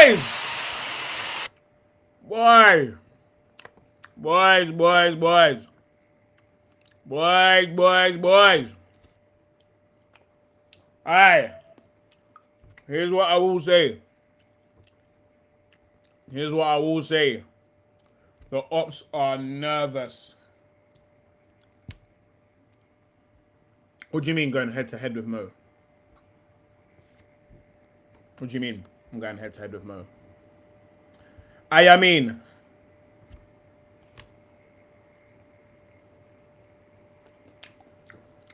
Boys! Boys! Boys, boys, boys. Boys, boys, boys. Alright. Here's what I will say. Here's what I will say. The Opps are nervous. What do you mean going head to head with Mo? What do you mean I'm going head to head with Mo? I mean.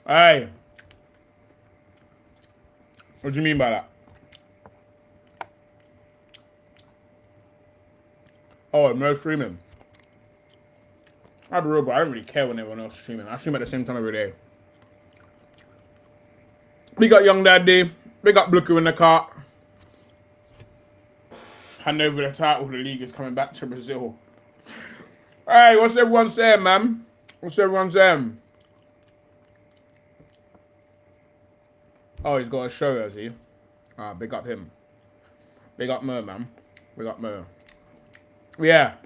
Hey. What do you mean by that? Oh, no streaming. I'll be real, but I don't really care when everyone else is streaming. I stream at the same time every day. We got Young Daddy. We got Blooker in the car. Hand over the title. The league is coming back to Brazil. Hey, what's everyone saying, man? What's everyone saying? Oh, he's got a show, has he? Ah, big up him. Big up Mo, man. Big up Mo. Yeah.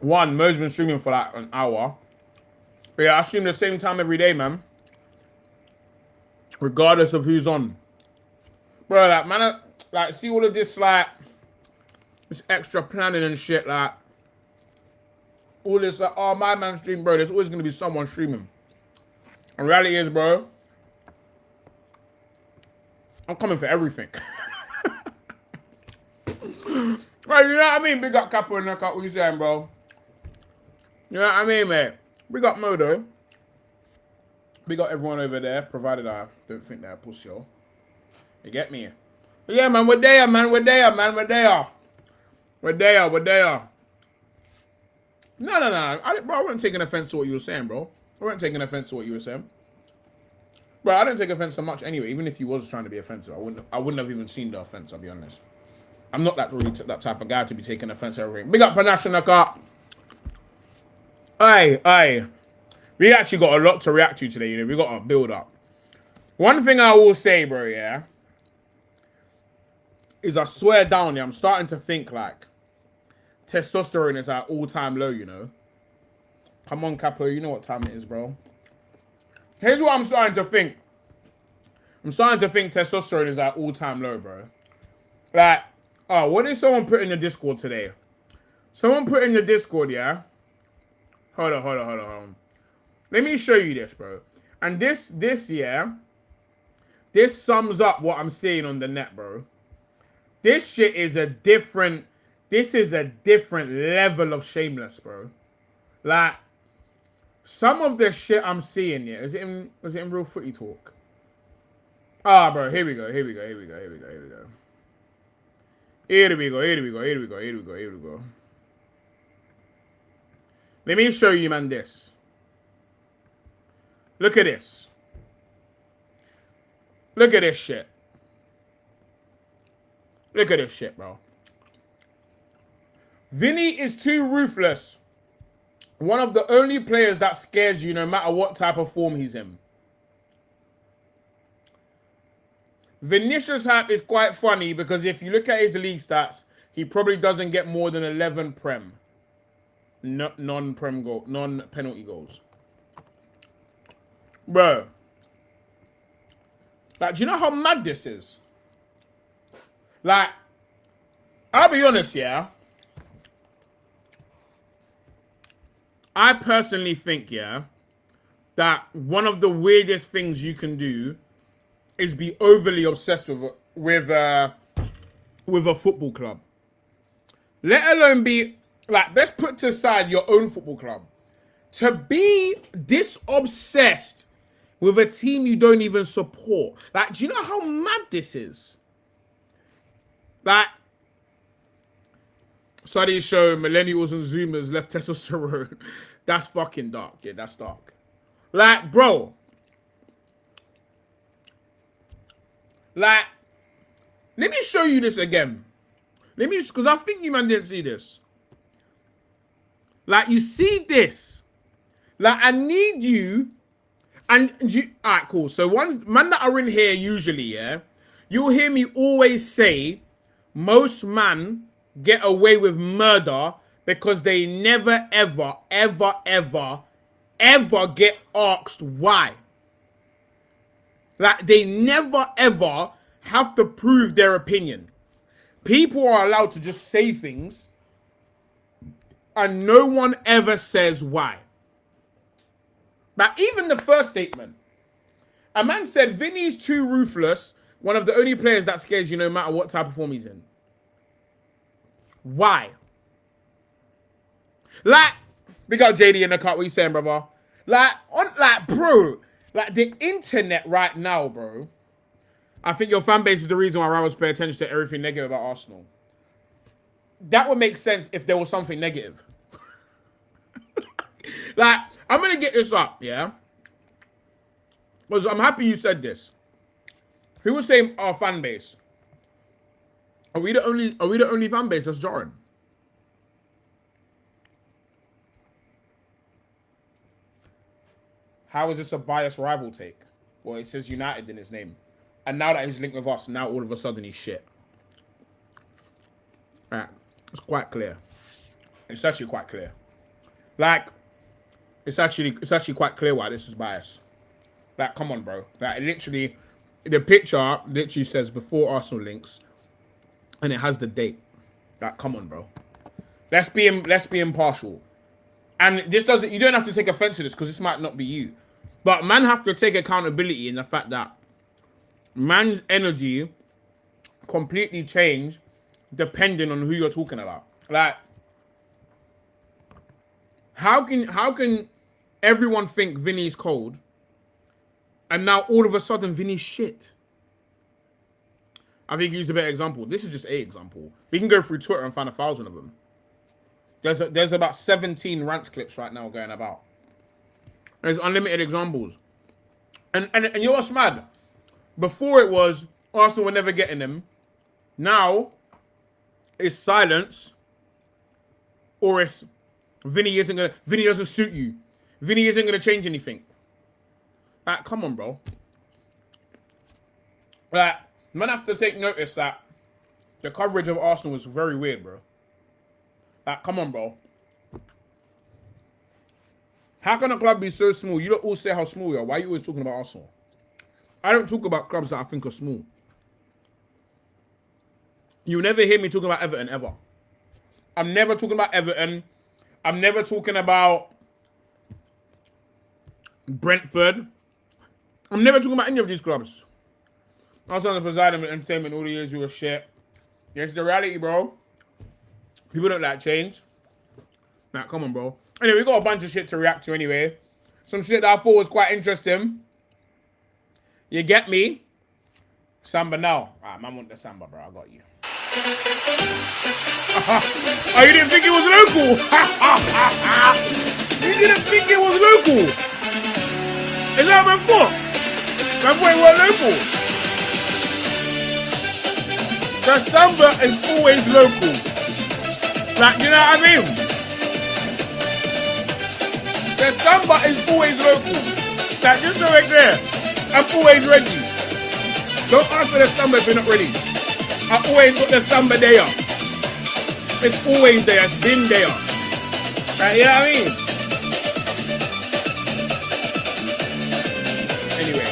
Mo's been streaming for like an hour. But yeah, I stream the same time every day, man. Regardless of who's on. Bro, like, man, like, see all of this, like, this extra planning and shit, like, all this, like, oh, my man stream, bro, there's always going to be someone streaming. And reality is, bro, I'm coming for everything. Right, you know what I mean? Big up Capo and What you saying, bro? You know what I mean, mate? Big up Modo. Big up everyone over there, provided I don't think they're a pussy. You get me? But yeah, man, we're there, man. We're there, man. We're there. We're there. We're there. No. Bro, I wasn't taking offense to what you were saying, bro. I wasn't taking offense to what you were saying. Bro, I didn't take offense so much anyway. Even if you was trying to be offensive, I wouldn't have even seen the offense, I'll be honest. I'm not that really that type of guy to be taking offense to everything. Big up Panache in the car. Aye. We actually got a lot to react to today, you know. We got a build up. One thing I will say, bro, yeah, is I swear down, yeah, I'm starting to think like testosterone is at all-time low, you know. Come on, Capo, you know what time it is, bro. Here's what I'm starting to think. I'm starting to think testosterone is at all-time low, bro. Like, oh, what did someone put in the Discord today? Someone put in the Discord, yeah? Hold on. Let me show you this, bro. And this, yeah, this sums up what I'm seeing on the net, bro. This shit is a different, this is a different level of shameless, bro. Like, some of the shit I'm seeing, yeah, was it in Real Footy Talk? Ah, bro, here we go. Here we go. Let me show you, man, this. Look at this. Look at this shit. Look at this shit, bro. Vinny is too ruthless. One of the only players that scares you no matter what type of form he's in. Vinicius hype is quite funny because if you look at his league stats, he probably doesn't get more than 11 prem. Non-penalty goals. Bro. Like, do you know how mad this is? Like, I'll be honest, yeah. I personally think, yeah, that one of the weirdest things you can do is be overly obsessed with a football club. Let alone be, like, let's put to side your own football club. To be this obsessed with a team you don't even support. Like, do you know how mad this is? Like, studies show millennials and Zoomers left testosterone. That's fucking dark. Yeah, that's dark. Like, bro. Like, let me show you this again. Let me, because I think you man didn't see this. Like, you see this. Like, I need you. And you, all right, cool. So, man that are in here usually, yeah, you'll hear me always say, most man get away with murder because they never, ever, ever, ever, ever get asked why. Like, they never, ever have to prove their opinion. People are allowed to just say things and no one ever says why. But even the first statement, a man said, Vinny's too ruthless, one of the only players that scares you no matter what type of form he's in. Why? Like, we got JD in the cut, what you saying, brother? Like, bro, like the internet right now, bro. I think your fan base is the reason why rivals pay attention to everything negative about Arsenal. That would make sense if there was something negative. Like, I'm going to get this up, yeah? Because I'm happy you said this. Who was saying our fan base? Are we the only fan base that's jarring? How is this a biased rival take? Well, it says United in his name. And now that he's linked with us, now all of a sudden he's shit. Alright. It's quite clear. It's actually quite clear. Like, it's actually quite clear why this is biased. Like, come on, bro. Like, literally, the picture literally says before Arsenal links, and it has the date. Like, come on, bro. Let's be impartial. And this doesn't. You don't have to take offense to this because this might not be you, but man have to take accountability in the fact that man's energy completely changed depending on who you're talking about. Like, how can everyone think Vinny's cold, and now all of a sudden Vinny's shit? I think he used a better example. This is just a example. We can go through Twitter and find 1,000 of them. There's about 17 rants clips right now going about. There's unlimited examples. And you know what's mad? Before it was Arsenal were never getting them. Now it's silence, or it's Vinny doesn't suit you. Vinny isn't gonna change anything. Like, come on, bro. Like, man have to take notice that the coverage of Arsenal was very weird, bro. Like, come on, bro. How can a club be so small? You don't all say how small you are. Why are you always talking about Arsenal? I don't talk about clubs that I think are small. You never hear me talking about Everton, ever. I'm never talking about Everton. I'm never talking about Brentford. I'm never talking about any of these clubs. I was on the presiding entertainment all the years you were shit. It's the reality, bro. People don't like change. Nah, come on, bro. Anyway, we got a bunch of shit to react to anyway. Some shit that I thought was quite interesting. You get me? Samba now. Ah, man want the Samba, bro. I got you. Oh, you didn't think it was local? You didn't think it was local? Is that my fault? My boy was local. The Samba is always local. Like, you know what I mean? The Samba is always local. Like, just so it's there. I'm always ready. Don't ask for the Samba if you're not ready. I always got the Samba there. It's always there. It's been there. Right, you know what I mean? Anyway.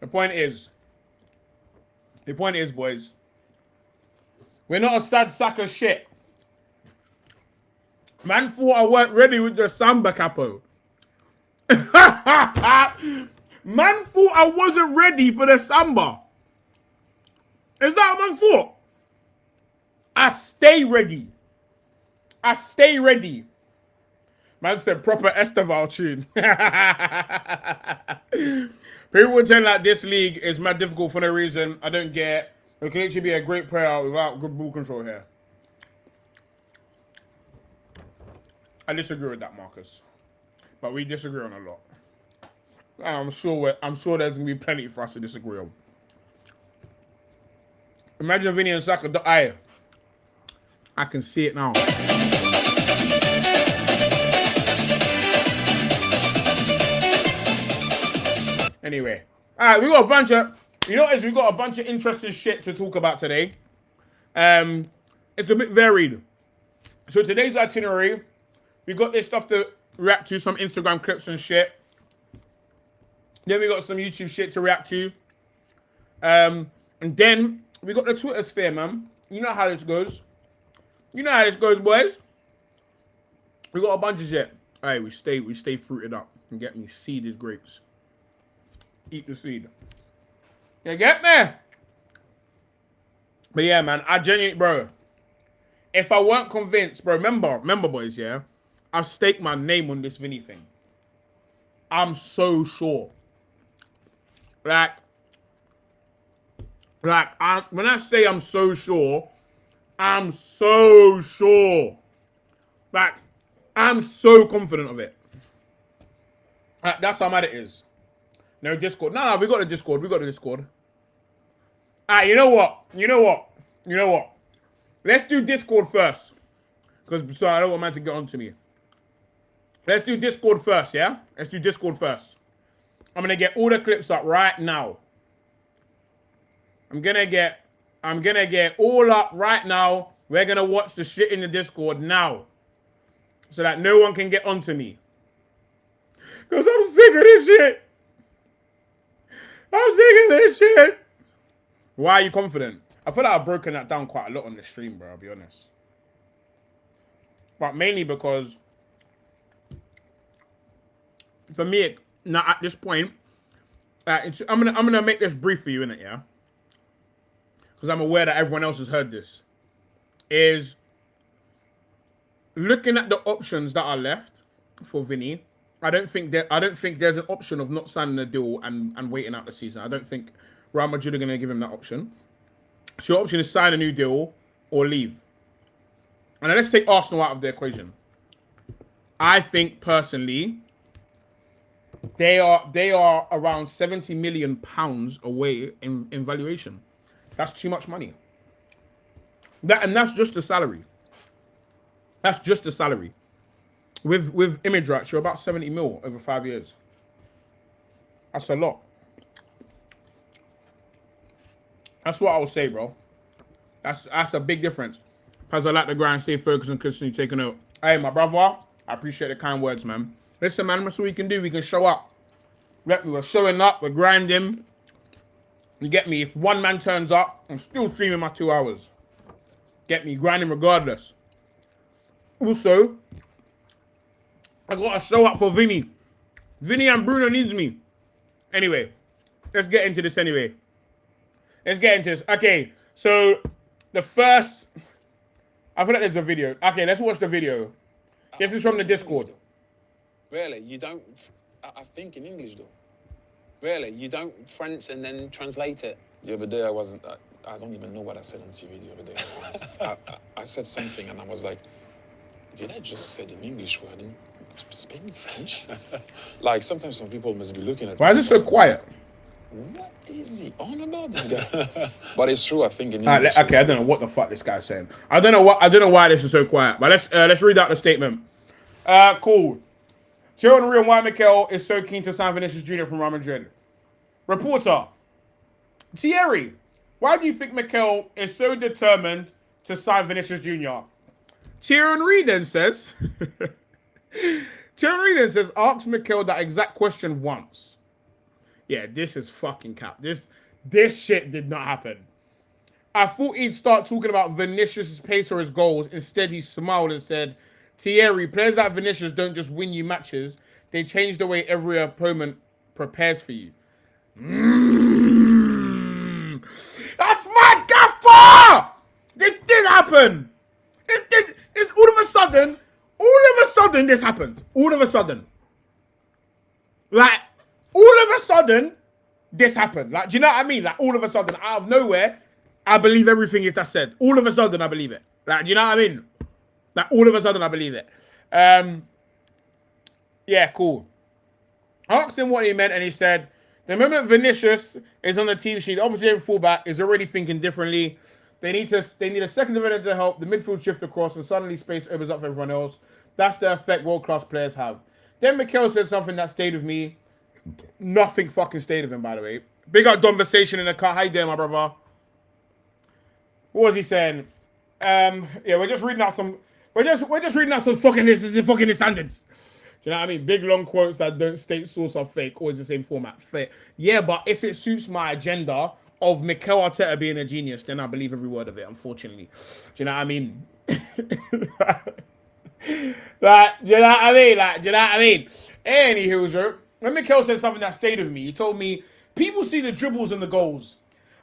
The point is, boys, we're not a sad sack of shit. Man thought I weren't ready with the Samba, capo. Man thought I wasn't ready for the Samba. Is that what man thought? I stay ready. I stay ready. Man said proper Esteval tune. People would tell like this league is mad difficult for no reason. I don't get it. It can actually be a great player without good ball control here. I disagree with that, Marcus. But we disagree on a lot. I'm sure there's gonna be plenty for us to disagree on. Imagine Vinny and Saka. I can see it now. Anyway, all right, we got a bunch of You notice we got a bunch of interesting shit to talk about today. It's a bit varied. So today's itinerary, we got this stuff to react to, some Instagram clips and shit. Then we got some YouTube shit to react to. And then we got the Twitter sphere, man. You know how this goes. You know how this goes, boys. We got a bunch of shit. Hey, we stay fruited up. And get me seeded grapes. Eat the seed. You get me? But yeah, man, I genuinely, bro. If I weren't convinced, bro, remember, boys, yeah, I've staked my name on this Vinny thing. I'm so sure. Like, when I say I'm so sure, I'm so sure. Like, I'm so confident of it. That's how mad it is. No Discord. No, we got the Discord. We got the Discord. You know what? Let's do Discord first. Because, sorry, I don't want man to get on to me. Let's do Discord first, yeah? Let's do Discord first. I'm going to get all the clips up right now. I'm going to get all up right now. We're going to watch the shit in the Discord now. So that no one can get onto me. Because I'm sick of this shit. I'm sick of this shit. Why are you confident? I feel like I've broken that down quite a lot on the stream, bro, I'll be honest. But mainly because, for me, now at this point, I'm gonna make this brief for you, innit, yeah? Because I'm aware that everyone else has heard this. Is looking at the options that are left for Vinny. I don't think there's an option of not signing a deal and waiting out the season. I don't think Real Madrid are going to give him that option. So your option is sign a new deal or leave. And then let's take Arsenal out of the equation. I think personally, they are around £70 million away in valuation. That's too much money. And that's just the salary. That's just the salary. With image rights, you're about 70 mil over 5 years. That's a lot. That's what I would say, bro. That's a big difference. As I like the grind, stay focused and continue taking out. Hey, my brother, I appreciate the kind words, man. Listen, man, that's what we can do. We can show up. We're showing up. We're grinding. You get me? If one man turns up, I'm still streaming my 2 hours. Get me? Grinding regardless. Also, I gotta show up for Vinny. Vinny and Bruno needs me. Anyway, let's get into this anyway. Let's get into this. Okay, so the first... I feel like there's a video. Okay, let's watch the video. This is from the Discord. Really? You don't... I think in English, though. Really? You don't French and then translate it? The other day, I don't even know what I said on TV the other day. I said something and I was like, did I just say an English word in speaking French? Like, sometimes some people must be looking at me. Why is it so quiet? What is he on about, this guy? But it's true, I think in English. Okay, I don't know what the fuck this guy's saying. I don't know why this is so quiet. But let's read out the statement. Cool. Thierry Henry and why Mikel is so keen to sign Vinícius Jr. from Real Madrid. Reporter. Thierry, why do you think Mikel is so determined to sign Vinícius Jr.? Thierry Henry then says, ask Mikel that exact question once. Yeah, this is fucking cap. This shit did not happen. I thought he'd start talking about Vinícius' pace or his goals. Instead, he smiled and said, Thierry, players like Vinícius don't just win you matches. They change the way every opponent prepares for you. That's my gaffer! This did happen. This all of a sudden, this happened. All of a sudden. Like, all of a sudden, this happened. Like, do you know what I mean? Like, all of a sudden, out of nowhere, I believe everything if that's said. All of a sudden, I believe it. Like, do you know what I mean? Like, all of a sudden, I believe it. Yeah, cool. I asked him what he meant, and he said, the moment Vinícius is on the team sheet, the opposition fullback is already thinking differently. They need a second defender to help the midfield shift across, and suddenly space opens up for everyone else. That's the effect world-class players have. Then Mikel said something that stayed with me. Nothing fucking stayed with him, by the way. Big up conversation in the car. How you doing, my brother? What was he saying? Yeah, we're just reading out some. We're just reading out some fucking standards. Do you know what I mean? Big long quotes that don't state source are fake. Always the same format. Fake. Yeah, but if it suits my agenda of Mikel Arteta being a genius, then I believe every word of it. Unfortunately, do you know what I mean? Like, do you know what I mean? Like, do you know what I mean? Anywho, sir, when Mikel said something that stayed with me, he told me people see the dribbles and the goals.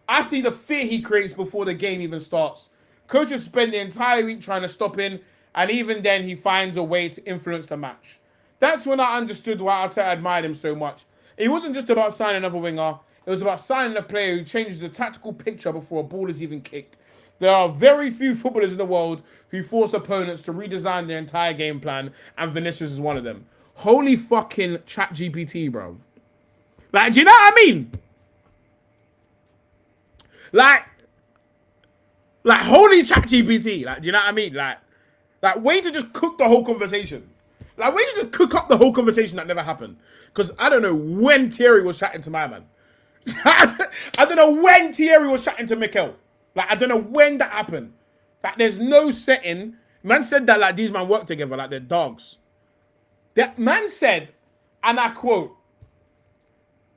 I see the fear he creates before the game even starts. Coaches spend the entire week trying to stop him, and even then he finds a way to influence the match. That's when I understood why Arteta admired him so much. It wasn't just about signing another winger. It was about signing a player who changes the tactical picture before a ball is even kicked. There are very few footballers in the world who force opponents to redesign their entire game plan, and Vinícius is one of them. Holy fucking ChatGPT, bro. Like, do you know what I mean? Like holy ChatGPT. Like, do you know what I mean? Like, way to just cook the whole conversation. Like, way to just cook up the whole conversation that never happened. Because I don't know when Thierry was chatting to my man. I don't know when Thierry was chatting to Mikel. Like, I don't know when that happened. Like, there's no setting. Man said that, like, these men work together, like they're dogs. That man said, and I quote,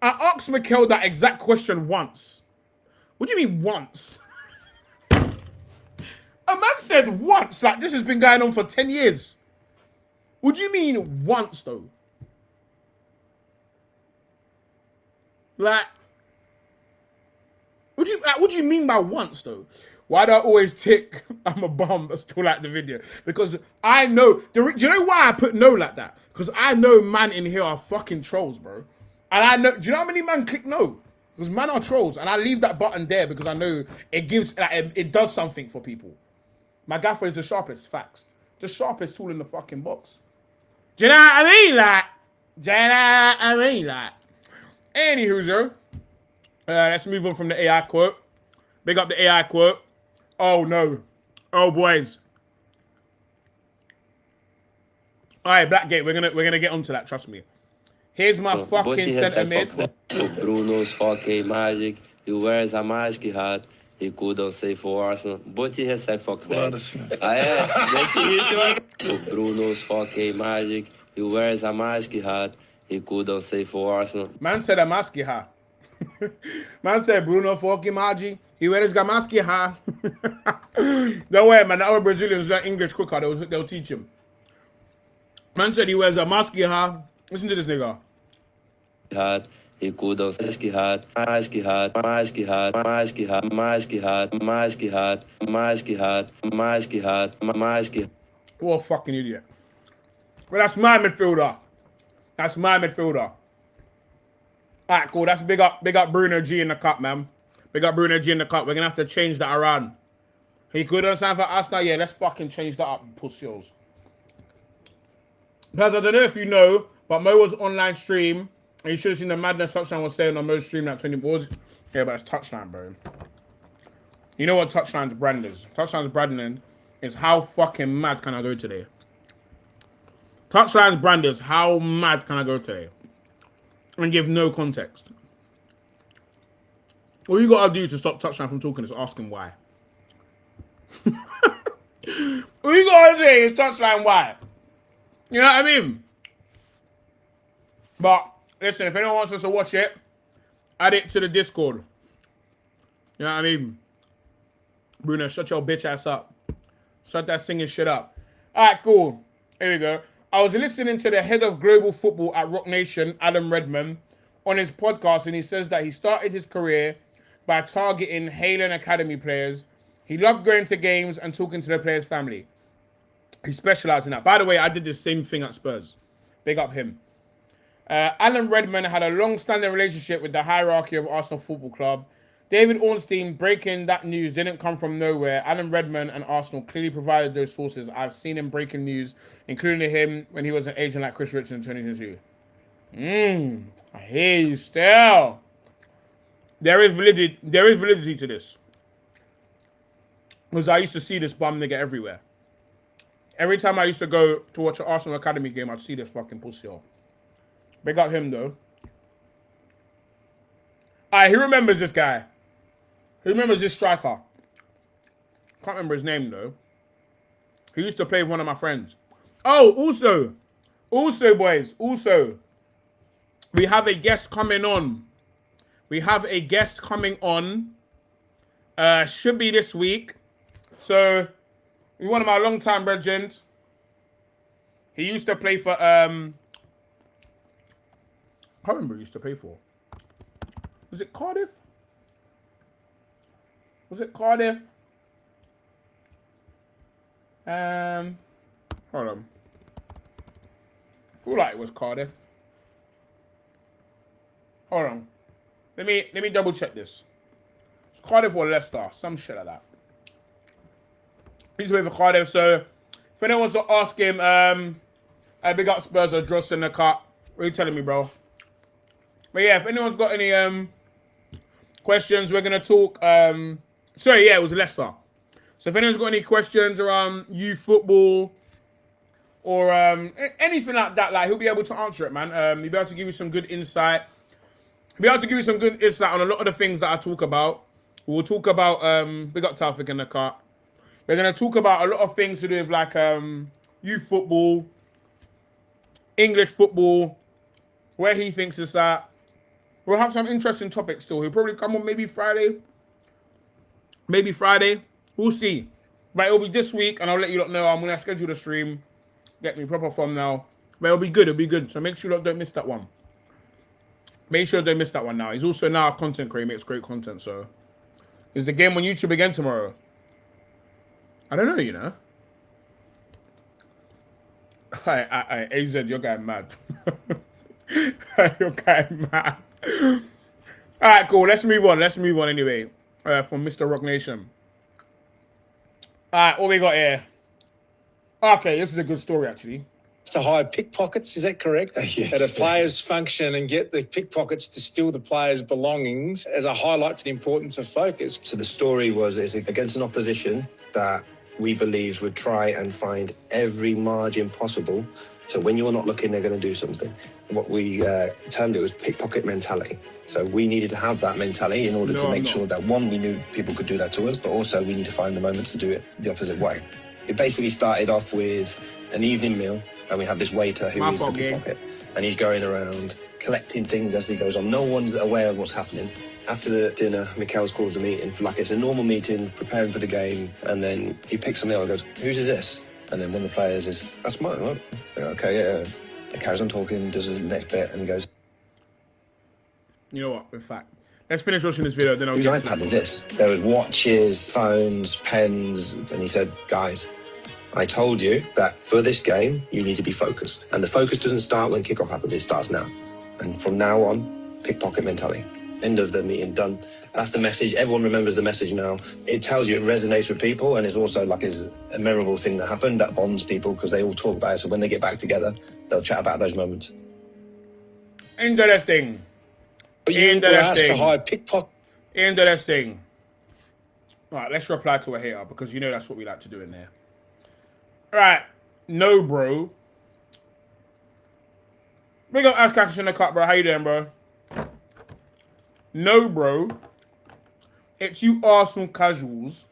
I asked Mikel that exact question once. What do you mean once? A man said once, like this has been going on for 10 years. What do you mean once, though? Like, what do you mean by once, though? Why do I always tick I'm a bum but still like the video? Because I know, do you know why I put no like that? Because I know man in here are fucking trolls, bro. And I know, do you know how many man click no? Because man are trolls. And I leave that button there because I know it gives, like, it does something for people. My gaffer is the sharpest, facts. The sharpest tool in the fucking box. Do you know what I mean? Like, do you know what I mean? Like, anywho, sir. Let's move on from the AI quote. Big up the AI quote. Oh, no. Oh, boys. All right, Blackgate, we're gonna get onto that, trust me. Here's my fucking center mid. Bruno's fucking magic. He wears a magic hat. He couldn't say for Arsenal, but he has said fuck that. Bruno's fucking magic. He wears a magic hat. He couldn't say for Arsenal. Man said a mask hat. Man said Bruno fucking magic. He wears a mask hat. Don't worry, man. Our Brazilians learn English quicker. They'll teach him. Man said he wears a mask hat. Listen to this nigga. He couldn't say hat. Magic hat. Magic hat. Magic hat. Magic hat. Magic hat. Magic hat. Magic hat. Magic. What a fucking idiot. Well, that's my midfielder. That's my midfielder. Alright, cool. That's big up Bruno G in the cup, man. Big up Bruno G in the cup. We're gonna have to change that around. He couldn't sign for us now. Yeah, let's fucking change that up, pussies. Because I don't know if you know, but Mo was online stream, and you should have seen the madness touchline was saying on Mo's stream at 20 balls. Yeah, but it's touchline, bro. You know what touchline's brand is? Touchline's branding is how fucking mad can I go today? Touchline's brand is how mad can I go today? And give no context. All you gotta do to stop Touchline from talking is ask him why. All you gotta say is Touchline why. You know what I mean? But listen, if anyone wants us to watch it, add it to the Discord. You know what I mean? Bruno, shut your bitch ass up. Shut that singing shit up. Alright, cool. Here we go. I was listening to the head of global football at Rock Nation, Adam Redman, on his podcast, and he says that he started his career by targeting Haaland Academy players. He loved going to games and talking to the players' family. He specialized in that. By the way, I did the same thing at Spurs. Big up him. Alan Redman had a long-standing relationship with the hierarchy of Arsenal Football Club. David Ornstein breaking that news didn't come from nowhere. Alan Redman and Arsenal clearly provided those sources. I've seen him breaking news, including him when he was an agent like Chris Richards in 2022. I hear you still. There is validity to this. Because I used to see this bum nigga everywhere. Every time I used to go to watch an Arsenal Academy game, I'd see this fucking pussy. Big up him, though. All right, who remembers this guy? Who remembers this striker? Can't remember his name though. He used to play with one of my friends. Oh, also, boys, we have a guest coming on. Should be this week. So, he's one of my long-time legends. He used to play for, I can't remember who he used to play for. Was it Cardiff? Hold on. I feel like it was Cardiff. Hold on. Let me double check this. It's Cardiff or Leicester, some shit like that. He's with Cardiff, so if anyone wants to ask him, I big up Spurs or Dross in the cut. What are you telling me, bro? But yeah, if anyone's got any questions, we're gonna talk. Sorry, yeah, it was Leicester. So if anyone's got any questions around youth football or anything like that, like he'll be able to answer it, man. He'll be able to give you some good insight. He'll be able to give you some good insight on a lot of the things that I talk about. We'll talk about big up Taufik in the cut. We're gonna talk about a lot of things to do with like youth football, English football, where he thinks it's at. We'll have some interesting topics still. He'll probably come on maybe Friday. We'll see. But it'll be this week, and I'll let you lot know. I'm going to schedule the stream. Get me proper thumbnail. But it'll be good. So make sure you don't miss that one. Now. He's also now a content creator. He makes great content, so. Is the game on YouTube again tomorrow? I don't know, you know. Hi, AZ, you're going mad. You're going mad. All right, cool. Let's move on anyway. From Mr. Rock Nation. All right, what we got here? Okay, this is a good story, actually. To hire pickpockets, is that correct? Yes. At a player's function and get the pickpockets to steal the player's belongings as a highlight for the importance of focus. So the story was it's against an opposition that we believed would try and find every margin possible. So when you're not looking, they're going to do something. What we termed it was pickpocket mentality. So we needed to have that mentality in order to make sure that, one, we knew people could do that to us, but also we need to find the moments to do it the opposite way. It basically started off with an evening meal, and we have this waiter who is the pickpocket, and he's going around collecting things as he goes on. No one's aware of what's happening. After the dinner, Mikel's calls a meeting, like it's a normal meeting, preparing for the game, and then he picks something up and goes, "Whose is this?" And then one of the players is, "That's mine." Right? Okay, yeah. He carries on talking, does his next bit, and goes, You know what? In fact, let's finish watching this video, then I'll "Whose get iPad is this?" There was watches, phones, pens, and he said, "Guys, I told you that for this game, you need to be focused. And the focus doesn't start when kickoff happens, it starts now. And from now on, pickpocket mentality." End of the meeting, done. That's the message. Everyone remembers the message now. It tells you it resonates with people, and it's also like a memorable thing that happened that bonds people because they all talk about it. So when they get back together, they'll chat about those moments. Interesting. But you were asked to hire pickpockets. Interesting. All right, let's reply to a hater because you know that's what we like to do in there. All right. No, bro. Big up Ashkash in the cut, bro. How you doing, bro? No, bro. It's you Arsenal casuals.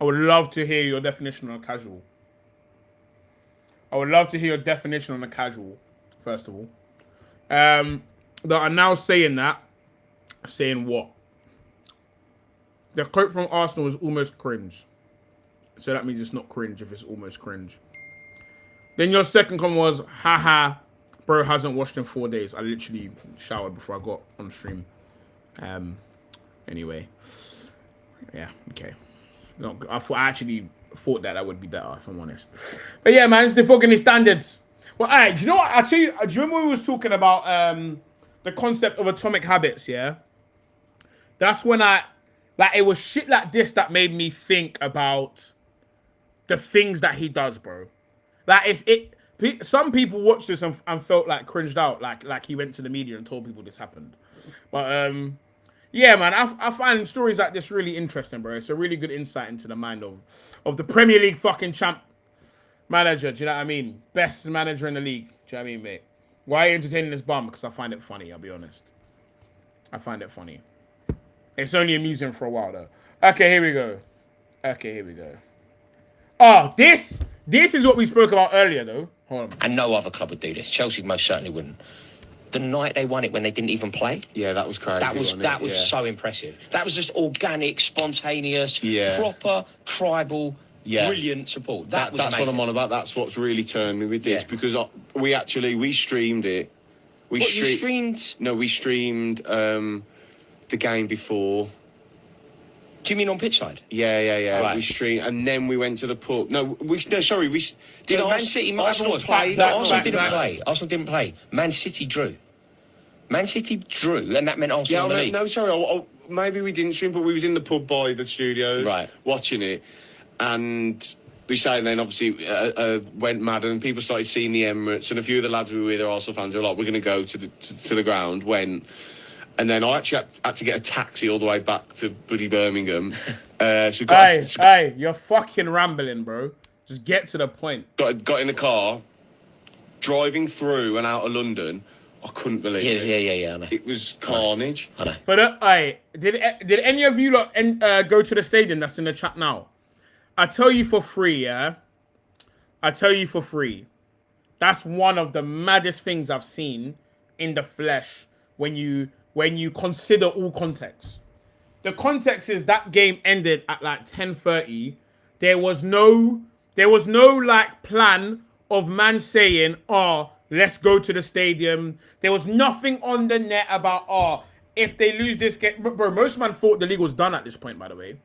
I would love to hear your definition on a casual. First of all. That are now saying that. Saying what? The quote from Arsenal was almost cringe. So that means it's not cringe if it's almost cringe. Then your second comment was, haha, bro hasn't washed in 4 days. I literally showered before I got on stream. Anyway. Yeah, okay. No, I actually thought that would be better, if I'm honest. But yeah, man, it's the fucking standards. Well, all right, do you know what? I'll tell you, do you remember when we was talking about the concept of atomic habits, yeah? That's when it was shit like this that made me think about the things that he does, bro. Some people watched this and felt like cringed out, like he went to the media and told people this happened. But yeah, man, I find stories like this really interesting, bro. It's a really good insight into the mind of the Premier League fucking champ manager. Do you know what I mean? Best manager in the league. Do you know what I mean, mate? Why are you entertaining this bum? Because I find it funny, I'll be honest. I find it funny. It's only amusing for a while, though. Okay, here we go. Oh, this is what we spoke about earlier, though. Hold on. And no other club would do this. Chelsea most certainly wouldn't. The night they won it when they didn't even play. Yeah, that was crazy. That was so impressive. That was just organic, spontaneous, proper, tribal, brilliant support. That's amazing. what I'm on about. That's what's really turned me with this because we streamed it. You streamed? No, we streamed the game before. Do you mean on pitch side? Yeah. Right. We streamed, and then we went to the pub. Sorry. We did Man City. Arsenal play? Arsenal didn't play. Man City drew. Man City drew, and that meant Arsenal in the league. No, sorry. Maybe we didn't stream, but we was in the pub by the studios, watching it, and we sat, and then obviously went mad, and people started seeing the Emirates, and a few of the lads we were with are Arsenal fans. They were like, "We're going to go to the ground." And then I actually had to get a taxi all the way back to bloody Birmingham. So we Hey, you're fucking rambling, bro. Just get to the point. Got in the car, driving through and out of London. I couldn't believe it. Yeah, I know. It was carnage. I know. But did any of you lot go to the stadium that's in the chat now? I tell you for free, yeah? I tell you for free. That's one of the maddest things I've seen in the flesh when you consider all context. The context is that game ended at like 10:30. There was no like plan of man saying, "Oh, let's go to the stadium." There was nothing on the net about, "Oh, if they lose this game." Bro, most man thought the league was done at this point, by the way.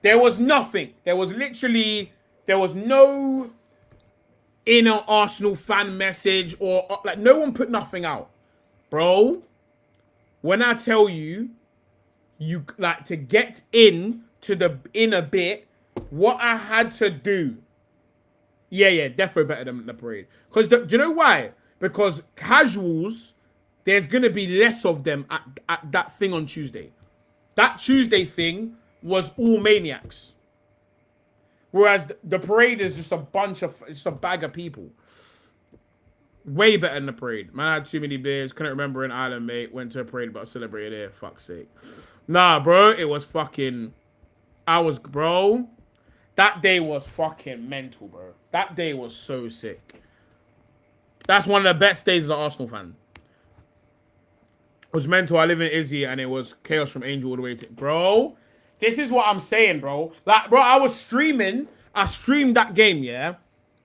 There was nothing. There was no inner Arsenal fan message or like no one put nothing out. Bro, when I tell you, you like to get in to the inner bit, what I had to do. Yeah, definitely better than the parade. Because do you know why? Because casuals, there's going to be less of them at that thing on Tuesday. That Tuesday thing was all maniacs. Whereas the parade is just it's a bag of people. Way better than the parade. Man, I had too many beers. Couldn't remember an island, mate. Went to a parade, but celebrated here. Fuck's sake. Nah, bro. It was fucking... Bro. That day was fucking mental, bro. That day was so sick. That's one of the best days as an Arsenal fan. It was mental. I live in Izzy, and it was chaos from Angel all the way to... Bro, this is what I'm saying, bro. Like, bro, I was streaming. I streamed that game, yeah?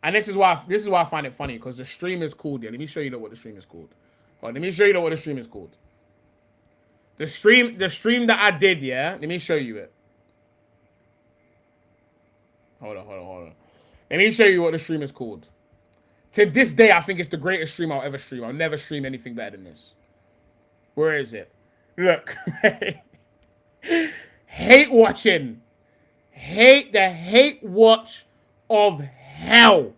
And this is why I find it funny, because the stream is called, yeah. Let me show you what the stream is called. Let me show you what the stream is called. The stream that I did, yeah. Let me show you it. Hold on. Let me show you what the stream is called. To this day, I think it's the greatest stream I'll ever stream. I'll never stream anything better than this. Where is it? Look. Hate watching. The hate watch of hell.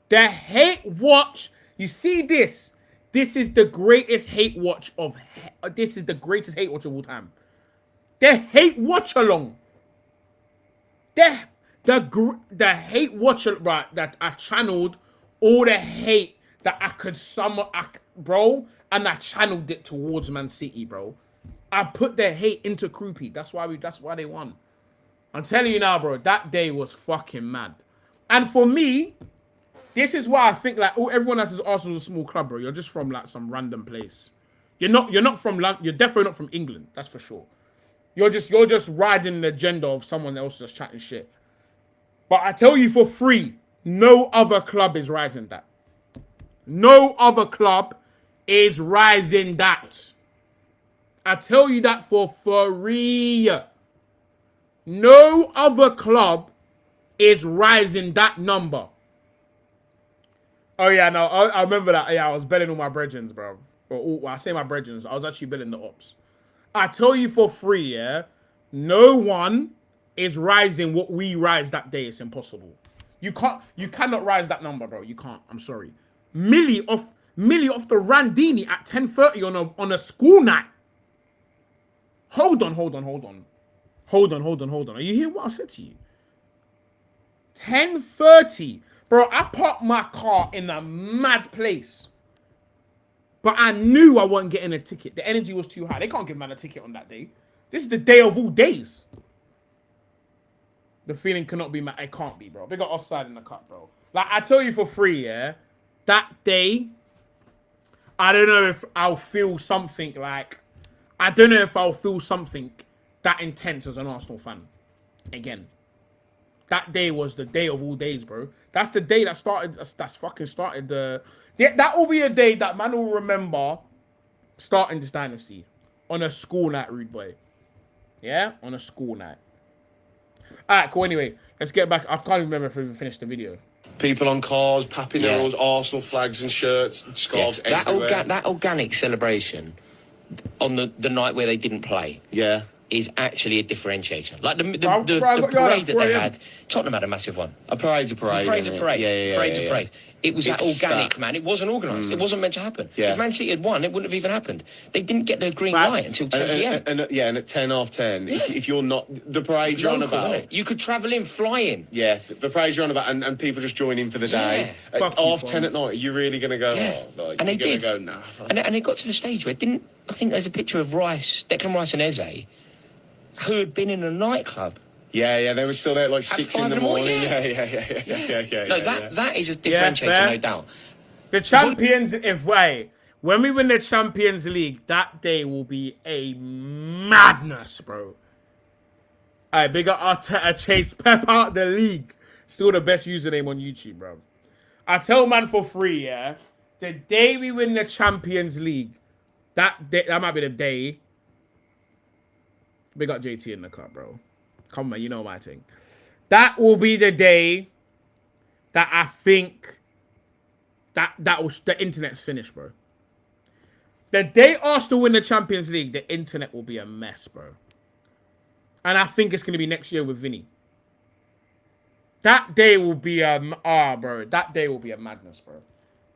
The hate watch. You see this? This is the greatest hate watch of... This is the greatest hate watch of all time. The hate watch along. The hate watch... Right, that I channeled all the hate that I could bro, and I channeled it towards Man City, bro. I put their hate into Croupy. That's why they won. I'm telling you now, bro, that day was fucking mad. And for me, this is why I think like everyone that says Arsenal's a small club, bro. You're just from like some random place. You're not from London. You're definitely not from England. That's for sure. You're just riding the agenda of someone else just chatting shit. But I tell you for free, no other club is rising that. No other club is rising that. I tell you that for free. No other club is rising that number. Oh, yeah, no, I remember that. Yeah, I was betting all my brethrens, bro. I say my brethrens. I was actually betting the Opps. I tell you for free, yeah, no one is rising what we rise that day. It's impossible. You cannot rise that number, bro. You can't. I'm sorry. Millie off the Randini at 10:30 on a school night. Hold on. Are you hearing what I said to you? 10:30. Bro, I parked my car in a mad place. But I knew I wasn't getting a ticket. The energy was too high. They can't give man a ticket on that day. This is the day of all days. The feeling cannot be, it can't be, bro. They got offside in the cup, bro. Like, I tell you for free, yeah, that day, I don't know if I'll feel something like, I don't know if I'll feel something that intense as an Arsenal fan again. That day was the day of all days, bro. That's the day that started, that's fucking started the, that will be a day that man will remember starting this dynasty on a school night, rude boy. Yeah, on a school night. All right, cool. Anyway, let's get back. I can't even remember if we finished the video. People on cars, papping their old Arsenal flags and shirts, and scarves everywhere. That organic celebration on the night where they didn't play. Yeah. Is actually a differentiator. Like the parade that they had, Tottenham had a massive one. A parade's a parade. Parade's a parade. Parade's a parade. It was that organic, man. It wasn't organised. It wasn't meant to happen. Yeah. If Man City had won, it wouldn't have even happened. They didn't get the green light until 10 p.m. And at 10 half 10, if you're not, the parade you're on about. You could travel in, fly in. Yeah, the parade you're on about, and people just join in for the day. At half 10 at night, are you really going to go, and they did. Go, nah. And it got to the stage where I think there's a picture of Declan Rice and Eze, who had been in a nightclub. Yeah, they were still there at like 6 in the morning. Yeah. No, that is a differentiator, no doubt. The champions, when we win the Champions League, that day will be a madness, bro. All right, big up Arteta Chase Pep out the league. Still the best username on YouTube, bro. I tell man for free, yeah. The day we win the Champions League, that might be the day. Big up JT in the car, bro. Come on, man, you know my thing. That will be the day that I think the internet's finished, bro. The day Arsenal win the Champions League, the internet will be a mess, bro. And I think it's going to be next year with Vinny. That day will be bro. That day will be a madness, bro.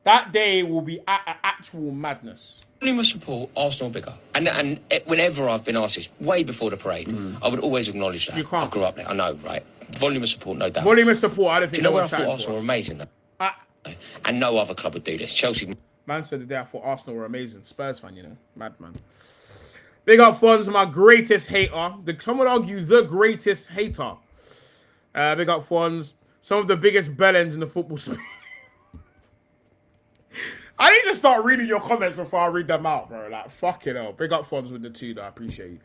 That day will be actual madness. Volume of support, Arsenal bigger. And whenever I've been asked this, way before the parade, I would always acknowledge that. You can't. I grew up there. I know, right? Volume of support, no doubt. Volume of support, I don't think you know where I thought Arsenal were amazing, though? And no other club would do this. Chelsea. Man said the day I thought Arsenal were amazing. Spurs fan, you know. Madman. Big up Fonz, my greatest hater. Some would argue the greatest hater. Big up Fonz. Some of the biggest bellends in the football space. I need to start reading your comments before I read them out, bro. Like, fucking hell. Big up Fonz with the 2, though. I appreciate you.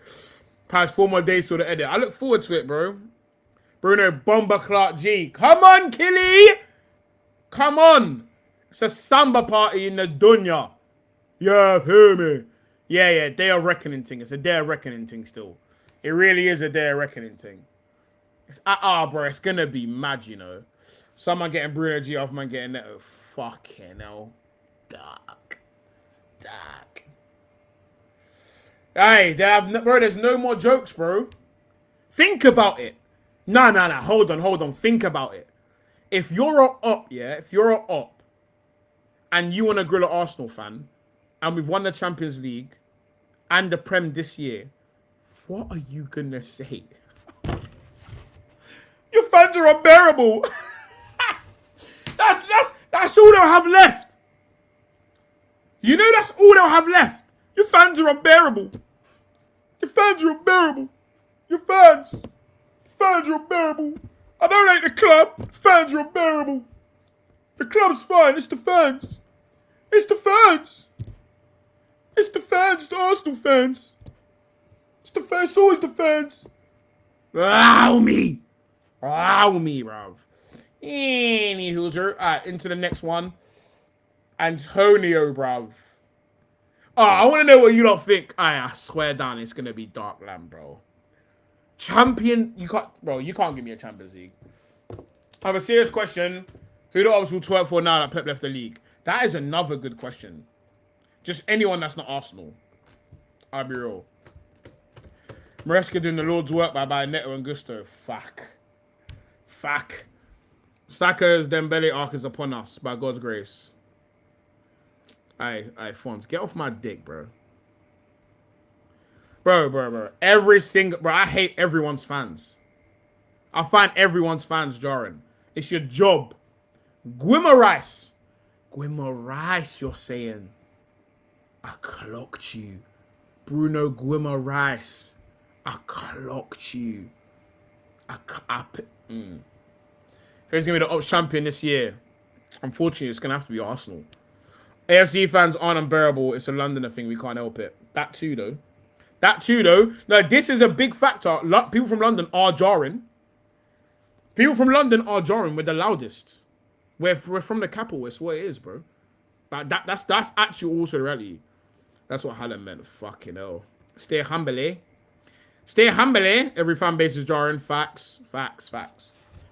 Past 4 more days till the edit. I look forward to it, bro. Bruno Bomber Clark G. Come on, Killy! Come on! It's a samba party in the dunya. Yeah, hear me. Yeah, day of reckoning thing. It's a day of reckoning thing still. It really is a day of reckoning thing. It's bro, it's gonna be mad, you know. Someone getting Bruno G off, man getting that. Oh, fucking hell. Dark. Hey, there's no more jokes, bro. Think about it. Nah. Hold on. Think about it. If you're a op, and you want to grill an Arsenal fan, and we've won the Champions League and the Prem this year, what are you gonna say? Your fans are unbearable. That's all they'll have left. You know that's all they'll have left. Your fans are unbearable. Your fans are unbearable. Your fans are unbearable. I don't hate the club. Fans are unbearable. The club's fine. It's the fans. It's the fans. It's the fans. The Arsenal fans. It's the fans. It's always the fans. Allow me, bruv. Anywho's into the next one. Antonio, bruv. Oh, I want to know what you lot think. I swear down, it's gonna be Dark Lamb, bro. Champion, you can't give me a Champions League. I have a serious question. Who the Opps will twerk for now that Pep left the league? That is another good question. Just anyone that's not Arsenal. I'll be real. Maresca doing the Lord's work by buying Neto and Gusto. Fuck. Saka's Dembele arc is upon us by God's grace. Aye, Fonz, get off my dick, bro. Bro. I hate everyone's fans. I find everyone's fans jarring. It's your job. Guimarães, you're saying. I clocked you. Bruno Guimarães. I clocked you. Who's going to be the Opps champion this year? Unfortunately, it's going to have to be Arsenal. AFC fans aren't unbearable. It's a Londoner thing. We can't help it. That too, though. No, this is a big factor. People from London are jarring. People from London are jarring. We're the loudest. We're from the capital. It's what it is, bro. Like that's actually also the reality. That's what Haaland meant. Fucking hell. Stay humble, eh? Stay humble, eh? Every fan base is jarring. Facts.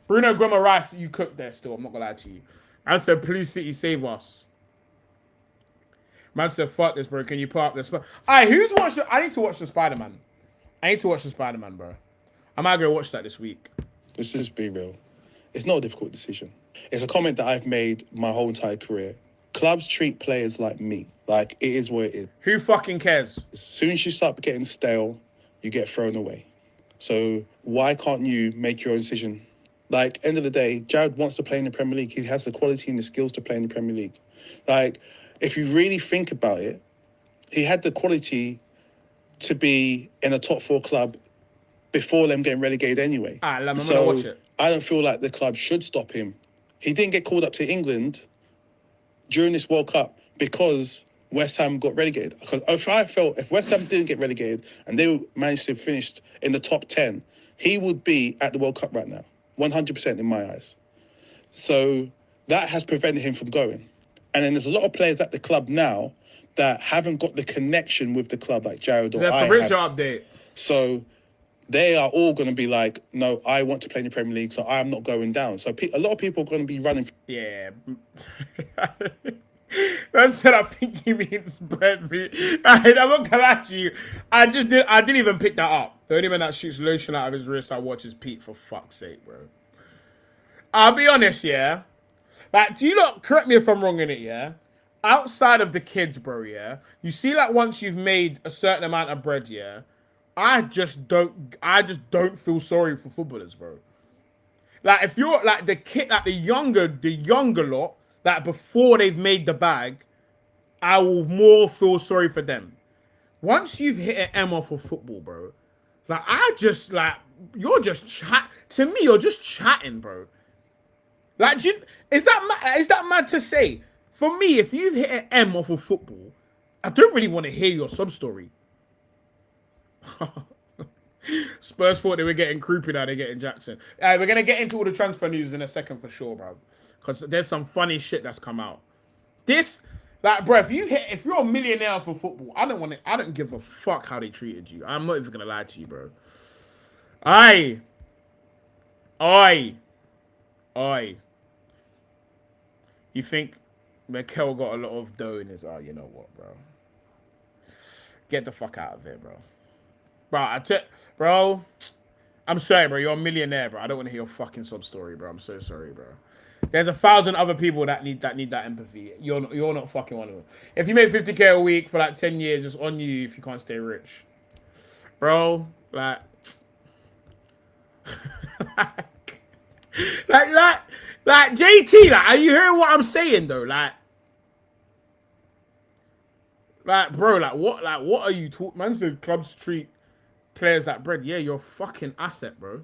Bruno Guimarães, you cooked there still. I'm not gonna lie to you. I said, please, City, save us. Man said, fuck this, bro. Can you put up this? Alright, who's watched I need to watch the Spider-Man. Bro. I might go watch that this week. Let's just be real. It's not a difficult decision. It's a comment that I've made my whole entire career. Clubs treat players like me. Like, it is what it is. Who fucking cares? As soon as you start getting stale, you get thrown away. So why can't you make your own decision? Like, end of the day, Jared wants to play in the Premier League. He has the quality and the skills to play in the Premier League. Like, if you really think about it, he had the quality to be in a top 4 club before them getting relegated anyway. I'm gonna watch it. I don't feel like the club should stop him. He didn't get called up to England during this World Cup because West Ham got relegated. Because if West Ham didn't get relegated and they managed to finish in the top 10, he would be at the World Cup right now, 100% in my eyes. So that has prevented him from going. And then there's a lot of players at the club now that haven't got the connection with the club like Jared or I have. Update. So they are all going to be like, no, I want to play in the Premier League, so I'm not going down. So a lot of people are going to be running. Yeah. That's said I think he means bread meat. I'm not gonna lie to you. I didn't even pick that up. The only man that shoots lotion out of his wrist I watch is Pete, for fuck's sake, bro. I'll be honest, yeah. Like, do you not, correct me if I'm wrong in it, yeah? Outside of the kids, bro, yeah? You see, like, once you've made a certain amount of bread, yeah? I just don't feel sorry for footballers, bro. Like, if you're, like, the kid, like, the younger lot, like, before they've made the bag, I will more feel sorry for them. Once you've hit an M off of football, bro, like, you're just chatting, bro. Like, is that mad to say? For me, if you've hit an M off of football, I don't really want to hear your sub story. Spurs thought they were getting Krupi, now they're getting Jackson. We're going to get into all the transfer news in a second for sure, bro. Because there's some funny shit that's come out. This, like, bro, if you're a millionaire for football, I don't give a fuck how they treated you. I'm not even going to lie to you, bro. Oi. You think Mikel got a lot of dough in his eye? You know what, bro? Get the fuck out of here, bro. Bro, I'm sorry, bro. You're a millionaire, bro. I don't want to hear your fucking sub story, bro. I'm so sorry, bro. There's 1,000 other people that need that empathy. You're not fucking one of them. If you make 50k a week for like 10 years, it's on you if you can't stay rich, bro. Like JT, like, are you hearing what I'm saying though? Like, bro, what are you talking? Man said clubs treat players like bread. Yeah, you're a fucking asset, bro.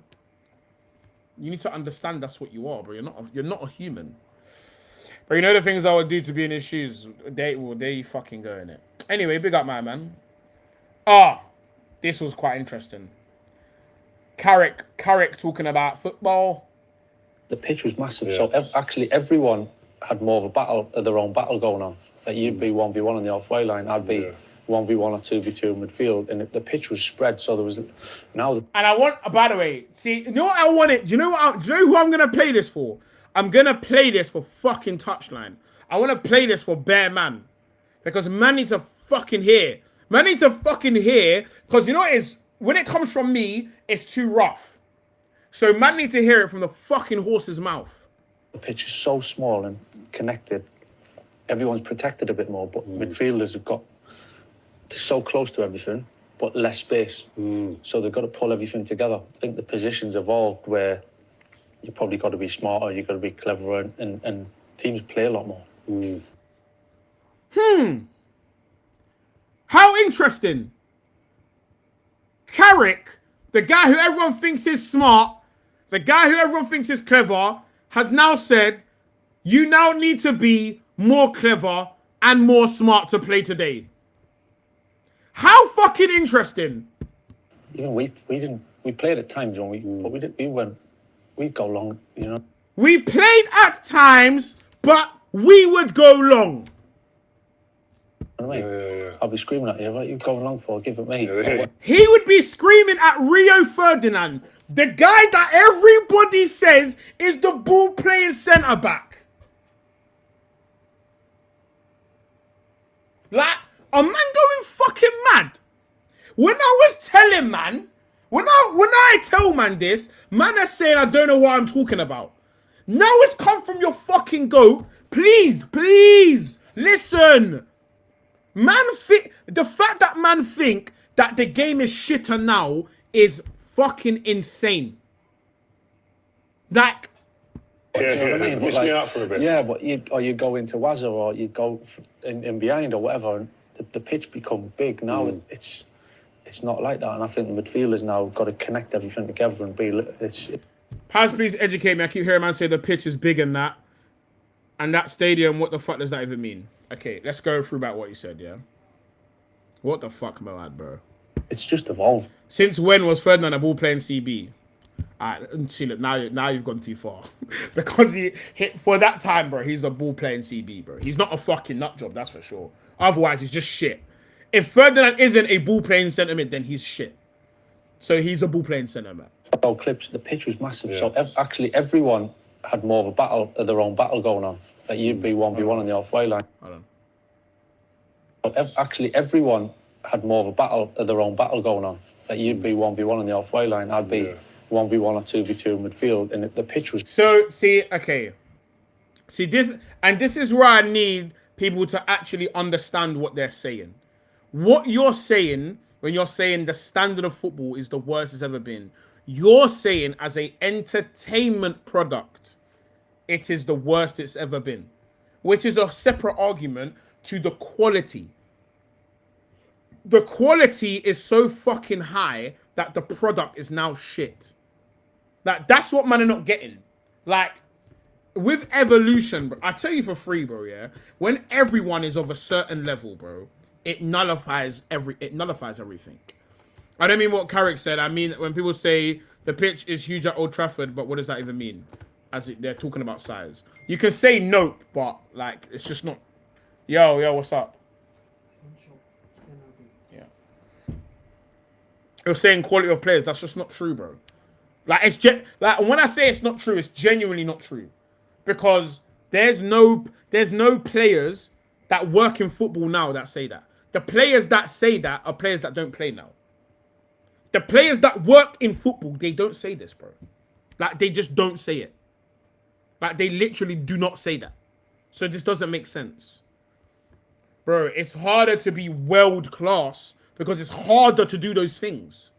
You need to understand that's what you are, bro. You're not a human. But you know the things I would do to be in his shoes. There you fucking go in it. Anyway, big up, my man. This was quite interesting. Carrick talking about football. The pitch was massive, so actually everyone had more of their own battle going on. Like, you'd be 1v1 on the halfway line, I'd be 1v1 or 2v2 in midfield, and the pitch was spread, so there was now. And I want, by the way, see, you know what I wanted? Do you know who I'm gonna play this for? I'm gonna play this for fucking Touchline. I want to play this for Bear Man, because man needs to fucking hear. Man needs to fucking hear, because you know what it is? When it comes from me, it's too rough. So man need to hear it from the fucking horse's mouth. The pitch is so small and connected. Everyone's protected a bit more, but midfielders have got so close to everything, but less space. So they've got to pull everything together. I think the position's evolved where you've probably got to be smarter, you've got to be cleverer, and teams play a lot more. How interesting. Carrick, the guy who everyone thinks is smart, the guy who everyone thinks is clever, has now said, you now need to be more clever and more smart to play today. How fucking interesting. You know, we played at times, but we'd go long, you know. We played at times, but we would go long. You know what I mean? I'll be screaming at you, what are you going long for? Give it me. He would be screaming at Rio Ferdinand, the guy that everybody says is the ball-playing centre-back. Like, a man going fucking mad. When I was telling man, when I tell man this, man is saying I don't know what I'm talking about. Now it's come from your fucking goat. Please, listen. The fact that man think that the game is shitter now is fucking insane. Like, you know what I mean? Miss me out for a bit. Yeah, but you go into Wazza or you go in behind or whatever, and the pitch become big now. It's not like that, and I think the midfielders now have got to connect everything together and be. Paz, please educate me. I keep hearing man say the pitch is big and that stadium. What the fuck does that even mean? Okay, let's go through about what you said. Yeah. What the fuck, Moad, bro? It's just evolved. Since when was Ferdinand a ball playing CB? See, look, now you've gone too far. Because he hit for that time, bro. He's a ball playing CB, bro. He's not a fucking nut job, that's for sure. Otherwise, he's just shit. If Ferdinand isn't a ball playing centre mid, then he's shit. So he's a ball playing centre mid. Oh, clips. The pitch was massive. Yeah. So actually, everyone had more of a battle, their own battle going on. That you'd be 1v1 on the halfway line. Hold on. Actually, everyone had more of a battle, their own battle going on. That you'd be 1v1 on the halfway line. I'd be 1v1 or 2v2 in midfield, and the pitch was. So see, okay, see this, and this is where I need people to actually understand what they're saying. What you're saying when you're saying the standard of football is the worst it's ever been, you're saying as a entertainment product, it is the worst it's ever been, which is a separate argument to the quality. The quality is so fucking high that the product is now shit. Like, that's what man are not getting. Like, with evolution, bro, I tell you for free, bro, yeah? When everyone is of a certain level, bro, it nullifies everything. I don't mean what Carrick said. I mean, when people say the pitch is huge at Old Trafford, but what does that even mean? They're talking about size. You can say nope, but, like, it's just not. Yo, what's up? Yeah. You're saying quality of players. That's just not true, bro. Like, like when I say it's not true, it's genuinely not true. Because there's no players that work in football now that say that. The players that say that are players that don't play now. The players that work in football, they don't say this, bro. Like, they just don't say it. Like, they literally do not say that. So this doesn't make sense. Bro, it's harder to be world class because it's harder to do those things.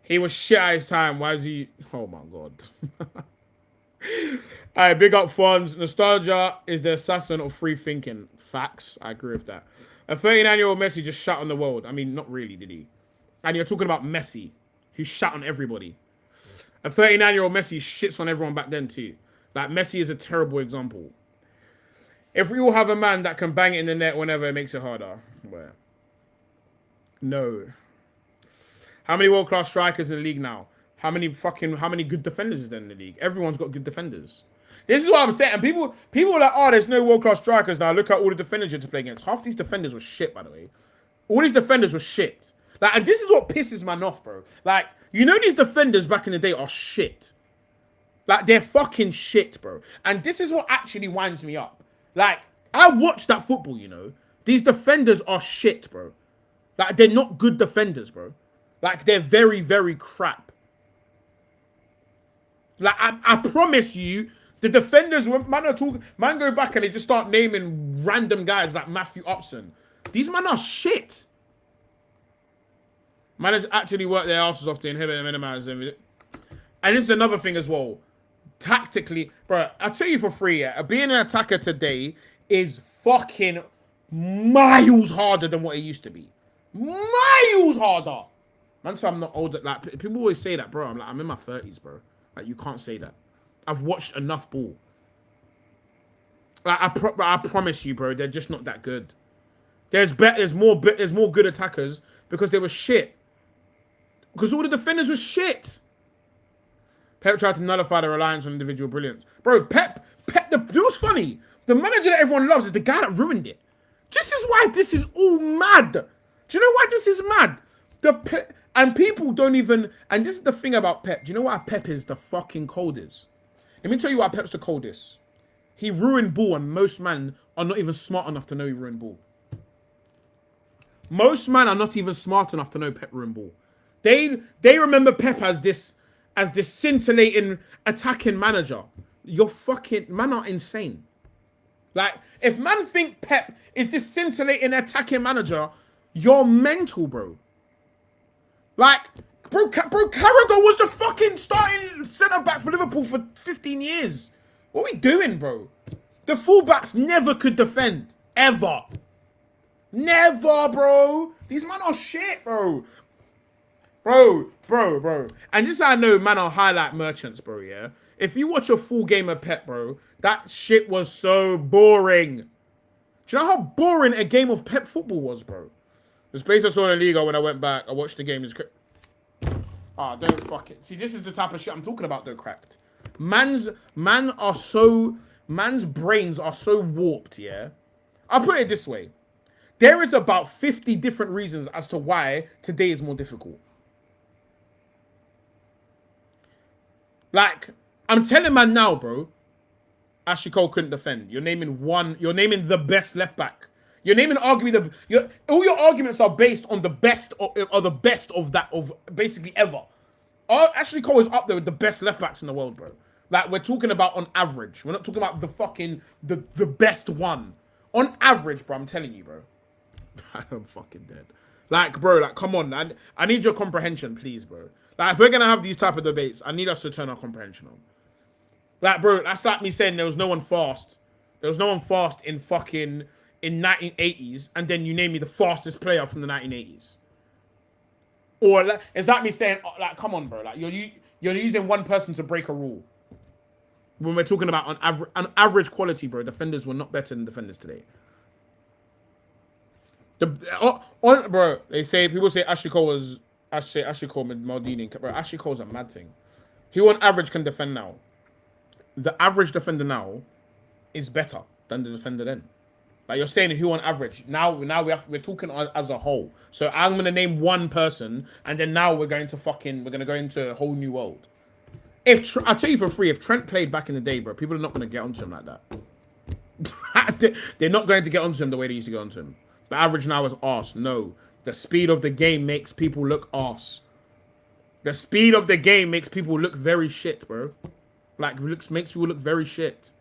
He was shit at his time. Why is he... Oh, my God. All right, big up Fonz. Nostalgia is the assassin of free thinking. Facts. I agree with that. A 39-year-old Messi just shat on the world. I mean, not really, did he? And you're talking about Messi, who shat on everybody. A 39-year-old Messi shits on everyone back then, too. Like, Messi is a terrible example. If we all have a man that can bang it in the net whenever, it makes it harder. Where? No. How many world-class strikers in the league now? How many good defenders is there in the league? Everyone's got good defenders. This is what I'm saying. And people are like, oh, there's no world-class strikers now. Look at all the defenders you have to play against. Half these defenders were shit, by the way. All these defenders were shit. Like, and this is what pisses man off, bro. Like, you know these defenders back in the day are shit. Like, they're fucking shit, bro. And this is what actually winds me up. Like, I watch that football, you know. These defenders are shit, bro. Like, they're not good defenders, bro. Like, they're very, very crap. Like, I promise you, the defenders, when man go back and they just start naming random guys like Matthew Upson. These men are shit. Man has actually worked their asses off to inhibit and minimize them. And this is another thing as well. Tactically, bro, I'll tell you for free, yeah, being an attacker today is fucking miles harder than what it used to be. Miles harder. Man, so I'm not older. Like, people always say that, bro. I'm like, I'm in my 30s, bro. Like, you can't say that. I've watched enough ball. Like, I promise you, bro, they're just not that good. There's more good attackers because they were shit. Because all the defenders were shit. Pep tried to nullify the reliance on individual brilliance. Bro, Pep, you know what's funny? The manager that everyone loves is the guy that ruined it. This is why this is all mad. Do you know why this is mad? And people don't even... And this is the thing about Pep. Do you know why Pep is the fucking coldest? Let me tell you why Pep's the coldest. He ruined ball, and most men are not even smart enough to know he ruined ball. Most men are not even smart enough to know Pep ruined ball. They remember Pep as this scintillating attacking manager. You're fucking... Man are insane. Like, if man think Pep is this scintillating attacking manager, you're mental, bro. Like, bro, Carragher was the fucking starting centre-back for Liverpool for 15 years. What are we doing, bro? The fullbacks never could defend. Ever. Never, bro. These men are shit, bro. Bro. And this I know, man, are highlight merchants, bro, yeah? If you watch a full game of Pep, bro, that shit was so boring. Do you know how boring a game of Pep football was, bro? The space I saw in the Liga when I went back, I watched the game. Don't fuck it. See, this is the type of shit I'm talking about, though, cracked. Man's brains are so warped, yeah? I'll put it this way. There is about 50 different reasons as to why today is more difficult. Like, I'm telling man now, bro, Ashley Cole couldn't defend. You're naming the best left back. You're naming arguably all your arguments are based on the best of basically ever. Ashley Cole is up there with the best left backs in the world, bro. Like, we're talking about on average. We're not talking about the best one. On average, bro, I'm telling you, bro. I'm fucking dead. Like, bro, like, come on. I need your comprehension, please, bro. Like, if we're gonna have these type of debates, I need us to turn our comprehension on. Like, bro, that's like me saying there was no one fast. There was no one fast in 1980s, and then you name me the fastest player from the 1980s. Or like, it's like me saying, like, come on, bro. Like, you're using one person to break a rule. When we're talking about on average quality, bro, defenders were not better than defenders today. Bro, people say Ashley Cole was Ashley Cole with Maldini. Bro, Ashley Cole's a mad thing. Who on average can defend now? The average defender now is better than the defender then. Like, you're saying who on average. Now we're talking as a whole. So I'm gonna name one person, and then now we're gonna go into a whole new world. I'll tell you for free, if Trent played back in the day, bro, people are not gonna get onto him like that. They're not going to get onto him the way they used to get onto him. The average now is arse. No. The speed of the game makes people look arse. The speed of the game makes people look very shit, bro. Like, makes people look very shit.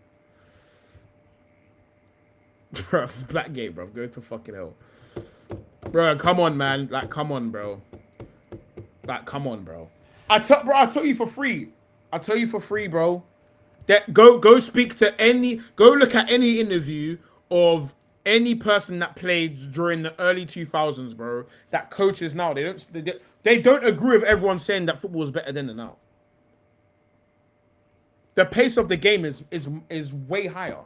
Bro, black game, bro. Go to fucking hell. Bro, come on, man. Like, come on, bro. Like, come on, bro. I'll tell you for free. I'll tell you for free, bro. Go speak to go look at any interview of any person that played during the early 2000s, bro. That coaches now. They don't agree with everyone saying that football is better then and now. The pace of the game is way higher.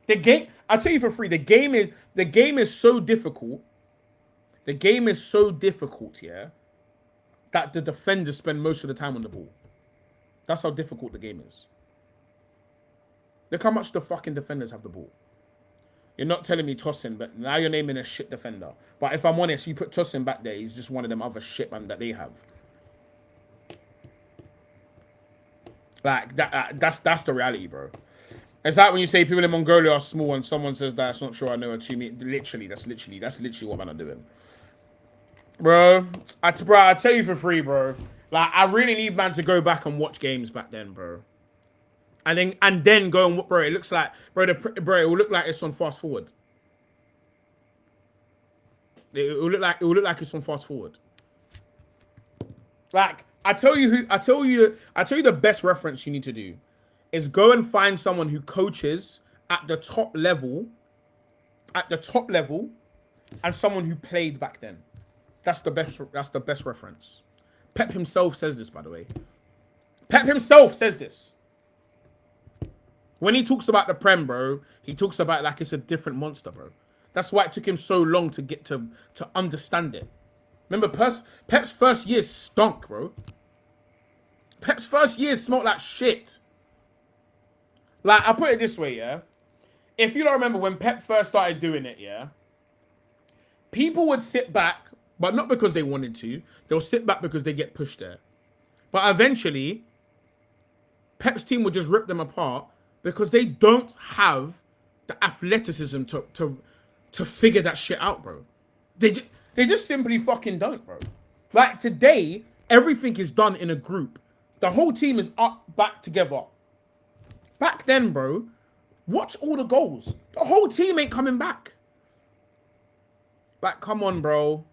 The game, I'll tell you for free, the game is so difficult. The game is so difficult, yeah, that the defenders spend most of the time on the ball. That's how difficult the game is. Look how much the fucking defenders have the ball. You're not telling me Tosin, but now you're naming a shit defender. But if I'm honest, you put Tosin back there, he's just one of them other shit man that they have. Like, that's the reality, bro. It's like when you say people in Mongolia are small and someone says that's not sure I know a 2 meter. Literally, that's literally what man are doing. Bro, I tell you for free, bro. Like, I really need man to go back and watch games back then, bro. And then go and, bro, it looks like, bro, it will look like it's on fast forward. It will look like it's on fast forward. Like, I tell you the best reference you need to do is go and find someone who coaches at the top level at the top level and someone who played back then. That's the best reference. Pep himself says this, by the way. Pep himself says this. When he talks about the Prem, bro, he talks about like it's a different monster, bro. That's why it took him so long to get to understand it. Remember, Pep's first year stunk, bro. Pep's first year smelled like shit. Like, I'll put it this way, yeah? If you don't remember when Pep first started doing it, yeah? People would sit back, but not because they wanted to. They'll sit back because they get pushed there. But eventually, Pep's team would just rip them apart because they don't have the athleticism to figure that shit out, bro. They just simply fucking don't, bro. Like, today, everything is done in a group. The whole team is back together. Back then, bro, watch all the goals. The whole team ain't coming back. Like, come on, bro.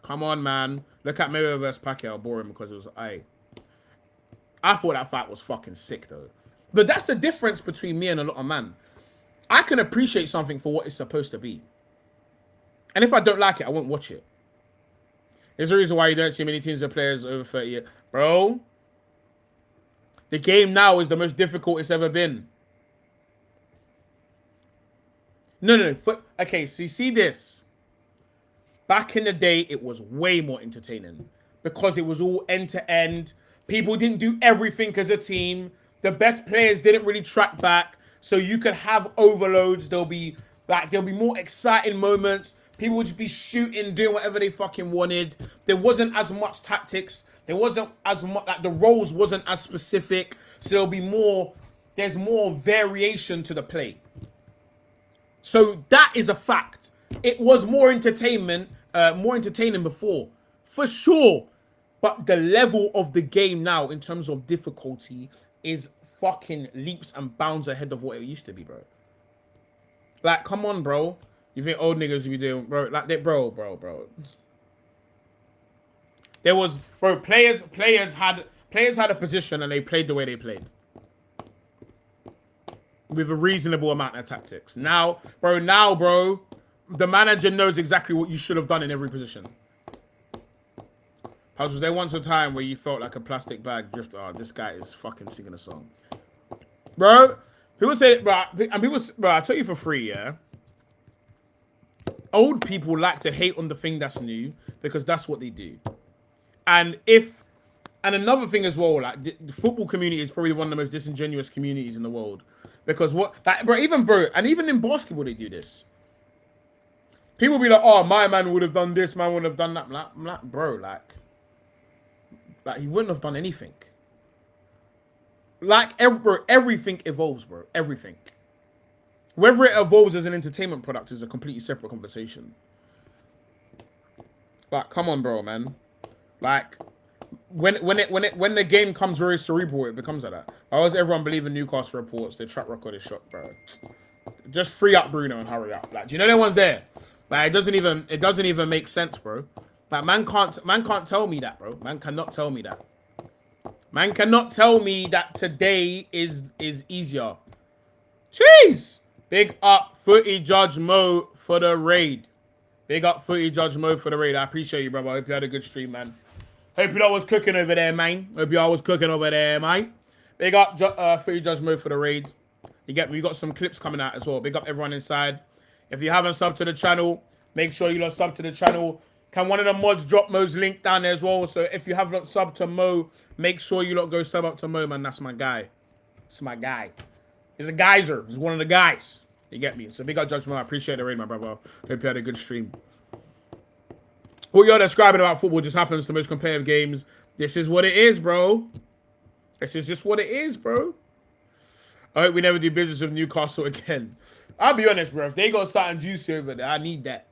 Come on, man. Look at Mayweather vs. Pacquiao. Boring because it was, I thought that fight was fucking sick, though. But that's the difference between me and a lot of man. I can appreciate something for what it's supposed to be. And if I don't like it, I won't watch it. There's a reason why you don't see many teams of players over 30 years. Bro, the game now is the most difficult it's ever been. No. Okay, so you see this. Back in the day, it was way more entertaining because it was all end-to-end. People didn't do everything as a team. The best players didn't really track back. So you could have overloads. There'll be more exciting moments. People would just be shooting, doing whatever they fucking wanted. There wasn't as much tactics. There wasn't as much, like the roles wasn't as specific. So there's more variation to the play. So that is a fact. It was more entertaining before, for sure. But the level of the game now in terms of difficulty is fucking leaps and bounds ahead of what it used to be, bro. Like, come on, bro. You think old niggas would be doing, bro? Like, bro. There was, bro. Players had a position and they played the way they played, with a reasonable amount of tactics. Now, bro, the manager knows exactly what you should have done in every position. Pazz, was there once a time where you felt like a plastic bag drifter? Oh, this guy is fucking singing a song, bro. People say, bro, I tell you for free, yeah. Old people like to hate on the thing that's new because that's what they do. And another thing as well, like the football community is probably one of the most disingenuous communities in the world because and even in basketball they do this. People be like, oh, my man would have done this, man would have done that. I'm like, bro, like he wouldn't have done anything. Like, everything evolves, bro. Everything. Whether it evolves as an entertainment product is a completely separate conversation. Like, come on, bro, man. Like, when the game comes very cerebral, it becomes like that. Why does everyone believe in Newcastle reports? Their track record is shot, bro. Just free up Bruno and hurry up. Like, do you know that one's there? Like, it doesn't even make sense, bro. Like, man can't tell me that, bro. Man cannot tell me that. Man cannot tell me that today is easier. Jeez! Big up Footy Judge Mo for the raid. Big up Footy Judge Mo for the raid. I appreciate you, brother. I hope you had a good stream, man. Hope you all was cooking over there, man. Hope you all was cooking over there, man. Big up Footy Judge Mo for the raid. You get me? We got some clips coming out as well. Big up everyone inside. If you haven't subbed to the channel, make sure you lot sub to the channel. Can one of the mods drop Mo's link down there as well? So if you haven't subbed to Mo, make sure you lot go sub up to Mo, man. That's my guy. That's my guy. He's a geyser. He's one of the guys. You get me? So big up Judge Mo. I appreciate the raid, my brother. Hope you had a good stream. What you're describing about football just happens to most competitive games. This is what it is, bro. This is just what it is, bro. I hope we never do business with Newcastle again. I'll be honest, bro. If they got something juicy over there, I need that.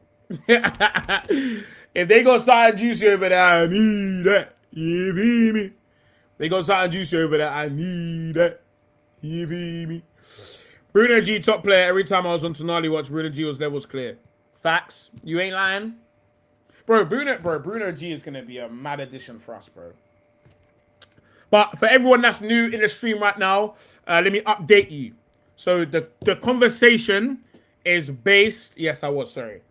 If they got something juicy over there, I need that. You feel me? They got something juicy over there, I need that. You feel me? Bruno G, top player. Every time I was on Tonali Watch, Bruno G was levels clear. Facts. You ain't lying. Bro, Bruno G is going to be a mad addition for us, bro. But for everyone that's new in the stream right now, let me update you. So the conversation is based. Yes, I was. Sorry.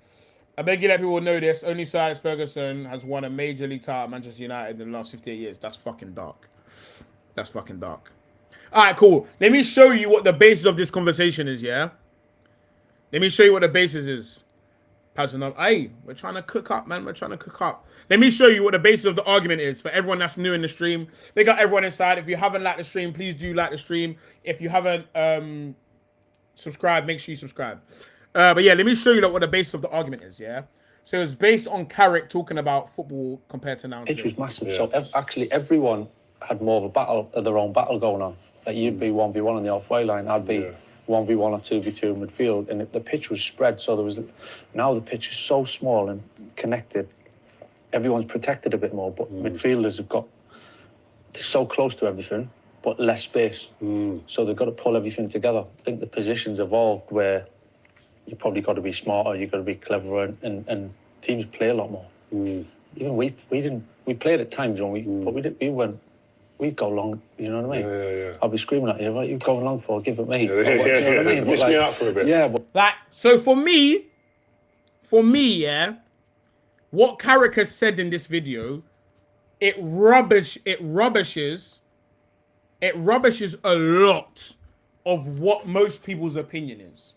I beg you let people know this. Only Sir Alex Ferguson has won a major league title at Manchester United in the last 58 years. That's fucking dark. That's fucking dark. All right, cool. Let me show you what the basis of this conversation is, yeah? Let me show you what the basis is. Hey, we're trying to cook up, man. We're trying to cook up. Let me show you what the basis of the argument is for everyone that's new in the stream. They got everyone inside. If you haven't liked the stream, please do like the stream. If you haven't subscribed, make sure you subscribe. But yeah, let me show you what the basis of the argument is, yeah? So it's based on Carrick talking about football compared to now. Pitch was massive. Yeah. So actually everyone had more of a battle, their own battle going on. Like you'd be 1v1 on the halfway line, I'd be 1v1 or 2v2 in midfield, and the pitch was spread. So there was now the pitch is so small and connected. Everyone's protected a bit more, but midfielders have got they're so close to everything, but less space. So they've got to pull everything together. I think the positions evolved where you probably got to be smarter, you've got to be cleverer, and teams play a lot more. Even we played at times when we'd go long, you know what I mean? Yeah. I'll be screaming at you, what are you going long for? Give it me. You know what I mean? Miss me out for a bit. Yeah, but so for me, yeah, what Carrick has said in this video, it rubbishes a lot of what most people's opinion is.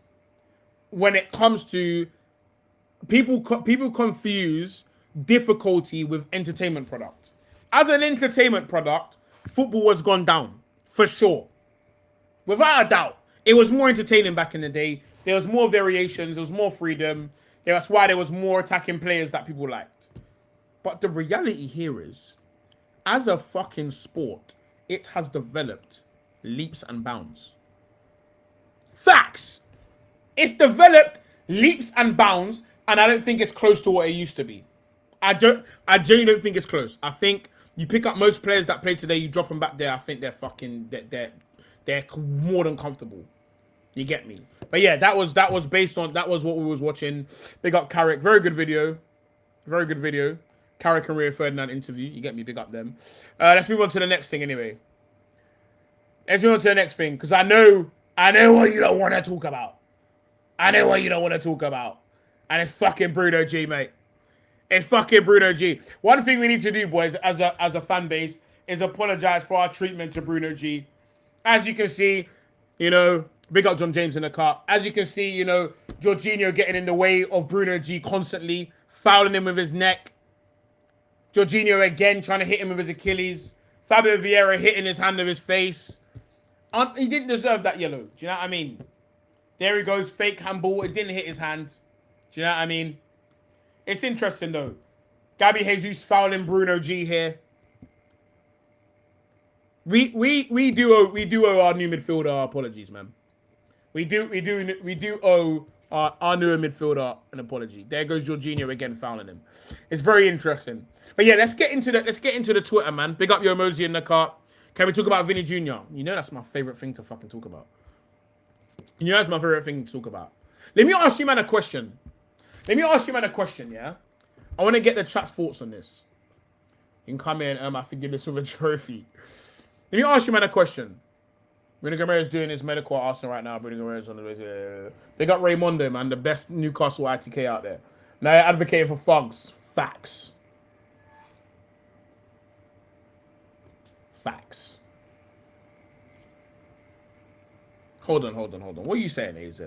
When it comes to people confuse difficulty with entertainment product. As an entertainment product, football has gone down, for sure. Without a doubt. It was more entertaining back in the day. There was more variations. There was more freedom. That's why there was more attacking players that people liked. But the reality here is, as a fucking sport, it has developed leaps and bounds. Facts! It's developed leaps and bounds, and I don't think it's close to what it used to be. I genuinely don't think it's close. I think you pick up most players that play today, you drop them back there, I think they're more than comfortable. You get me? But yeah, that was what we was watching. Big up Carrick. Very good video. Very good video. Carrick and Rio Ferdinand interview. You get me? Big up them. Let's move on to the next thing anyway. Let's move on to the next thing, because I know what you don't want to talk about. And it's fucking Bruno G, mate. It's fucking Bruno G. One thing we need to do, boys, as a fan base, is apologize for our treatment to Bruno G. As you can see, big up John James in the car. As you can see, Jorginho getting in the way of Bruno G constantly, fouling him with his neck. Jorginho again trying to hit him with his Achilles. Fabio Vieira hitting his hand with his face. He didn't deserve that yellow. Do you know what I mean? There he goes, fake handball. It didn't hit his hand. Do you know what I mean? It's interesting though. Gabby Jesus fouling Bruno G here. We do owe our new midfielder apologies, man. We do owe our newer midfielder an apology. There goes Jorginho again fouling him. It's very interesting. But yeah, let's get into the Twitter, man. Big up your emoji in the car. Can we talk about Vinny Jr? That's my favorite thing to fucking talk about. That's my favorite thing to talk about. Let me ask you, man, a question. Yeah? I want to get the chat's thoughts on this. You can come in and I think give this with a trophy. Let me ask you, man, a question. Bruno Guimarães is doing his medical at Arsenal right now. Bruno Guimarães on the way to... They got Raymondo, man, the best Newcastle ITK out there. Now you're advocating for thugs. Facts. Hold on. What are you saying, AZ?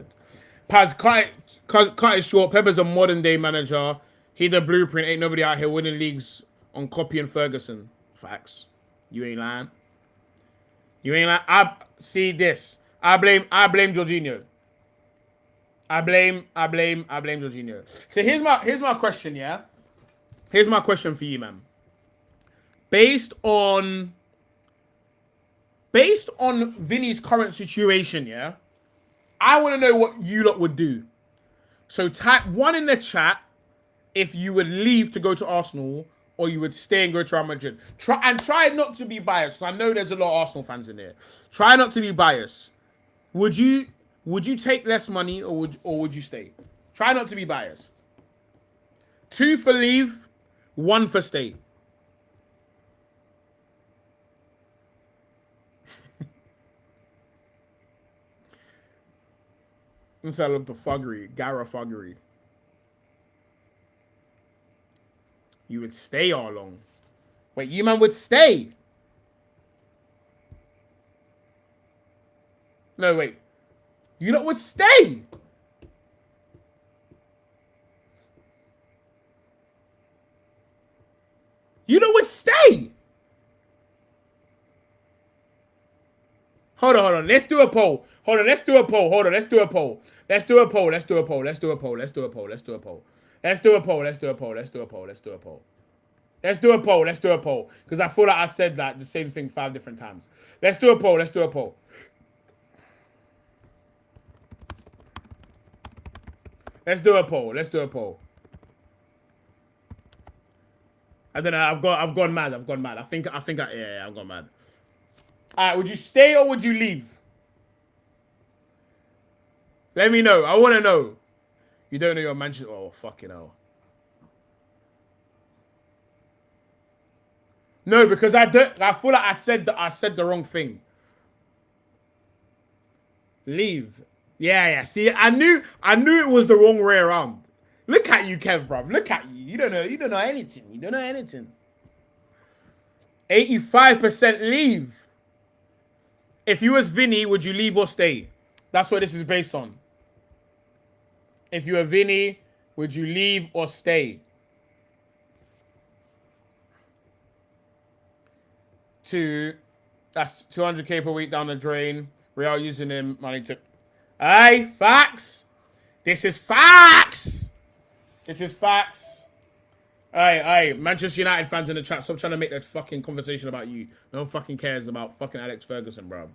Pazz, cut it short. Pepper's a modern day manager. He the blueprint. Ain't nobody out here winning leagues on copying Ferguson. Facts. You ain't lying. I see this. I blame Jorginho. I blame Jorginho. So here's my question, yeah? Here's my question for you, man. Based on Vinny's current situation, yeah? I want to know what you lot would do. So type 1 in the chat if you would leave to go to Arsenal or you would stay and go to Real Madrid. Try not to be biased. I know there's a lot of Arsenal fans in there. Try not to be biased. Would you take less money or would you stay? Try not to be biased. 2 for leave, 1 for stay. Instead of the fuggery, Gara fuggery. You would stay all along. Wait, you man would stay? No, wait. You lot would stay? You lot would stay? Hold on. Let's do a poll. Hold on, let's do a poll. Let's do a poll. Let's do a poll. Because I feel like I said like the same thing 5 different times. Let's do a poll. I don't know. I've gone mad. I think I've gone mad. All right, would you stay or would you leave? Let me know. I want to know. You don't know your Manchester. Oh, fucking hell. No, because I feel like I said the wrong thing. Leave. Yeah. See, I knew it was the wrong way around. Look at you, Kev, bro. Look at you. You don't know anything. 85% leave. If you was Vinny, would you leave or stay? That's what this is based on. If you were Vinny, would you leave or stay? That's 200k per week down the drain. Real using him money to... Hey, facts. This is facts. Hey, Manchester United fans in the chat, stop trying to make that fucking conversation about you. No one fucking cares about fucking Alex Ferguson, bro.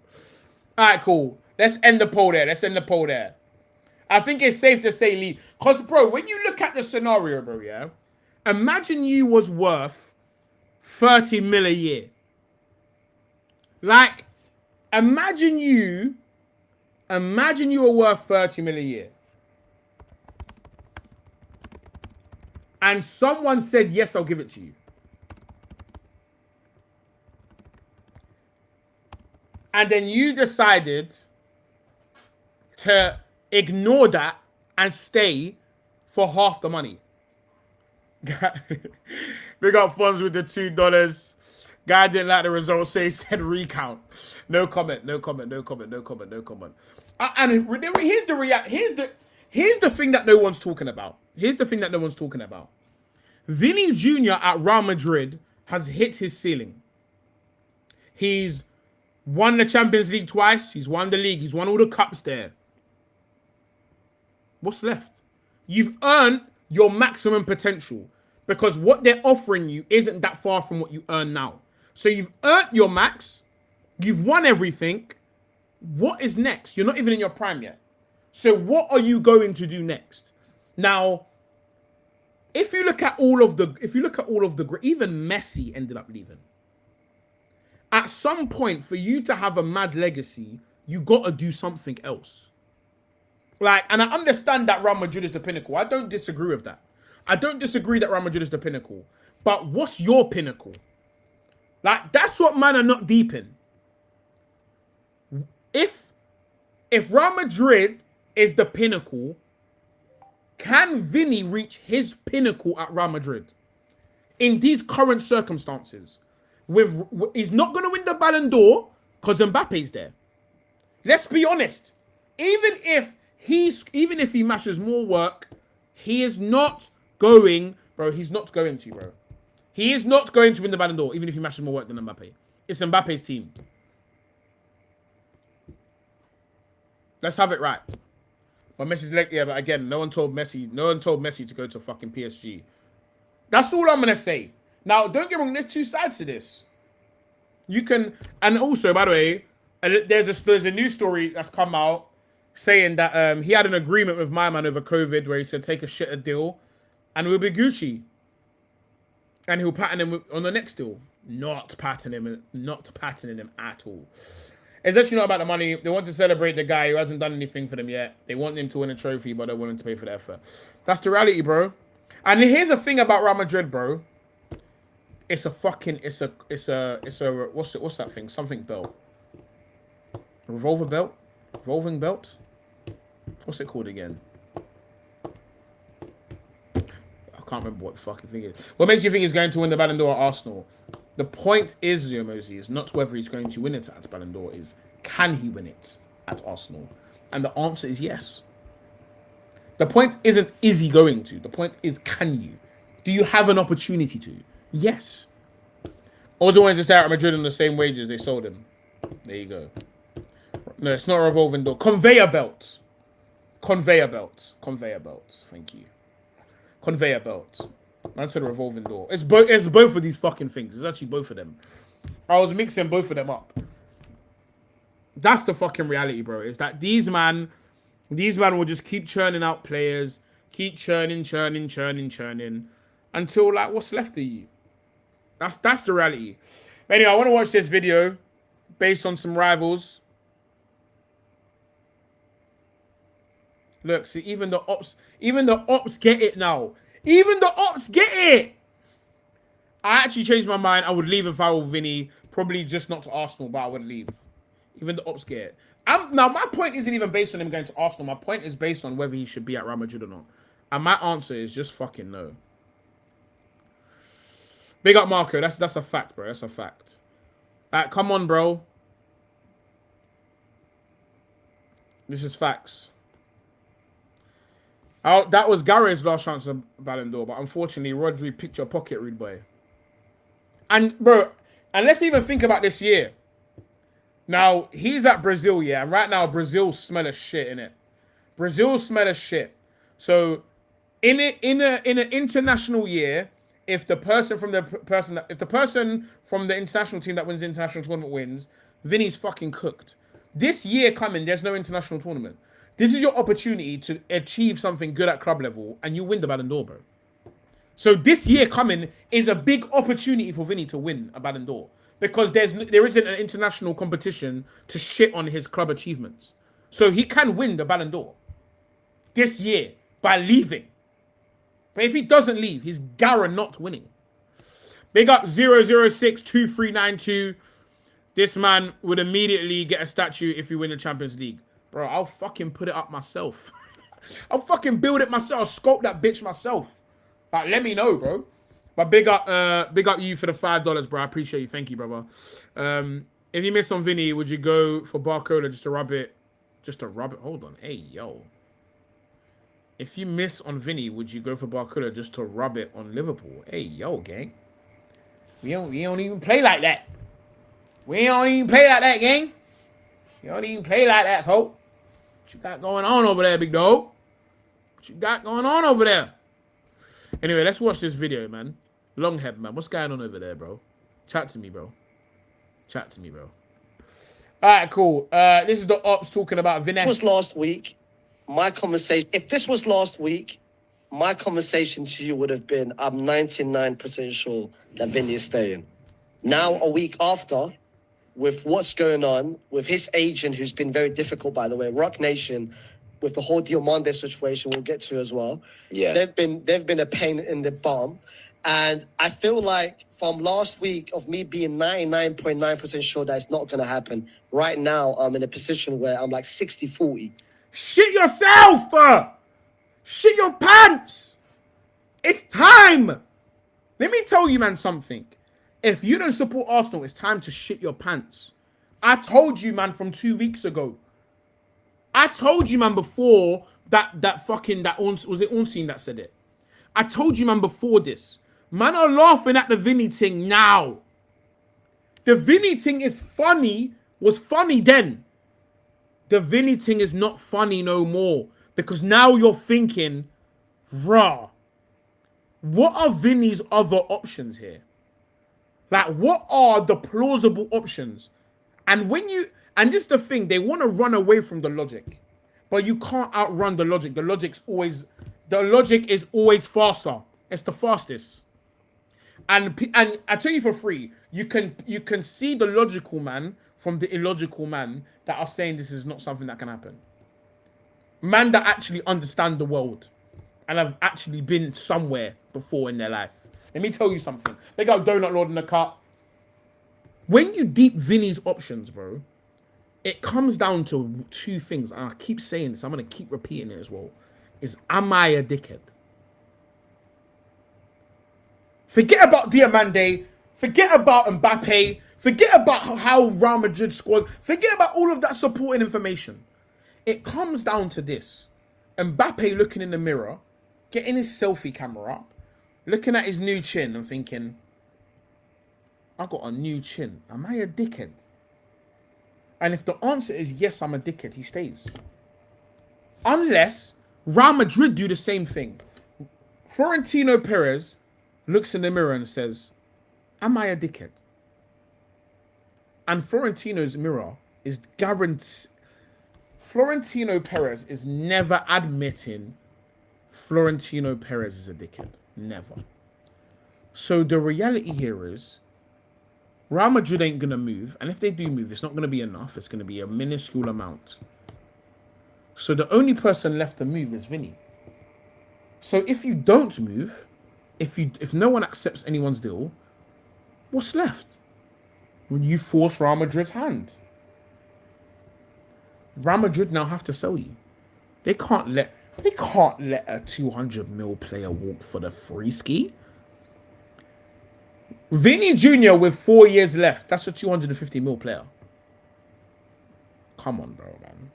All right, cool. Let's end the poll there. I think it's safe to say leave. Because, bro, when you look at the scenario, bro, yeah? Imagine you was worth 30 mil a year. Like, imagine you were worth 30 mil a year. And someone said, yes, I'll give it to you. And then you decided to ignore that and stay for half the money. Big up funds with the $2. Guy didn't like the results, so he said recount. No comment. And here's the thing that no one's talking about. Vinny Jr. at Real Madrid has hit his ceiling. He's won the Champions League twice. He's won the league. He's won all the cups there. What's left? You've earned your maximum potential because what they're offering you isn't that far from what you earn now. So you've earned your max. You've won everything. What is next? You're not even in your prime yet. So what are you going to do next? Now, if you look at all of the, even Messi ended up leaving. At some point, for you to have a mad legacy, you got to do something else. Like, and I understand that Real Madrid is the pinnacle. I don't disagree with that. I don't disagree that Real Madrid is the pinnacle. But what's your pinnacle? Like, that's what man are not deep in. If Real Madrid is the pinnacle, can Vinny reach his pinnacle at Real Madrid? In these current circumstances. He's not going to win the Ballon d'Or because Mbappe's there. Let's be honest. Even if he mashes more work, he is not going, bro. He's not going to, bro. He is not going to win the Ballon d'Or, even if he mashes more work than Mbappe. It's Mbappe's team. Let's have it right. But Messi's leg, yeah, but again, no one told Messi to go to fucking PSG. That's all I'm gonna say. Now, don't get me wrong, there's two sides to this. You can, and also, by the way, there's a news story that's come out saying that he had an agreement with my man over COVID where he said take a shitter deal and we'll be Gucci. And he'll pattern him on the next deal. Not patterning him at all. It's actually not about the money. They want to celebrate the guy who hasn't done anything for them yet. They want him to win a trophy, but they're willing to pay for the effort. That's the reality, bro. And here's the thing about Real Madrid, bro. It's a what's that thing? Something belt. A revolving belt? What's it called again? I can't remember what the fucking thing is. What makes you think he's going to win the Ballon d'Or at Arsenal? The point is, Leo Mosey, is not whether he's going to win it at Ballon d'Or, is can he win it at Arsenal? And the answer is yes. The point isn't is he going to? The point is can you? Do you have an opportunity to? Yes. Also wanted to stay at Madrid on the same wages they sold him. There you go. No, it's not a revolving door. Conveyor belts. Conveyor belts. Conveyor belts. Thank you. Conveyor belts. That's a revolving door. It's both of these fucking things. It's actually both of them. I was mixing both of them up. That's the fucking reality, bro. Is that these man will just keep churning out players, keep churning, until like what's left of you. That's the reality. But anyway, I want to watch this video based on some rivals. Look, see, even the Opps get it now. Even the Opps get it. I actually changed my mind. I would leave if I were Vinny. Probably just not to Arsenal, but I would leave. Even the Opps get it. Now, my point isn't even based on him going to Arsenal. My point is based on whether he should be at Real Madrid or not. And my answer is just fucking no. Big up Marco. That's a fact, bro. That's a fact. Come on, bro. This is facts. That was Gareth's last chance of Ballon d'Or, but unfortunately, Rodri picked your pocket, rude boy. And, bro, and let's even think about this year. Now, he's at Brazil, yeah, and right now, Brazil smell of shit, innit? Brazil smell of shit. So, in an international year, if the person from the international team that wins the international tournament wins, Vinny's fucking cooked. This year coming, there's no international tournament. This is your opportunity to achieve something good at club level, and you win the Ballon d'Or, bro. So this year coming is a big opportunity for Vinny to win a Ballon d'Or, because there isn't an international competition to shit on his club achievements. So he can win the Ballon d'Or this year by leaving. But if he doesn't leave, he's guaranteed not winning. Big up 0062392. This man would immediately get a statue if we win the Champions League. Bro, I'll fucking put it up myself. I'll fucking build it myself. I'll sculpt that bitch myself. Like, let me know, bro. But big up you for the $5, bro. I appreciate you. Thank you, brother. If you miss on Vinny, would you go for Barcola just to rub it? Hold on. Hey, yo. If you miss on Vinny, would you go for Barcola just to rub it on Liverpool? Hey, yo, gang. We don't even play like that. We don't even play like that, gang. You don't even play like that, folks. What you got going on over there, big dog? What you got going on over there? Anyway, let's watch this video, man. Longhead, man. What's going on over there, bro? Chat to me, bro. Chat to me, bro. All right, cool. This is the Opps talking about Vinny. This was last week. My conversation... If this was last week, my conversation to you would have been, I'm 99% sure that Vinny is staying. Now, a week after... with what's going on with his agent, who's been very difficult, by the way, Rock Nation, with the whole Diomande situation, we'll get to as well. Yeah, they've been a pain in the bum, and I feel like from last week of me being 99.9% sure that it's not going to happen. Right now, I'm in a position where I'm like 60-40. Shit yourself! Shit your pants! It's time! Let me tell you, man, something. If you don't support Arsenal, it's time to shit your pants. I told you, man, from 2 weeks ago. I told you, man, before that was it Ornstein that said it? I told you, man, before this. Man are laughing at the Vinny thing now. The Vinny thing was funny then. The Vinny thing is not funny no more. Because now you're thinking, rah, what are Vinny's other options here? Like, what are the plausible options? And this is the thing, they want to run away from the logic. But you can't outrun the logic. The logic is always faster. It's the fastest. And I tell you for free, you can see the logical man from the illogical man that are saying this is not something that can happen. Man that actually understand the world and have actually been somewhere before in their life. Let me tell you something. They got Donut Lord in the cut. When you deep Vinny's options, bro, It comes down to two things, and I keep saying this. I'm going to keep repeating it as well. Is, am I a dickhead? Forget about Diamande. Forget about Mbappe. Forget about how Real Madrid scored. Forget about all of that supporting information. It comes down to this. Mbappe looking in the mirror, getting his selfie camera up, looking at his new chin and thinking, I got a new chin. Am I a dickhead? And if the answer is yes, I'm a dickhead, he stays. Unless Real Madrid do the same thing. Florentino Perez looks in the mirror and says, am I a dickhead? And Florentino's mirror is guaranteed. Florentino Perez is never admitting Florentino Perez is a dickhead. Never. So the reality here is Real Madrid ain't going to move. And if they do move, it's not going to be enough. It's going to be a minuscule amount. So the only person left to move is Vinny. So if you don't move, if no one accepts anyone's deal, what's left? When you force Real Madrid's hand. Real Madrid now have to sell you. They can't let a 200 mil player walk for the free ski. Vinny Jr. with 4 years left, that's a 250 mil player. Come on, bro, man.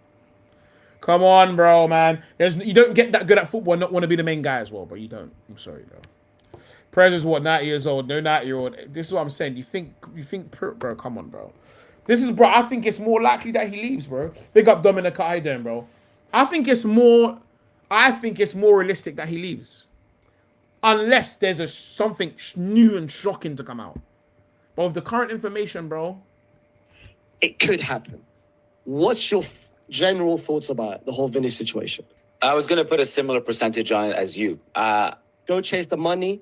Come on, bro, man. You don't get that good at football and not want to be the main guy as well, bro. You don't. I'm sorry, bro. Perez is what, 90 years old? No 90-year-old. This is what I'm saying. You think, bro, come on, bro. This is, bro, I think it's more likely that he leaves, bro. Big up Dominic Aiden, bro. I think it's more realistic that he leaves. Unless there's something new and shocking to come out. But with the current information, bro. It could happen. What's your general thoughts about the whole Vinny situation? I was going to put a similar percentage on it as you. Go chase the money,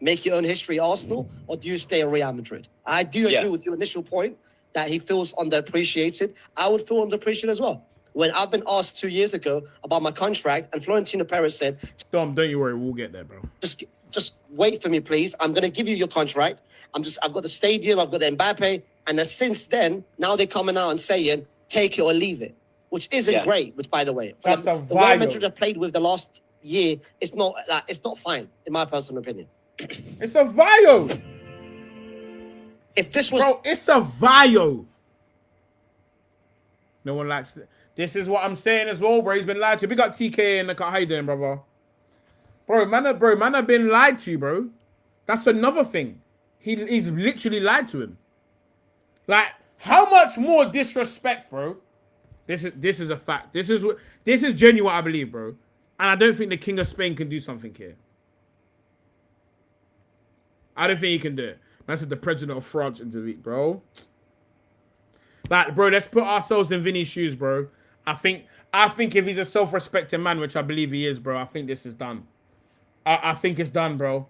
make your own history Arsenal, or do you stay at Real Madrid? I do agree with your initial point that he feels underappreciated. I would feel underappreciated as well. When I've been asked 2 years ago about my contract, and Florentino Perez said, Dom, don't you worry, we'll get there, bro. Just wait for me, please. I'm going to give you your contract. I've got the stadium, I've got the Mbappe. And then since then, now they're coming out and saying, take it or leave it, which isn't great, which, by the way, that's the way Madrid have played with the last year, it's not fine, in my personal opinion. It's a vio. If this was... Bro, it's a vio. No one likes it. This is what I'm saying as well, bro. He's been lied to. We got TK in the car. How you doing, brother? Bro, man have been lied to, bro. That's another thing. He's literally lied to him. Like, how much more disrespect, bro? This is a fact. This is genuine, I believe, bro. And I don't think the King of Spain can do something here. I don't think he can do it. That's the president of France intervened, bro. Like, bro, let's put ourselves in Vinny's shoes, bro. I think if he's a self-respecting man, which I believe he is, bro, I think this is done. I think it's done, bro.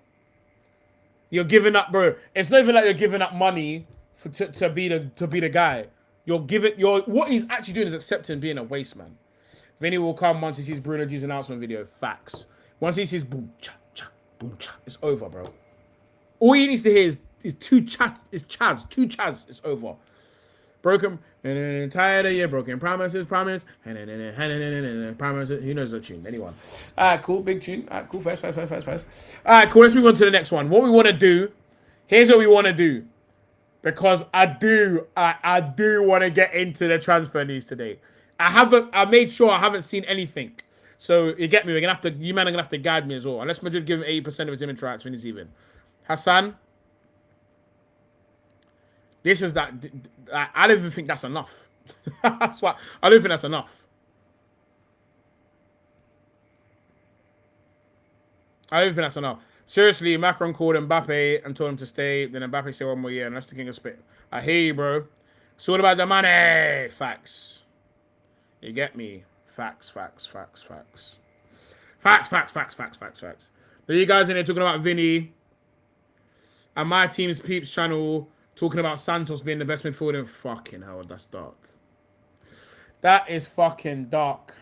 You're giving up, bro. It's not even like you're giving up money to be the guy. What he's actually doing is accepting being a waste man. Vinny will come once he sees Bruno G's announcement video. Facts. Once he sees boom cha cha boom cha, it's over, bro. All he needs to hear is two chads. It's over. Broken and tired of your broken promises, promise. Promises. Who knows that tune? Anyone? Alright, cool. Big tune. Alright, cool. Fast. Alright, cool. Let's move on to the next one. What we want to do. Here's what we want to do. Because I do want to get into the transfer news today. I made sure I haven't seen anything. So you get me. You men are gonna have to guide me as well. Unless Madrid give him 80% of his image rights when he's even. Hassan. This is that. I don't even think that's enough. That's why I don't think that's enough. I don't think that's enough. Seriously, Macron called Mbappe and told him to stay. Then Mbappe said 1 more year, and that's the king of spit. I hear you, bro. It's all about the money. Facts. You get me? Facts. There you guys in there talking about Vinny. And my team's Peeps channel talking about Santos being the best midfielder. Fucking hell, that's dark. That is fucking dark.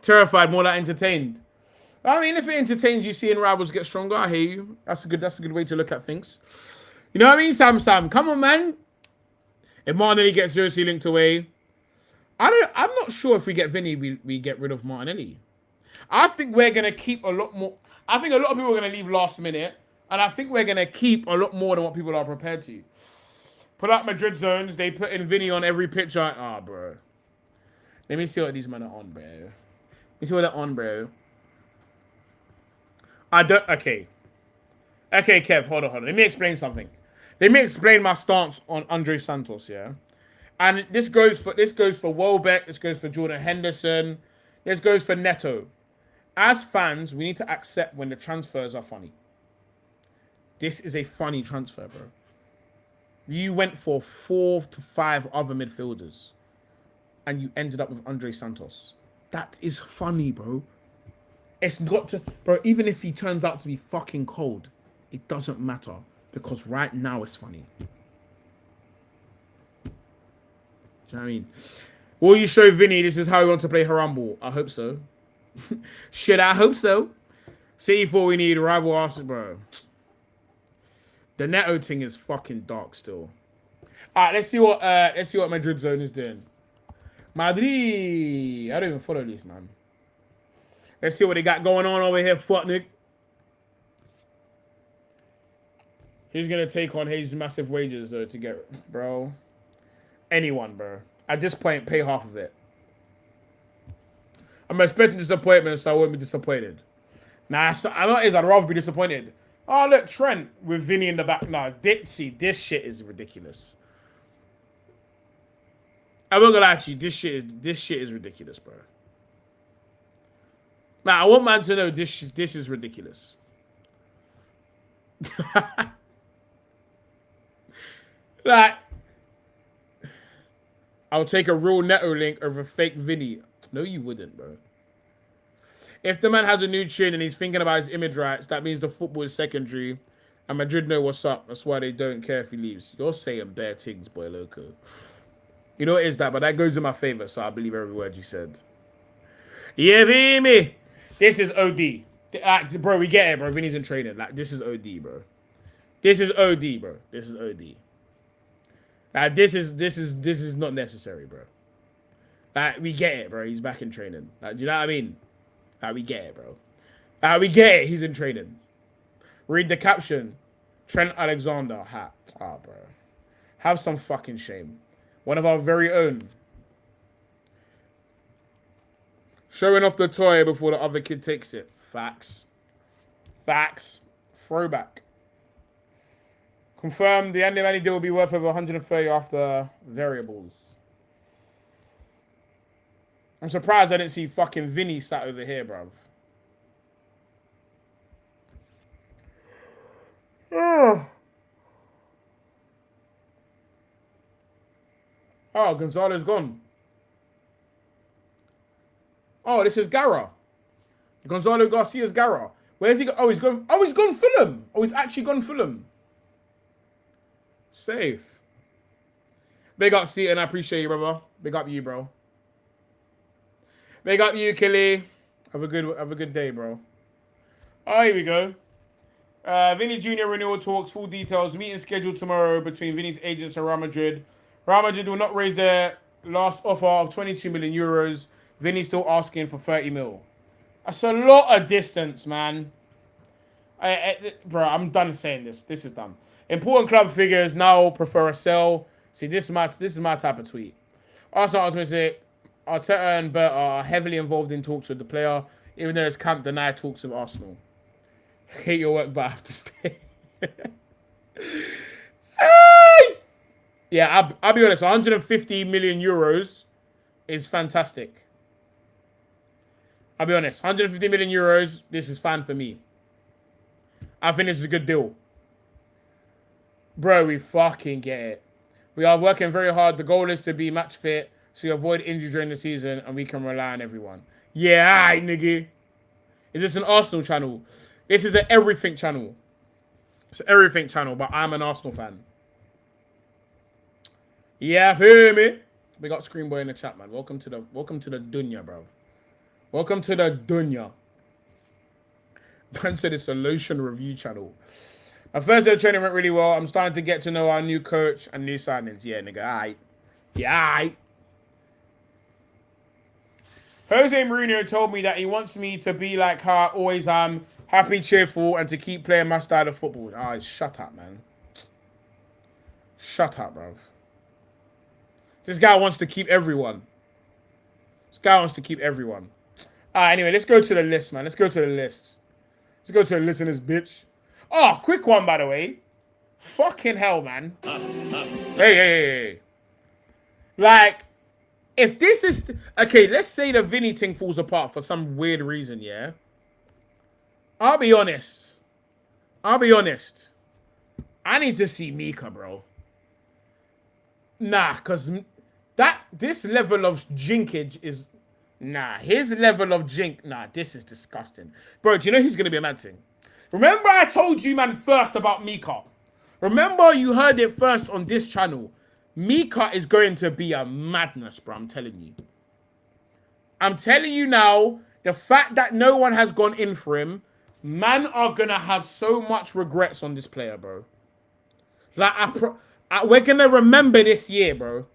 Terrified, more like entertained. I mean, if it entertains you seeing rivals get stronger, I hear you. That's a good way to look at things. You know what I mean, Sam? Come on, man. If Martinelli gets seriously linked away, I'm not sure if we get Vinny, we get rid of Martinelli. I think we're gonna keep a lot more. I think a lot of people are gonna leave last minute, and I think we're gonna keep a lot more than what people are prepared to. Put out Madrid zones. They put in Vinny on every picture. Ah, bro. Let me see what these men are on, bro. Let me see what they're on, bro. I don't. Okay, Kev. Hold on. Let me explain something. Let me explain my stance on Andre Santos. Yeah, and this goes for Welbeck. This goes for Jordan Henderson. This goes for Neto. As fans, we need to accept when the transfers are funny. This is a funny transfer, bro. You went for 4 to 5 other midfielders, and you ended up with Andre Santos. That is funny, bro. It's got to, bro. Even if he turns out to be fucking cold, it doesn't matter because right now it's funny. Do you know what I mean? Will you show Vinny this is how he wants to play Harambe? I hope so. Shit, I hope so. City 4 we need rival Arsenal, bro. The Neto thing is fucking dark still. Alright, let's see what Madrid zone is doing. Madrid. I don't even follow this, man. Let's see what they got going on over here, fuck Nick. He's gonna take on his massive wages though to get, bro. Anyone, bro. At this point, pay half of it. I'm expecting disappointment, so I won't be disappointed. Nah, I'm not. I'd rather be disappointed. Oh, look, Trent with Vinny in the back. Nah, see, this shit is ridiculous. I'm not gonna lie to you. This shit is ridiculous, bro. Nah, I want man to know this is ridiculous. Like, I'll take a real Neto link over fake Vinny. No, you wouldn't, bro. If the man has a new tune and he's thinking about his image rights, that means the football is secondary. And Madrid know what's up. That's why they don't care if he leaves. You're saying bare things, boy, loco. You know what is that? But that goes in my favor, so I believe every word you said. Yeah, me. This is OD. Like, bro, we get it, bro. Vinny's in training. Like, this is OD, bro. This is OD, bro. This is OD. Like, this is not necessary, bro. Like, we get it, bro. He's back in training. Like, do you know what I mean? Like, we get it, bro. Like, we get it. He's in training. Read the caption. Trent Alexander hat. Ah, bro. Have some fucking shame. One of our very own. Showing off the toy before the other kid takes it. Facts. Facts. Throwback. Confirmed the Andy Manny deal will be worth over 130 after variables. I'm surprised I didn't see fucking Vinny sat over here, bruv. Oh, Gonzalo's gone. Oh, this is Gara. Gonzalo Garcia's Gara. Where's he go? Oh, he's gone. Oh, he's gone Fulham. Oh, he's actually gone Fulham. Safe. Big up, Seaton. I appreciate you, brother. Big up you, bro. Big up you, Killy. Have a good day, bro. Oh, here we go. Vinny Jr. renewal talks, full details. Meeting scheduled tomorrow between Vinny's agents and Real Madrid. Real Madrid will not raise their last offer of 22 million euros. Vinny's still asking for 30 mil. That's a lot of distance, man. Bro, I'm done saying this. This is done. Important club figures now prefer a sell. See, this is my type of tweet. Arsenal optimistic. Arteta and Bert are heavily involved in talks with the player, even though his camp denied talks with Arsenal. Hate your work, but I have to stay. Yeah, I'll be honest. 150 million euros is fantastic. I'll be honest. 150 million euros, this is fine for me. I think this is a good deal. Bro, we fucking get it. We are working very hard. The goal is to be match fit, so you avoid injury during the season, and we can rely on everyone. Yeah, alright, nigga. Is this an Arsenal channel? This is an everything channel. It's an everything channel, but I'm an Arsenal fan. Yeah, feel me? We got Screen Boy in the chat, man. Welcome to the dunya, bro. Welcome to the Dunya. Man said it's a lotion review channel. My first day of training went really well. I'm starting to get to know our new coach and new signings. Yeah, nigga, aight. Yeah, aight. Jose Mourinho told me that he wants me to be like how I always am, happy, cheerful, and to keep playing my style of football. Ah, shut up, man. Shut up, bro. This guy wants to keep everyone. This guy wants to keep everyone. Anyway, let's go to the list, man. Let's go to the list. Let's go to the list in this bitch. Oh, quick one, by the way. Fucking hell, man. Hey. Like, if this is... Okay, let's say the Vinny thing falls apart for some weird reason, yeah? I'll be honest. I need to see Mika, bro. Nah, because this level of jinkage is... Nah, his level of jink... Nah, this is disgusting. Bro, do you know he's going to be a mad thing? Remember I told you, man, first about Mika. Remember you heard it first on this channel. Mika is going to be a madness, bro. I'm telling you. I'm telling you now, the fact that no one has gone in for him, man are going to have so much regrets on this player, bro. Like, we're going to remember this year, bro.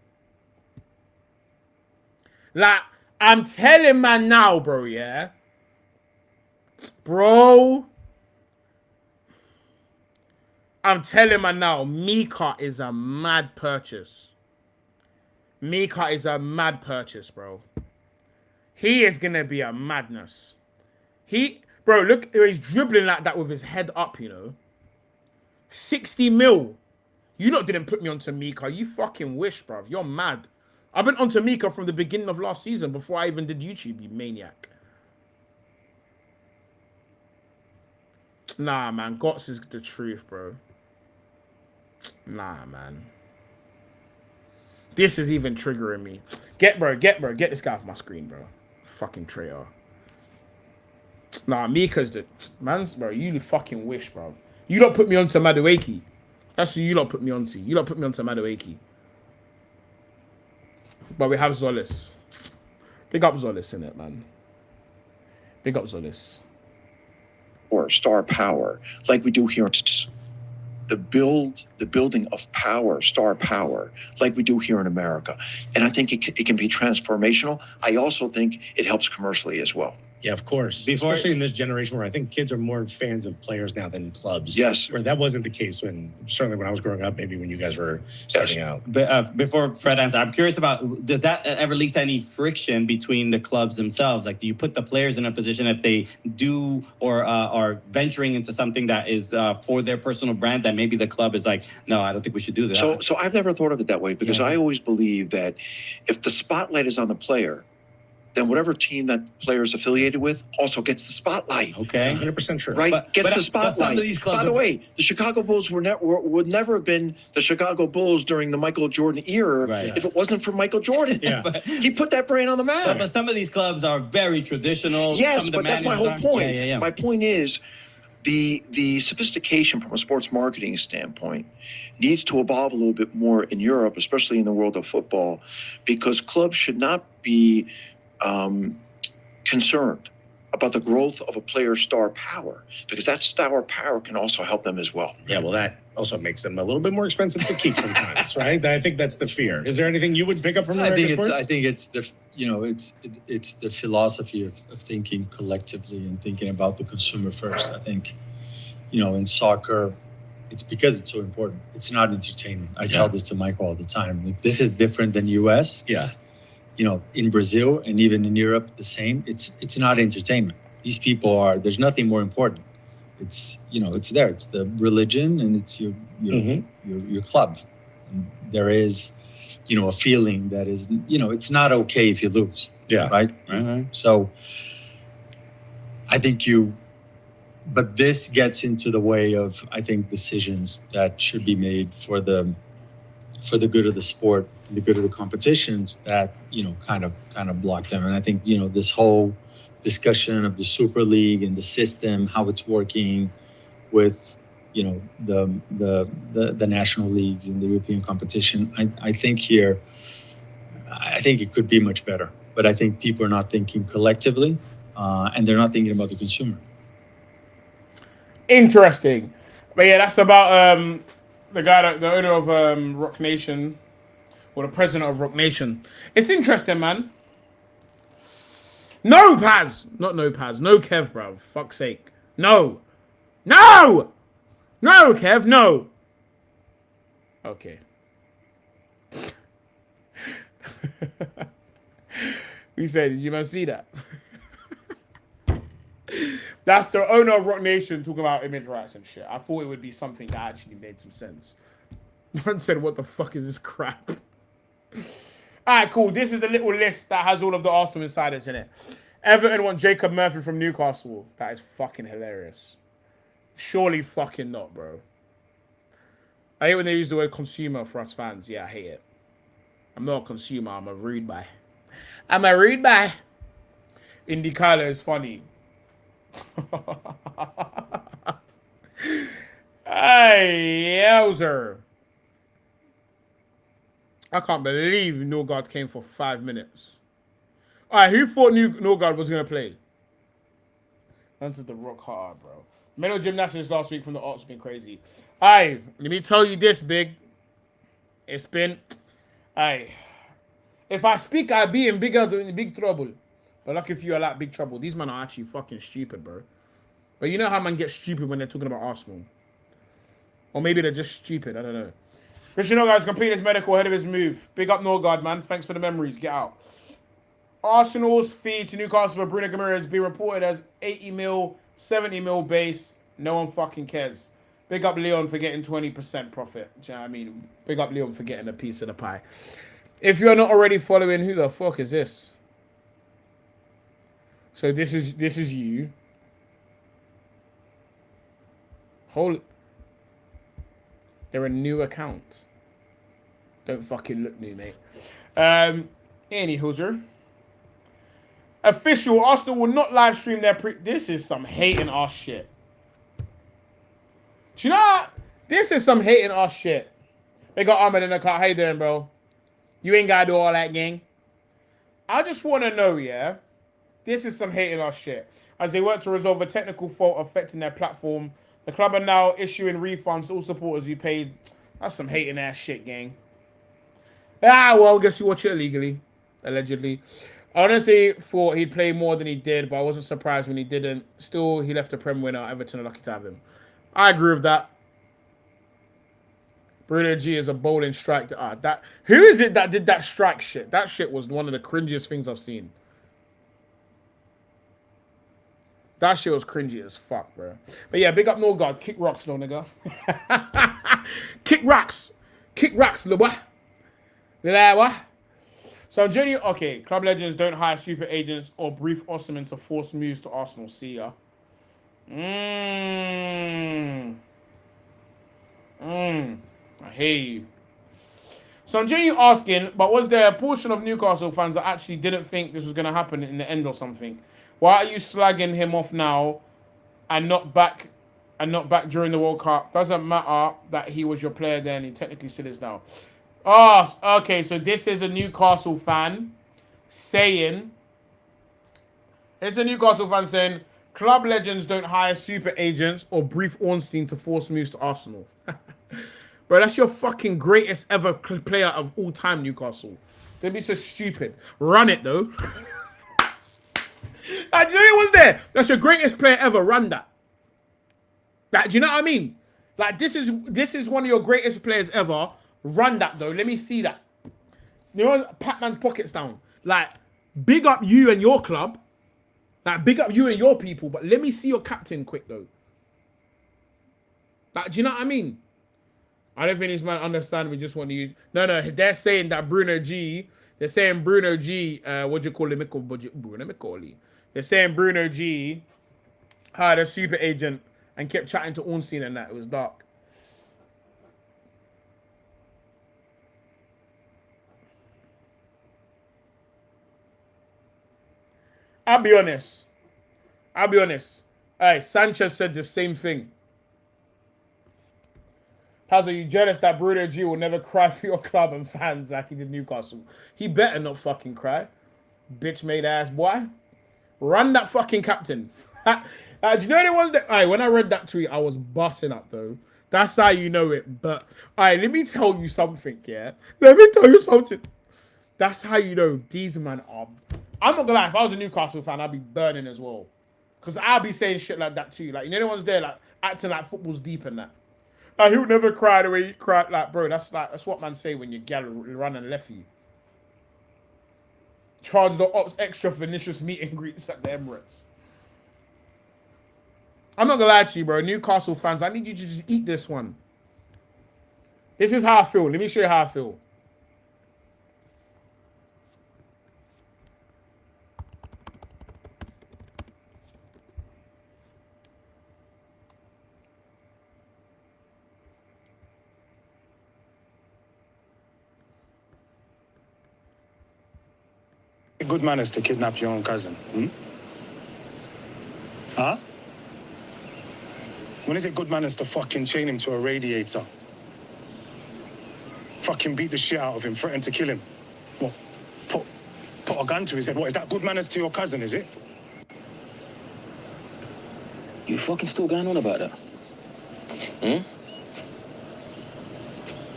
Like, I'm telling man now, bro, yeah? Bro. I'm telling man now, Mika is a mad purchase. Mika is a mad purchase, bro. He is going to be a madness. Bro, look, he's dribbling like that with his head up, you know. 60 mil. You lot didn't put me onto Mika. You fucking wish, bro. You're mad. I've been onto Mika from the beginning of last season before I even did YouTube, you maniac. Nah, man. Gots is the truth, bro. Nah, man. This is even triggering me. Get this guy off my screen, bro. Fucking traitor. Nah, Mika's the... Man's, bro, you fucking wish, bro. You don't put me onto Madueke. That's who you lot put me onto. You lot put me onto Madueke. But we have Zolis. Big up Zolis in it, man. Big up Zolis. Or star power, like we do here. The building of power, star power, like we do here in America. And I think it can be transformational. I also think it helps commercially as well. Yeah, of course. Especially in this generation where I think kids are more fans of players now than clubs. Yes. Where that wasn't the case certainly when I was growing up, maybe when you guys were starting out. But before Fred answers, I'm curious about, does that ever lead to any friction between the clubs themselves? Like, do you put the players in a position if they do or are venturing into something that is for their personal brand that maybe the club is like, no, I don't think we should do that? So I've never thought of it that way because I always believe that if the spotlight is on the player, then whatever team that player is affiliated with also gets the spotlight. Okay, 100% true. Right, gets the spotlight. Some of these clubs by the way, the Chicago Bulls would never have been the Chicago Bulls during the Michael Jordan era if it wasn't for Michael Jordan. He put that brand on the map. But some of these clubs are very traditional. Yes, but that's my whole point. My point is the sophistication from a sports marketing standpoint needs to evolve a little bit more in Europe, especially in the world of football, because clubs should not be concerned about the growth of a player's star power, because that star power can also help them as well. Yeah, well, that also makes them a little bit more expensive to keep sometimes, right? I think that's the fear. Is there anything you would pick up from American sports? I think it's the it's the philosophy of thinking collectively and thinking about the consumer first. I think, in soccer, it's because it's so important. It's not entertainment. I tell this to Michael all the time. Like, this is different than US. Yeah. In Brazil and even in Europe, the same. It's not entertainment. These people there's nothing more important. It's it's there. It's the religion and it's your club. And there is, a feeling that is, it's not okay if you lose. Yeah. Right. So I think but this gets into the way of, I think, decisions that should be made for the good of the sport, the good of the competitions that, kind of block them. And I think, this whole discussion of the Super League and the system, how it's working with, the national leagues and the European competition, I think it could be much better. but I think people are not thinking collectively, and they're not thinking about the consumer. Interesting. But yeah, that's about the guy, the owner of Rock Nation, or the president of Rock Nation. It's interesting, man. No, Pazz. Not no Pazz. No Kev, bro. Fuck's sake. No. No! No, Kev, no. Okay. He said, did you man see that? That's the owner of Rock Nation talking about image rights and shit. I thought it would be something that actually made some sense. Man said, what the fuck is this crap? Alright, cool. This is the little list that has all of the Arsenal insiders in it. Everton want Jacob Murphy from Newcastle. That is fucking hilarious. Surely fucking not, bro. I hate when they use the word consumer for us fans. Yeah, I hate it. I'm not a consumer. I'm a rude boy. I'm a rude boy. Indy Kyler is funny. Hey, yowzer. I can't believe Norgard came for 5 minutes. All right, who thought Norgard was going to play? Answered the rock hard, bro. Mental gymnastics last week from the Opps been crazy. All right, let me tell you this, Big. It's been... Aye. If I speak, I'll be in big trouble. But lucky if you are like big trouble. These men are actually fucking stupid, bro. But you know how man gets stupid when they're talking about Arsenal. Or maybe they're just stupid. I don't know. Christian Norgard's completed his medical ahead of his move. Big up Norgard, man. Thanks for the memories. Get out. Arsenal's fee to Newcastle for Bruno Guimarães has been reported as 80 mil, 70 mil base. No one fucking cares. Big up Leon for getting 20% profit. Do you know what I mean? Big up Leon for getting a piece of the pie. If you're not already following, who the fuck is this? So this is you. Hold. They're a new account. Don't fucking look new, mate. Any hooser. Official, Arsenal will not live stream their This is some hating ass shit. Do you know what? This is some hating ass shit. They got Ahmed in the car. How you doing, bro? You ain't gotta do all that, gang. I just want to know, yeah? This is some hating ass shit. As they work to resolve a technical fault affecting their platform, the club are now issuing refunds to all supporters who paid. That's some hating ass shit, gang. Ah, well, guess you watch it illegally. Allegedly. I honestly thought he'd play more than he did, but I wasn't surprised when he didn't. Still, he left a Prem winner. Everton are lucky to have him. I agree with that. Bruno G is a bowling strike. Who is it that did that strike shit? That shit was one of the cringiest things I've seen. That shit was cringy as fuck, bro. But yeah, big up Norgard. Kick rocks, little nigga. Kick rocks. Kick rocks, little boy. What? So Junior, okay, club legends don't hire super agents or brief Osimhen to force moves to Arsenal. See ya. I hear you. So I'm genuinely asking, but was there a portion of Newcastle fans that actually didn't think this was going to happen in the end or something? Why are you slagging him off now and not back during the World Cup? Doesn't matter that he was your player then. He technically still is now. Oh, okay. So this is a Newcastle fan saying... It's a Newcastle fan saying, club legends don't hire super agents or brief Ornstein to force moves to Arsenal. Bro, that's your fucking greatest ever player of all time, Newcastle. Don't be so stupid. Run it, though. Like, do you know what's there? That's your greatest player ever. Run that. Like, do you know what I mean? Like, this is one of your greatest players ever. Run that, though. Let me see that. You know, pat man's pockets down. Like, big up you and your club. Like, big up you and your people. But let me see your captain quick, though. Like, do you know what I mean? I don't think these man understand. We just want to use... No, they're saying that Bruno G... They're saying Bruno G... what do you call him? Bruno McCauley. They're saying Bruno G hired a super agent and kept chatting to Ornstein and that. It was dark. I'll be honest. Hey, Sanchez said the same thing. Pazz, are you jealous that Bruno G will never cry for your club and fans like he did Newcastle? He better not fucking cry. Bitch made ass boy. Run that fucking captain. Do you know the ones that... Alright, when I read that tweet, I was busting up, though. That's how you know it. But, alright, let me tell you something, yeah? Let me tell you something. That's how you know these men are... I'm not gonna lie, if I was a Newcastle fan, I'd be burning as well. Because I'll be saying shit like that too. Like, you know the ones there, like, acting like football's deep and that. Like, he'll never cry the way he cried. Like, bro, that's what man say when you gal run and left you. Charge the Opps extra for Vinicius meet and greets at the Emirates. I'm not gonna lie to you, bro. Newcastle fans, I need you to just eat this one. This is how I feel. Let me show you how I feel. Good manners to kidnap your own cousin. Huh? When is it good manners to fucking chain him to a radiator? Fucking beat the shit out of him, threaten to kill him. What? Put a gun to his head. What, is that good manners to your cousin, is it? You fucking still going on about that? You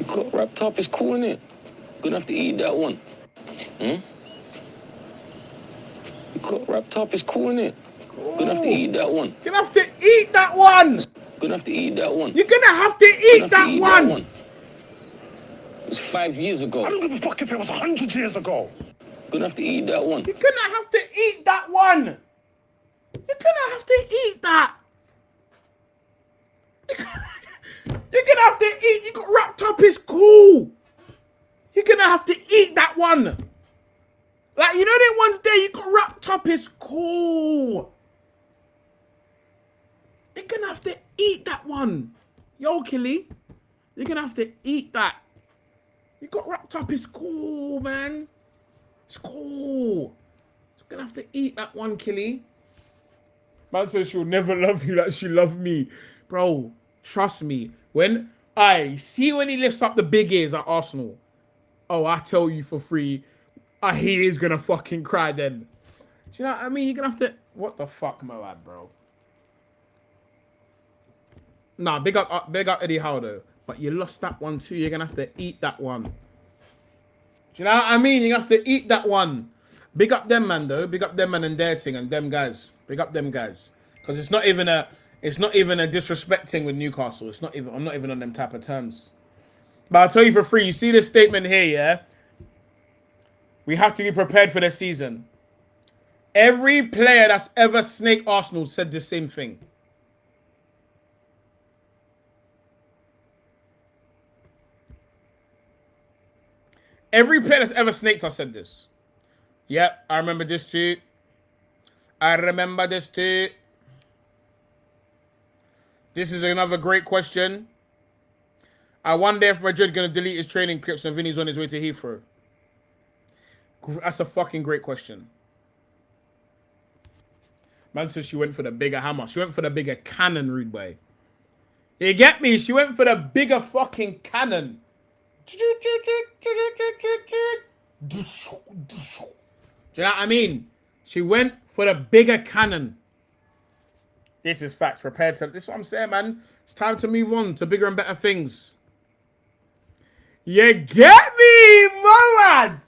got wrapped up, it's cool, innit? Gonna have to eat that one. You got wrapped up, it's cool, innit? Gonna have to eat that one. You're gonna have to eat that one. Gonna have to eat that one. You're gonna have to eat that one. It was 5 years ago. I don't give a fuck if it was 100 years ago. Gonna have to eat that one. You're gonna have to eat that one. You're gonna have to eat that. You're gonna have to eat. You got wrapped up. It's cool. You're gonna have to eat that one. Like, you know the ones there you got wrapped up. It's cool. You're gonna have to eat that one. Yo, Killy. You're gonna have to eat that. You got wrapped up. It's cool, man. It's cool. You're gonna have to eat that one, Killy. Man says she'll never love you like she loved me. Bro, trust me. When I see when he lifts up the big ears at Arsenal. Oh, I tell you for free. He is gonna fucking cry then. Do you know what I mean? You're gonna have to... What the fuck, Moab, bro? Nah, big up Eddie Howe, though. But you lost that one too. You're gonna have to eat that one. Do you know what I mean? You're gonna have to eat that one. Big up them, man, though. Big up them, man, and their thing, and them guys. Big up them guys. Because it's not even a disrespecting with Newcastle. It's not even... I'm not even on them type of terms. But I'll tell you for free. You see this statement here, yeah? We have to be prepared for the season. Every player that's ever snaked Arsenal said the same thing. Every player that's ever snaked us said this. Yep, I remember this too. I remember this too. This is another great question. I wonder if Madrid going to delete his training clips when Vinny's on his way to Heathrow. That's a fucking great question. Man says she went for the bigger hammer. She went for the bigger cannon, rude boy. You get me? She went for the bigger fucking cannon. Do you know what I mean? She went for the bigger cannon. This is facts. Prepared to... This is what I'm saying, man. It's time to move on to bigger and better things. You get me, Moad?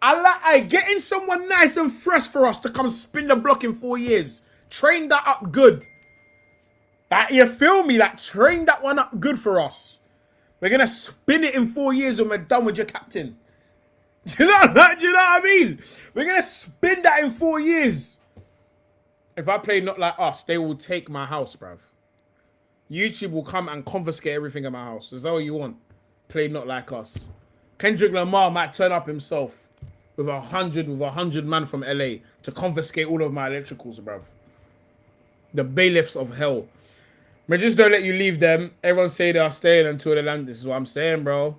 I getting someone nice and fresh for us to come spin the block in 4 years. Train that up good. That, you feel me? Like, train that one up good for us. We're going to spin it in 4 years when we're done with your captain. Do you know what I mean? We're going to spin that in 4 years. If I play Not Like Us, they will take my house, bruv. YouTube will come and confiscate everything in my house. Is that what you want? Play Not Like Us. Kendrick Lamar might turn up himself with 100 man from LA to confiscate all of my electricals, bruv. The bailiffs of hell. But just don't let you leave them. Everyone say they are staying until they land. This is what I'm saying, bro.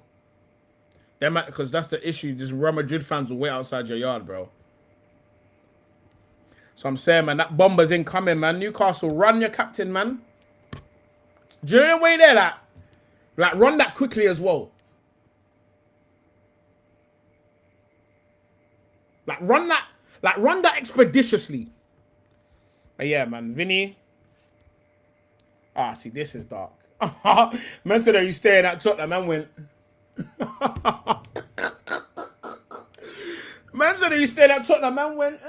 Because that's the issue. Just Real Madrid fans will wait outside your yard, bro. So I'm saying, man, that bomber's incoming, man. Newcastle, run your captain, man. Do you know the way there, like run that quickly as well. Like, run that. Like, run that expeditiously. But yeah, man, Vinny. Ah, see, this is dark. Man said, are you staying at Tottenham? Man went. Man said, are you staying at Tottenham? Man went.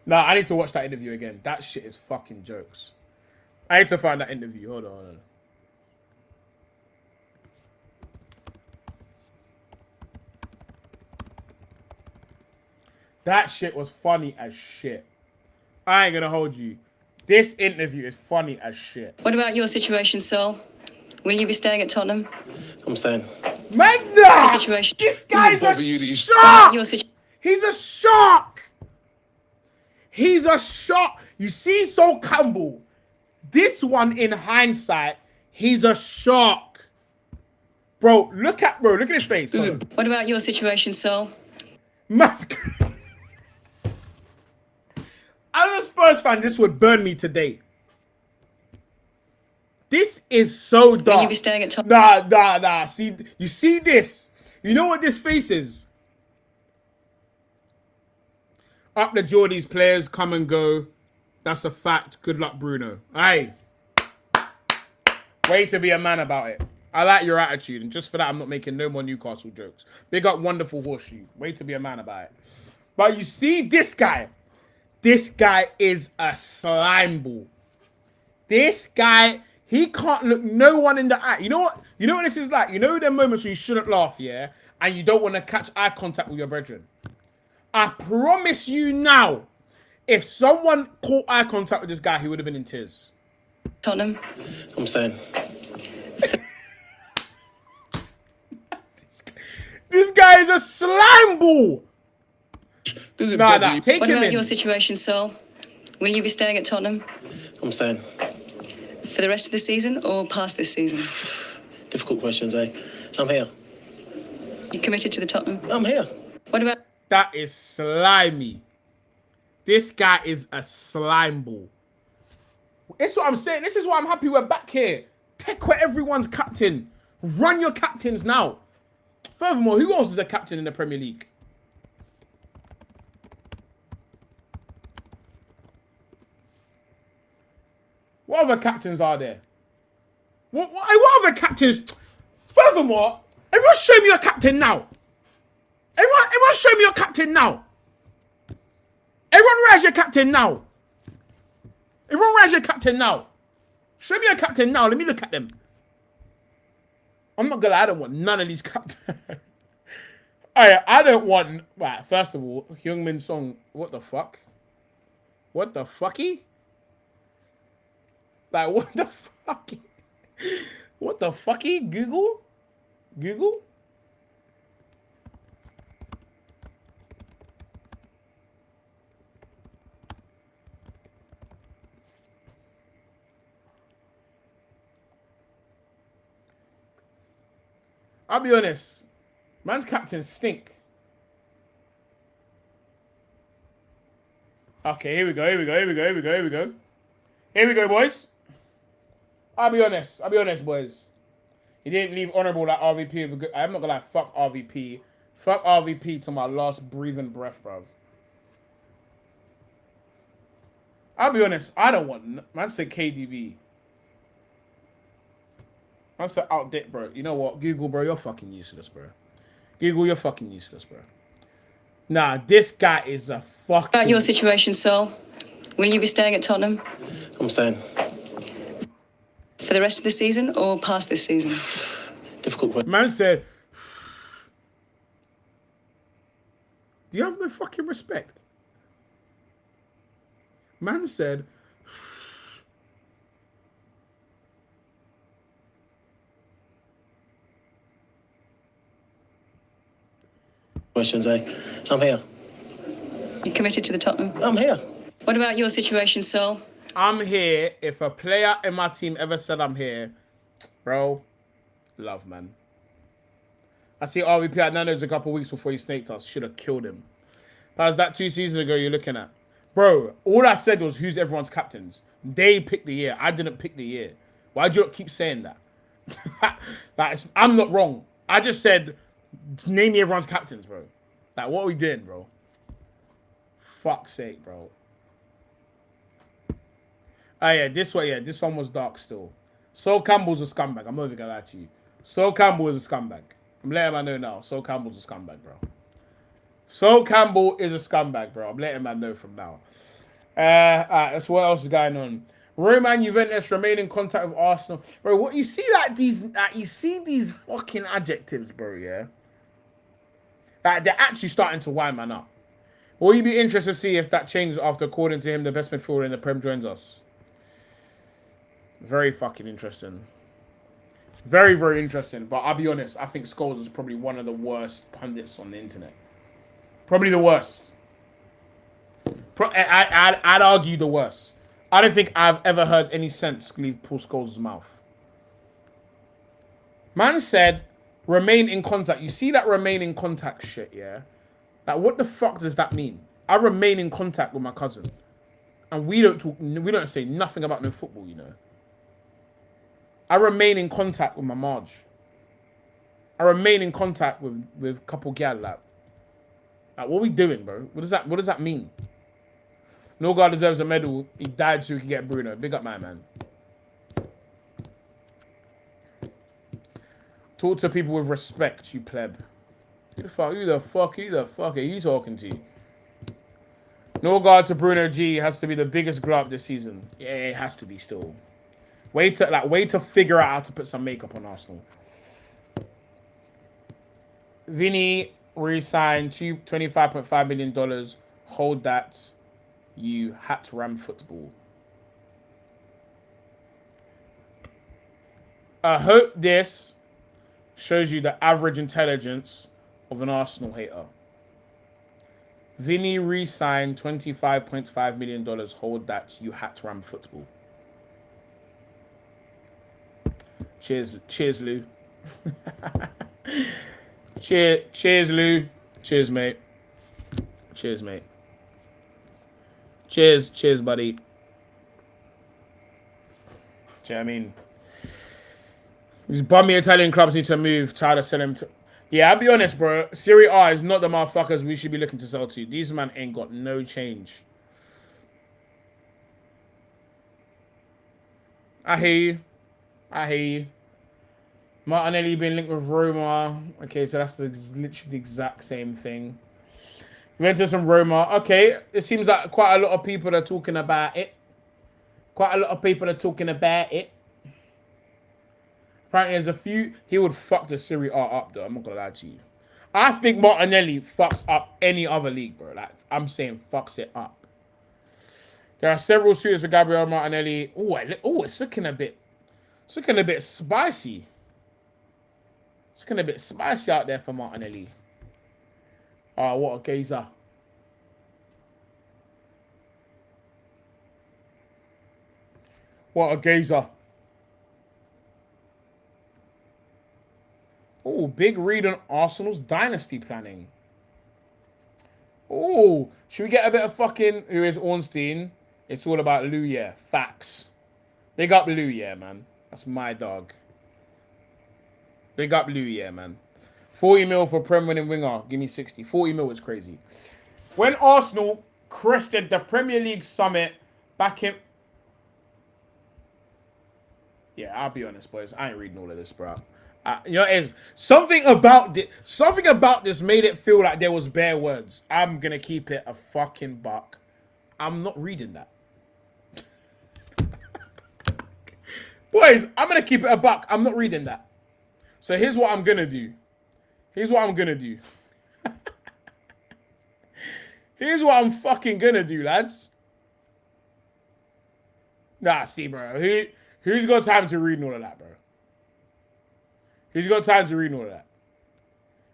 Nah, I need to watch that interview again. That shit is fucking jokes. I need to find that interview. Hold on. That shit was funny as shit. I ain't gonna hold you. This interview is funny as shit. What about your situation, Sol? Will you be staying at Tottenham? I'm staying. Magda! Situation. This guy's a shark! He's a shark! He's a shark. You see Sol Campbell? This one, in hindsight, he's a shark. Bro, look at his face. What about your situation, Sol? As a Spurs fan, this would burn me today. This is so dark. Will you be staying at Tottenham? Nah. See, you see this? You know what this face is? Up the Geordies, players come and go. That's a fact. Good luck, Bruno. Aye. Way to be a man about it. I like your attitude, and just for that, I'm not making no more Newcastle jokes. Big up Wonderful Horseshoe. Way to be a man about it. But you see this guy? This guy is a slime ball. This guy, he can't look no one in the eye. You know what? You know what this is like? You know them moments where you shouldn't laugh, yeah? And you don't want to catch eye contact with your brethren. I promise you now, if someone caught eye contact with this guy, he would have been in tears. Tottenham. I'm staying. This guy is a slime ball. Nah, take what him about in. your situation, Sol? Will you be staying at Tottenham? I'm staying. For the rest of the season or past this season? Difficult questions, eh? I'm here. You committed to the Tottenham? I'm here. What about... That is slimy. This guy is a slime ball. It's what I'm saying. This is why I'm happy we're back here. Take where everyone's captain. Run your captains now. Furthermore, who else is a captain in the Premier League? What other captains are there? What other captains? Furthermore, everyone show me your captain now. Everyone show me your captain now. Everyone raise your captain now. Everyone raise your captain now. Show me your captain now. Let me look at them. I'm not gonna lie, I don't want none of these captains. I don't want... Right, first of all, Heung-min Song, what the fuck? What the fucky? Like, what the fucky? What the fucky? Google? Google? I'll be honest. Man's captains stink. Okay, here we go, Here we go, boys. I'll be honest, boys. He didn't leave honourable like RVP with a good... I'm not gonna lie, fuck RVP. Fuck RVP to my last breathing breath, bruv. I'll be honest, I don't want... Man said KDB. Man said outdate, bro. You know what? Google, bro, you're fucking useless, bro. Google, you're fucking useless, bro. Nah, this guy is a fucking... About your situation, Sol? Will you be staying at Tottenham? I'm staying. For the rest of the season or past this season? Difficult question. Man said... Do you have no fucking respect? Man said... Questions, eh? I'm here. You committed to the Tottenham? I'm here. What about your situation, Sol? I'm here. If a player in my team ever said I'm here, bro, love, man. I see RVP at Nando's a couple weeks before he snaked us. Should have killed him. How's that 2 seasons ago you're looking at? Bro, all I said was who's everyone's captains. They picked the year. I didn't pick the year. Why do you not keep saying that? Like, I'm not wrong. I just said name me everyone's captains, bro. Like, what are we doing, bro? fuck's sake, bro. Oh, yeah, this one was dark still. Sol Campbell's a scumbag. I'm not even gonna lie to you. Sol Campbell is a scumbag. I'm letting man know now. Sol Campbell's a scumbag, bro. Sol Campbell is a scumbag, bro. I'm letting man know from now. Alright, that's what else is going on. Roman Juventus remain in contact with Arsenal. Bro, what you see you see these fucking adjectives, bro, yeah? Like, they're actually starting to wind man up. Will you be interested to see if that changes after, according to him, the best midfielder in the Prem joins us? Very fucking interesting. Very, very interesting. But I'll be honest, I think Scholes is probably one of the worst pundits on the internet. Probably the worst. I'd argue the worst. I don't think I've ever heard any sense leave Paul Scholes' mouth. Man said, remain in contact. You see that remain in contact shit, yeah? Like, what the fuck does that mean? I remain in contact with my cousin. And we don't say nothing about no football, you know? I remain in contact with my Marge. I remain in contact with a couple gal, like what are we doing, bro? What does that mean? No guy deserves a medal. He died so he could get Bruno. Big up, my man. Talk to people with respect, you pleb. Who the fuck are you talking to? No guard to Bruno G has to be the biggest glow up this season. Yeah, it has to be still. Way to figure out how to put some makeup on Arsenal. Vinny re-signed $25.5 million. Hold that. You hat ram football. I hope this shows you the average intelligence of an Arsenal hater. Vinny re-signed $25.5 million. Hold that. You hat ram football. Cheers, Lou. Cheers, Lou. Cheers, mate. Cheers, mate. Cheers, buddy. Do you know what I mean? These bummy Italian clubs need to move. Tired of selling. Yeah, I'll be honest, bro. Serie A is not the motherfuckers we should be looking to sell to. These man ain't got no change. I hear you. Martinelli been linked with Roma. Okay, so that's literally the exact same thing. Juventus and Roma. Okay, it seems like quite a lot of people are talking about it. Apparently there's a few. He would fuck the Serie A up, though. I'm not going to lie to you. I think Martinelli fucks up any other league, bro. Like, I'm saying fucks it up. There are several suitors for Gabriel Martinelli. Oh, it's looking a bit spicy. It's looking a bit spicy out there for Martinelli. Oh, what a gazer. What a gazer. Oh, big read on Arsenal's dynasty planning. Oh, should we get a bit of fucking... Who is Ornstein? It's all about Lou, yeah. Facts. Big up Lou, yeah, man. That's my dog. Big up Lou, yeah, man. 40 mil for Prem winning winger. Give me 60. 40 mil is crazy. When Arsenal crested the Premier League summit back in... Yeah, I'll be honest, boys. I ain't reading all of this, bro. You know, it's something about this made it feel like there was bare words. I'm gonna keep it a fucking buck. I'm not reading that. Boys, I'm gonna keep it a buck. I'm not reading that. So here's what I'm gonna do. Here's what I'm fucking gonna do, lads. Nah, see, bro. Who's got time to read all of that, bro? Who's got time to read all of that?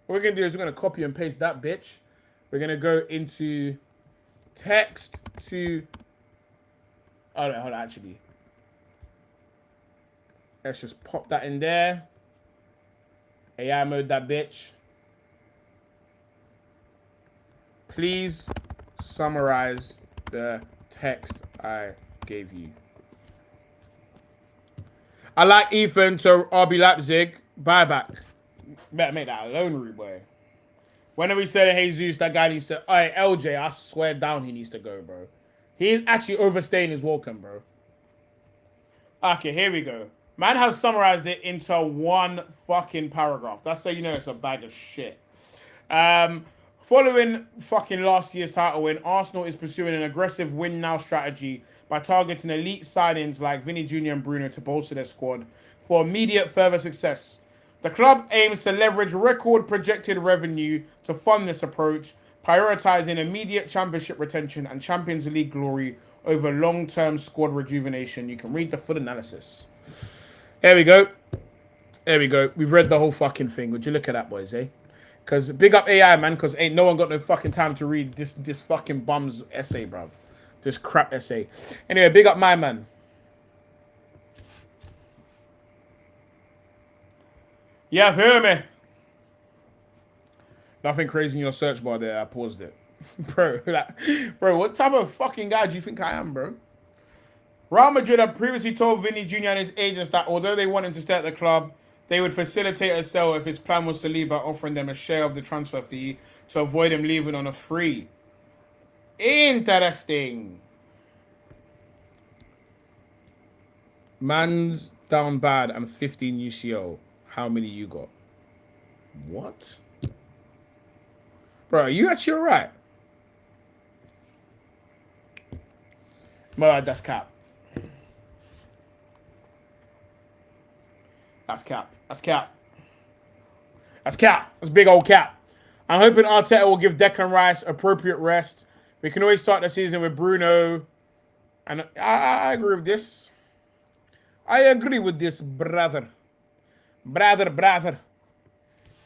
What we're going to do is we're going to copy and paste that bitch. We're going to go into text to... Oh, no, hold on, actually. Let's just pop that in there. AI mode that bitch. Please summarize the text I gave you. I like Ethan to RB Leipzig. Buyback. Better make that a loan route, boy. When we said Jesus, that guy needs to. Hey, LJ, I swear down he needs to go, bro. He's actually overstaying his welcome, bro. Okay, here we go. Man has summarized it into one fucking paragraph. That's so you know it's a bag of shit. Following fucking last year's title win, Arsenal is pursuing an aggressive win-now strategy by targeting elite signings like Vinny Jr. and Bruno to bolster their squad for immediate further success. The club aims to leverage record projected revenue to fund this approach, prioritizing immediate championship retention and Champions League glory over long-term squad rejuvenation. You can read the full analysis. There we go. There we go. We've read the whole fucking thing. Would you look at that, boys, eh? Because big up AI, man, because ain't no one got no fucking time to read this fucking bum's essay, bruv. This crap essay. Anyway, big up my man. Yeah, hear me. Nothing crazy in your search bar there. I paused it. Bro, bro, what type of fucking guy do you think I am, bro? Real Madrid have previously told Vinny Jr. and his agents that although they want him to stay at the club, they would facilitate a sale if his plan was to leave by offering them a share of the transfer fee to avoid him leaving on a free. Interesting. Man's down bad and 15 UCO. How many you got? What? Bro, are you actually alright? Well, that's cap. That's cap. That's cap. That's cap. That's big old cap. I'm hoping Arteta will give Declan Rice appropriate rest. We can always start the season with Bruno. And I agree with this. I agree with this, brother. Brother.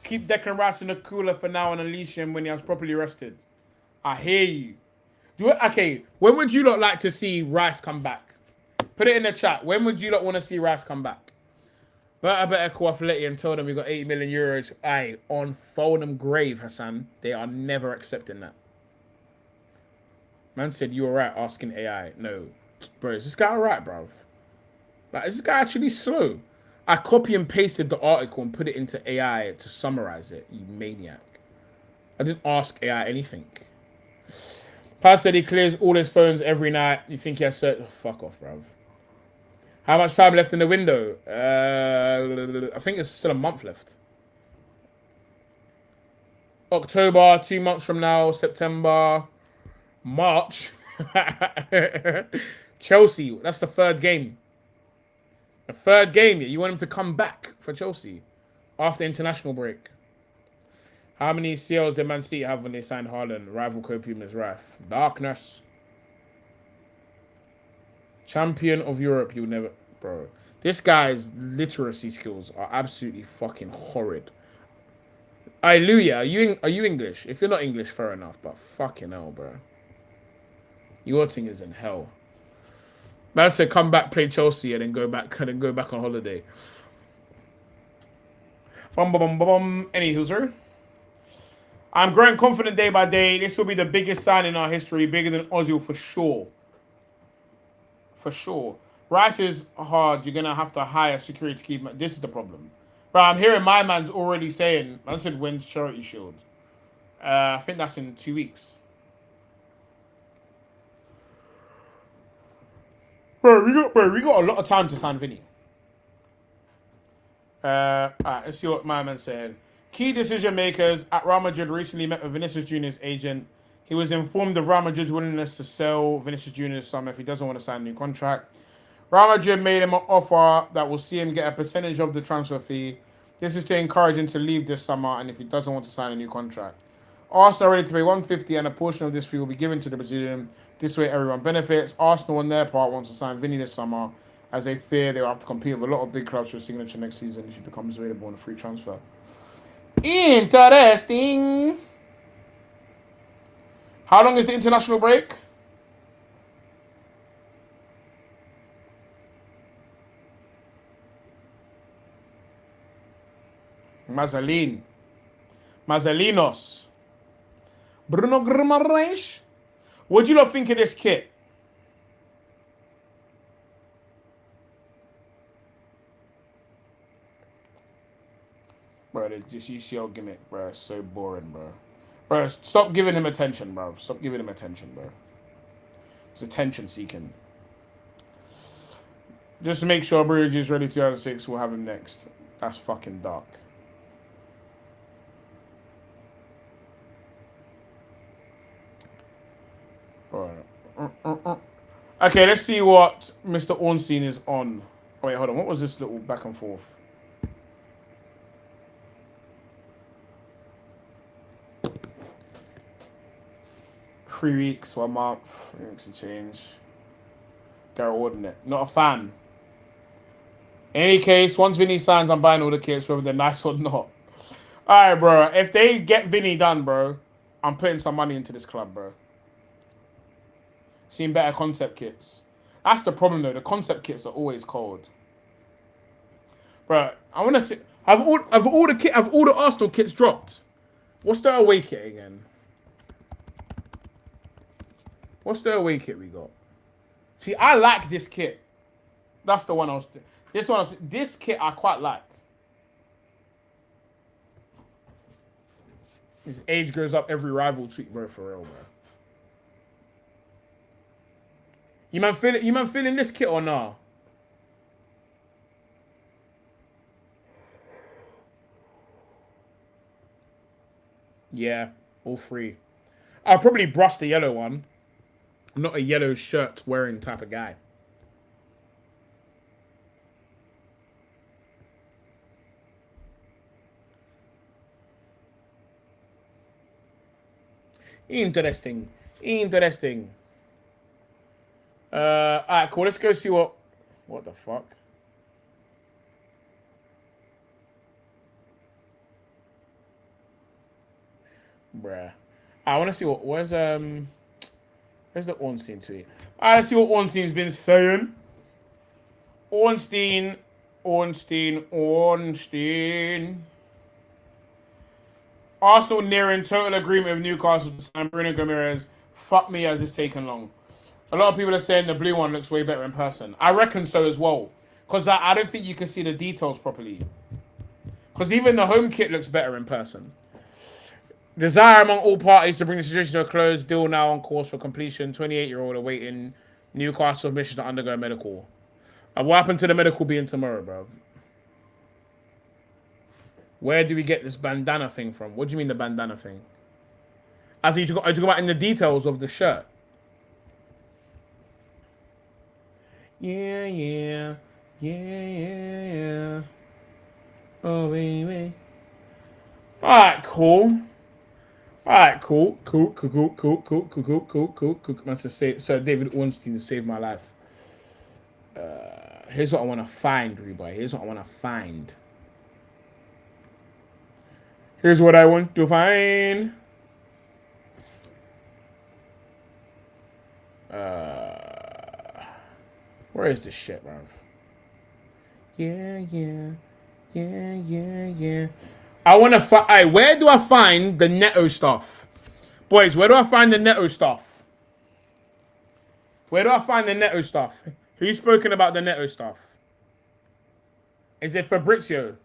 Keep Declan Rice in the cooler for now and unleash him when he has properly rested. I hear you. Okay, when would you lot like to see Rice come back? Put it in the chat. When would you lot want to see Rice come back? But I better call Athletic and tell them we got 80 million euros. Aye, on Foldham grave, Hassan. They are never accepting that. Man said, you alright asking AI. No. Bro, is this guy alright, bruv? Like, is this guy actually slow? I copy and pasted the article and put it into AI to summarize it, you maniac. I didn't ask AI anything. Pazz said he clears all his phones every night. You think he has certain... Oh, fuck off, bruv. How much time left in the window? I think it's still a month left. October, 2 months from now. September. March. Chelsea. That's the third game. The third game. You want him to come back for Chelsea after international break. How many CLs did Man City have when they signed Haaland? Rival copium is rife. Darkness. Champion of Europe, you'll never... Bro, this guy's literacy skills are absolutely fucking horrid. Hallelujah, are you English? If you're not English, fair enough, but fucking hell, bro. Your thing is in hell. Man said come back, play Chelsea, and then go back on holiday. Anywho, sir. I'm growing confident day by day. This will be the biggest sign in our history, bigger than Ozil for sure. For sure. Rice is hard. You're going to have to hire security to keep him. This is the problem. But I'm hearing my man's already saying, I said when's Charity Shield. I think that's in 2 weeks. Bro, we got a lot of time to sign Vinny. Alright, let's see what my man said. Key decision makers at Real Madrid recently met with Vinícius Jr.'s agent. He was informed of Real Madrid's willingness to sell Vinícius Jr. this summer if he doesn't want to sign a new contract. Real Madrid made him an offer that will see him get a percentage of the transfer fee. This is to encourage him to leave this summer and if he doesn't want to sign a new contract. Arsenal are ready to pay 150 and a portion of this fee will be given to the Brazilian. This way everyone benefits. Arsenal on their part wants to sign Vinny this summer as they fear they will have to compete with a lot of big clubs for a signature next season if he becomes available on a free transfer. Interesting. How long is the international break? Mazalinos. Bruno Guimarães. What do you lot think of this kit? Bro, this UCL gimmick, bro, is so boring, bro. Bro, stop giving him attention, bro. Stop giving him attention, bro. It's attention seeking. Just to make sure Bruno G is ready 2006, we'll have him next. That's fucking dark. Alright. Okay, let's see what Mr. Ornstein is on. Oh, wait, hold on. What was this little back and forth? Three weeks, 1 month, 3 weeks to change. Garrett Ordinate. Not a fan. In any case, once Vinny signs, I'm buying all the kits, whether they're nice or not. Alright, bro. If they get Vinny done, bro, I'm putting some money into this club, bro. Seeing better concept kits. That's the problem, though. The concept kits are always cold. Bro, I want to see... Have all the Arsenal kits dropped? What's the away kit again? What's the away kit we got? See, I like this kit. That's the one I was... This kit I quite like. His age goes up every rival tweet, bro, for real, bro. You man feeling this kit or nah? Yeah, all three. I'll probably brush the yellow one. I'm not a yellow shirt wearing type of guy. Interesting. Interesting. Alright, cool. Let's go see what the fuck? Bruh. I want to see where's the Ornstein tweet? Alright, let's see what Ornstein's been saying. Ornstein. Arsenal nearing total agreement with Newcastle to sign Bruno Guimarães. Fuck me as it's taken long. A lot of people are saying the blue one looks way better in person. I reckon so as well. Because I don't think you can see the details properly. Because even the home kit looks better in person. Desire among all parties to bring the situation to a close. Deal now on course for completion. 28-year-old awaiting Newcastle mission to undergo medical. And what happened to the medical being tomorrow, bro? Where do we get this bandana thing from? What do you mean the bandana thing? As you talk about in the details of the shirt. Yeah. Oh, baby. Alright, cool. Cool. Man says, Sir David Ornstein saved my life. Here's what I want to find, Reboy. Here's what I want to find. Here's what I want to find. Where is this shit, bro? Yeah. I want to find... Hey, where do I find the Neto stuff? Boys, where do I find the Neto stuff? Where do I find the Neto stuff? Who's spoken about the Neto stuff? Is it Fabrizio?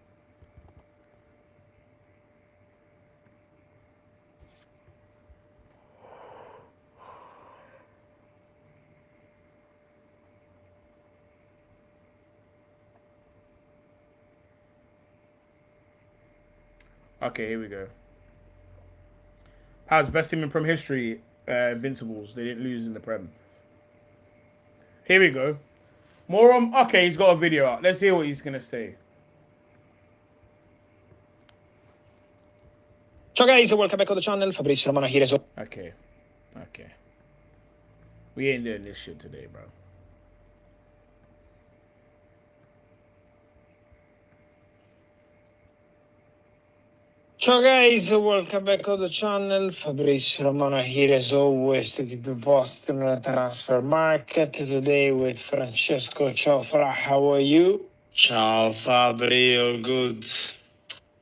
Okay, here we go. Pazz, best team in Prem history, Invincibles. They didn't lose in the Prem. Here we go. More on... Okay, he's got a video out. Let's hear what he's going to say. Ciao guys, welcome back to the channel. Fabrizio Romano here. Okay. We ain't doing this shit today, bro. Ciao guys, welcome back to the channel. Fabrizio Romano here as always to keep you posted on the transfer market. Today with Francesco. Ciao Fra, how are you? Ciao Fabri, good.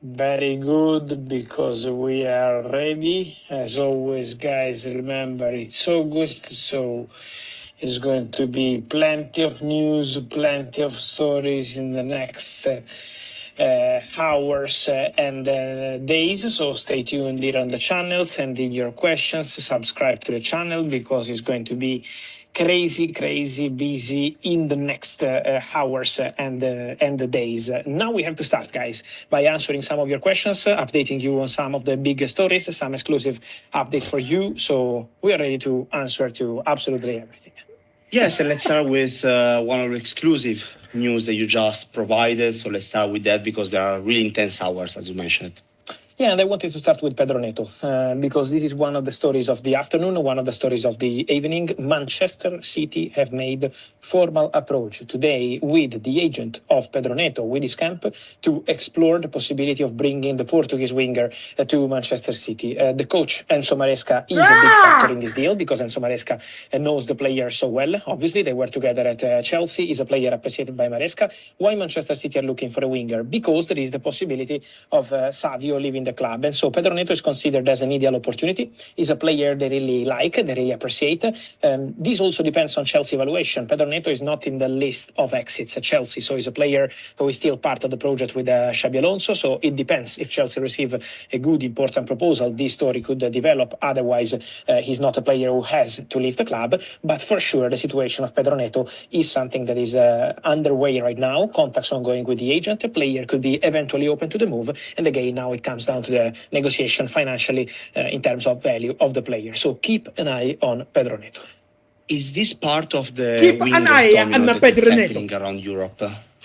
Very good, because we are ready. As always, guys, remember it's August, so it's going to be plenty of news, plenty of stories in the next hours and days. So stay tuned here on the channel, send in your questions, subscribe to the channel, because it's going to be crazy busy in the next hours and the days. Now we have to start, guys, by answering some of your questions, updating you on some of the big stories, some exclusive updates for you. So we are ready to answer to absolutely everything. Yes, and let's start with one of the exclusive news that you just provided. So let's start with that, because there are really intense hours, as you mentioned. Yeah, and I wanted to start with Pedro Neto, because this is one of the stories of the afternoon, one of the stories of the evening. Manchester City have made formal approach today with the agent of Pedro Neto, with his camp, to explore the possibility of bringing the Portuguese winger to Manchester City. The coach, Enzo Maresca, is a big factor in this deal, because Enzo Maresca knows the player so well. Obviously, they were together at Chelsea. He's a player appreciated by Maresca. Why Manchester City are looking for a winger? Because there is the possibility of Savio leaving the club, and so Pedro Neto is considered as an ideal opportunity. He's a player they really like, they really appreciate. This also depends on Chelsea evaluation. Pedro Neto is not in the list of exits at Chelsea, so he's a player who is still part of the project with Xabi Alonso. So it depends. If Chelsea receive a good, important proposal, this story could develop. Otherwise, he's not a player who has to leave the club. But for sure, the situation of Pedro Neto is something that is underway right now. Contacts ongoing with the agent. A player could be eventually open to the move, and again, now it comes down to the negotiation financially in terms of value of the player. So keep an eye on Pedro Neto. Is this part of the Keep an eye on Pedro Neto around Europe?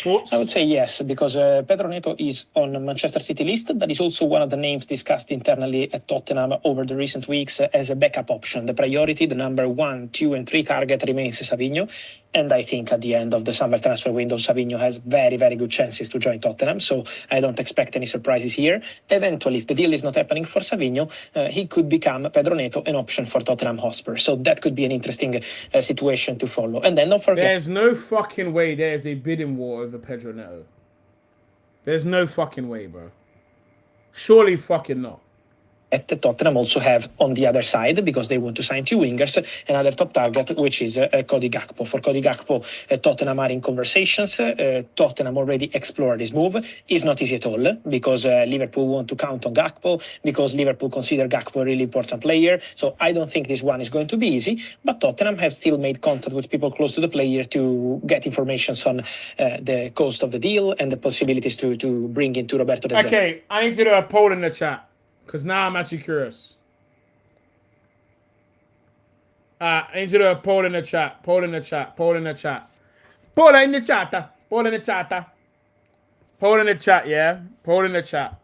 I would say yes, because Pedro Neto is on Manchester City list, but is also one of the names discussed internally at Tottenham over the recent weeks as a backup option. The priority, the number 1, 2, and 3 target remains Savinho. And I think at the end of the summer transfer window, Savinho has very good chances to join Tottenham. So I don't expect any surprises here. Eventually, if the deal is not happening for Savinho, he could become, Pedro Neto, an option for Tottenham Hotspur. So that could be an interesting situation to follow. And then don't forget... There's no fucking way there's a bidding war over Pedro Neto. There's no fucking way, bro. Surely fucking not. That Tottenham also have on the other side, because they want to sign 2 wingers, another top target, which is Cody Gakpo. For Cody Gakpo, Tottenham are in conversations. Tottenham already explored this move. It's not easy at all, because Liverpool want to count on Gakpo, because Liverpool consider Gakpo a really important player. So I don't think this one is going to be easy, but Tottenham have still made contact with people close to the player to get information on the cost of the deal and the possibilities to bring into Roberto De Zerbi. Okay, I need to do a poll in the chat, because now I'm actually curious. I need to do a poll in the chat. Poll in the chat. Poll in the chat. Poll in the chat. Poll in the chat. Poll in the chat, yeah? Poll in the chat.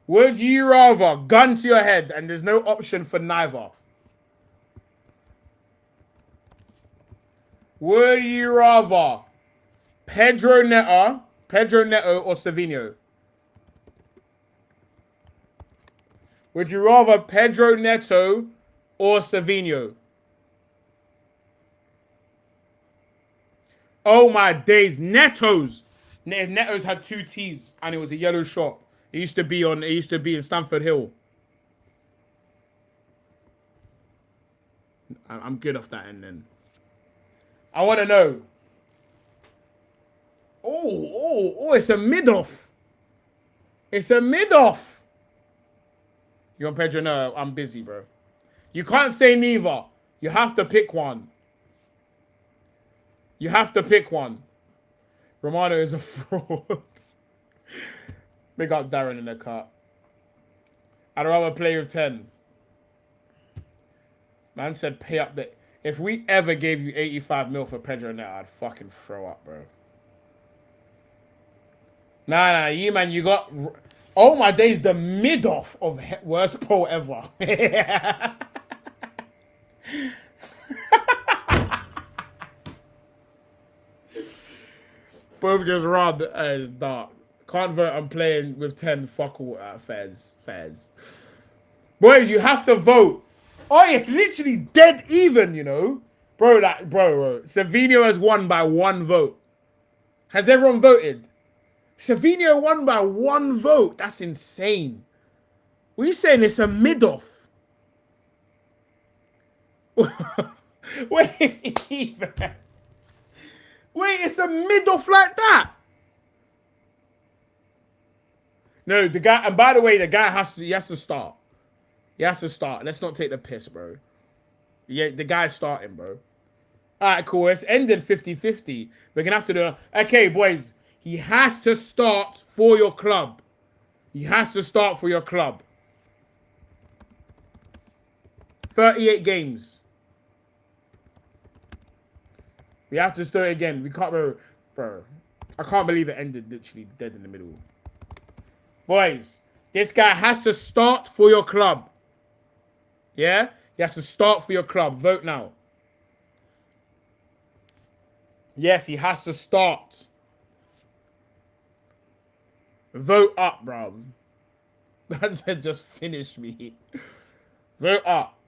Would you rather gun to your head and there's no option for neither? Would you rather Pedro Neto or Savinho? Would you rather Pedro Neto or Savinho? Oh my days, Neto's. Neto's had 2 T's and it was a yellow shop. It used to be in Stamford Hill. I'm good off that end then. I want to know. Oh, it's a mid-off. It's a mid-off. You want Pedro? No, I'm busy, bro. You can't say neither. You have to pick one. You have to pick one. Romano is a fraud. Big up Darren in the cut. I'd rather play with 10. Man said pay up the... If we ever gave you 85 mil for Pedro now, I'd fucking throw up, bro. Nah, you man, you got... Oh my days, the mid-off of worst pro ever. Both just run as dark. Can't vote, I'm playing with 10. Fuck all Fez. Boys, you have to vote. Oh, it's literally dead even, you know. Bro, Savinho has won by 1 vote. Has everyone voted? Savinho won by 1 vote. That's insane. What are you saying? It's a mid-off. Wait, it's even. Wait, it's a mid-off like that. No, the guy, and by the way, the guy he has to start. He has to start. Let's not take the piss, bro. Yeah, the guy's starting, bro. All right, cool. It's ended 50-50. We're going to have to do... Okay, boys. He has to start for your club. He has to start for your club. 38 games. We have to start again. We can't... Bro, I can't believe it ended literally dead in the middle. Boys, this guy has to start for your club. Yeah? He has to start for your club. Vote now. Yes, he has to start. Vote up, bro. That said, just finish me. Vote up.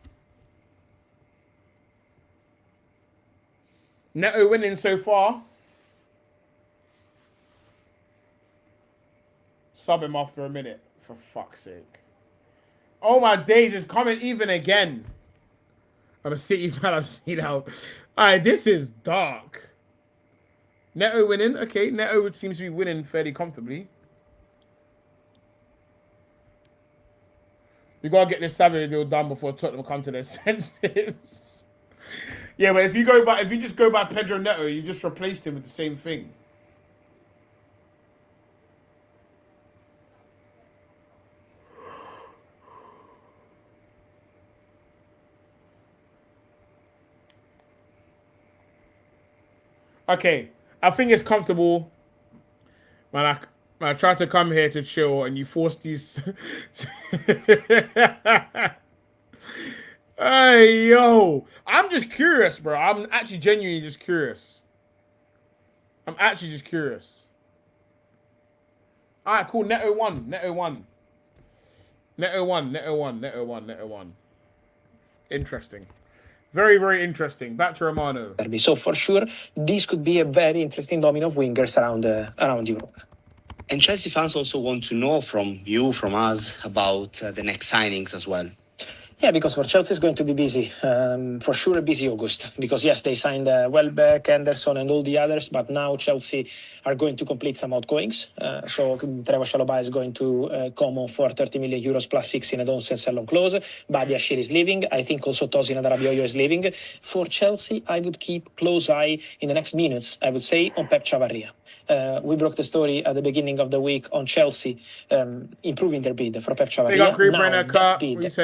Neto winning so far. Sub him after a minute, for fuck's sake. Oh my days, it's coming even again. I'm a City fan, I've seen how... Alright, this is dark. Neto winning. Okay, Neto seems to be winning fairly comfortably. We gotta get this Savage deal done before Tottenham come to their senses. Yeah, but if you just go by Pedro Neto, you just replaced him with the same thing. Okay, I think it's comfortable. Man, I tried to come here to chill and you force these... Hey, yo. I'm just curious, bro. I'm actually genuinely just curious. I'm actually just curious. All right, cool. Neto won. Neto won. Neto won. Neto won. Neto won. Neto won. Interesting. Very, very interesting. Back to Romano. So for sure, this could be a very interesting domino of wingers around Europe. And Chelsea fans also want to know from you, from us, about the next signings as well. Yeah, because for Chelsea it's going to be busy. For sure a busy August. Because yes, they signed Welbeck, Henderson and all the others, but now Chelsea are going to complete some outgoings. So Trevor Chalobah is going to come on for 30 million euros plus 6 in a don't sell on clause. Badia Shir is leaving. I think also Tosin Adarabioyo is leaving. For Chelsea, I would keep close eye in the next minutes, I would say, on Pep Chavarria. We broke the story at the beginning of the week on Chelsea improving their bid for Pep Chavarria. Now that bid is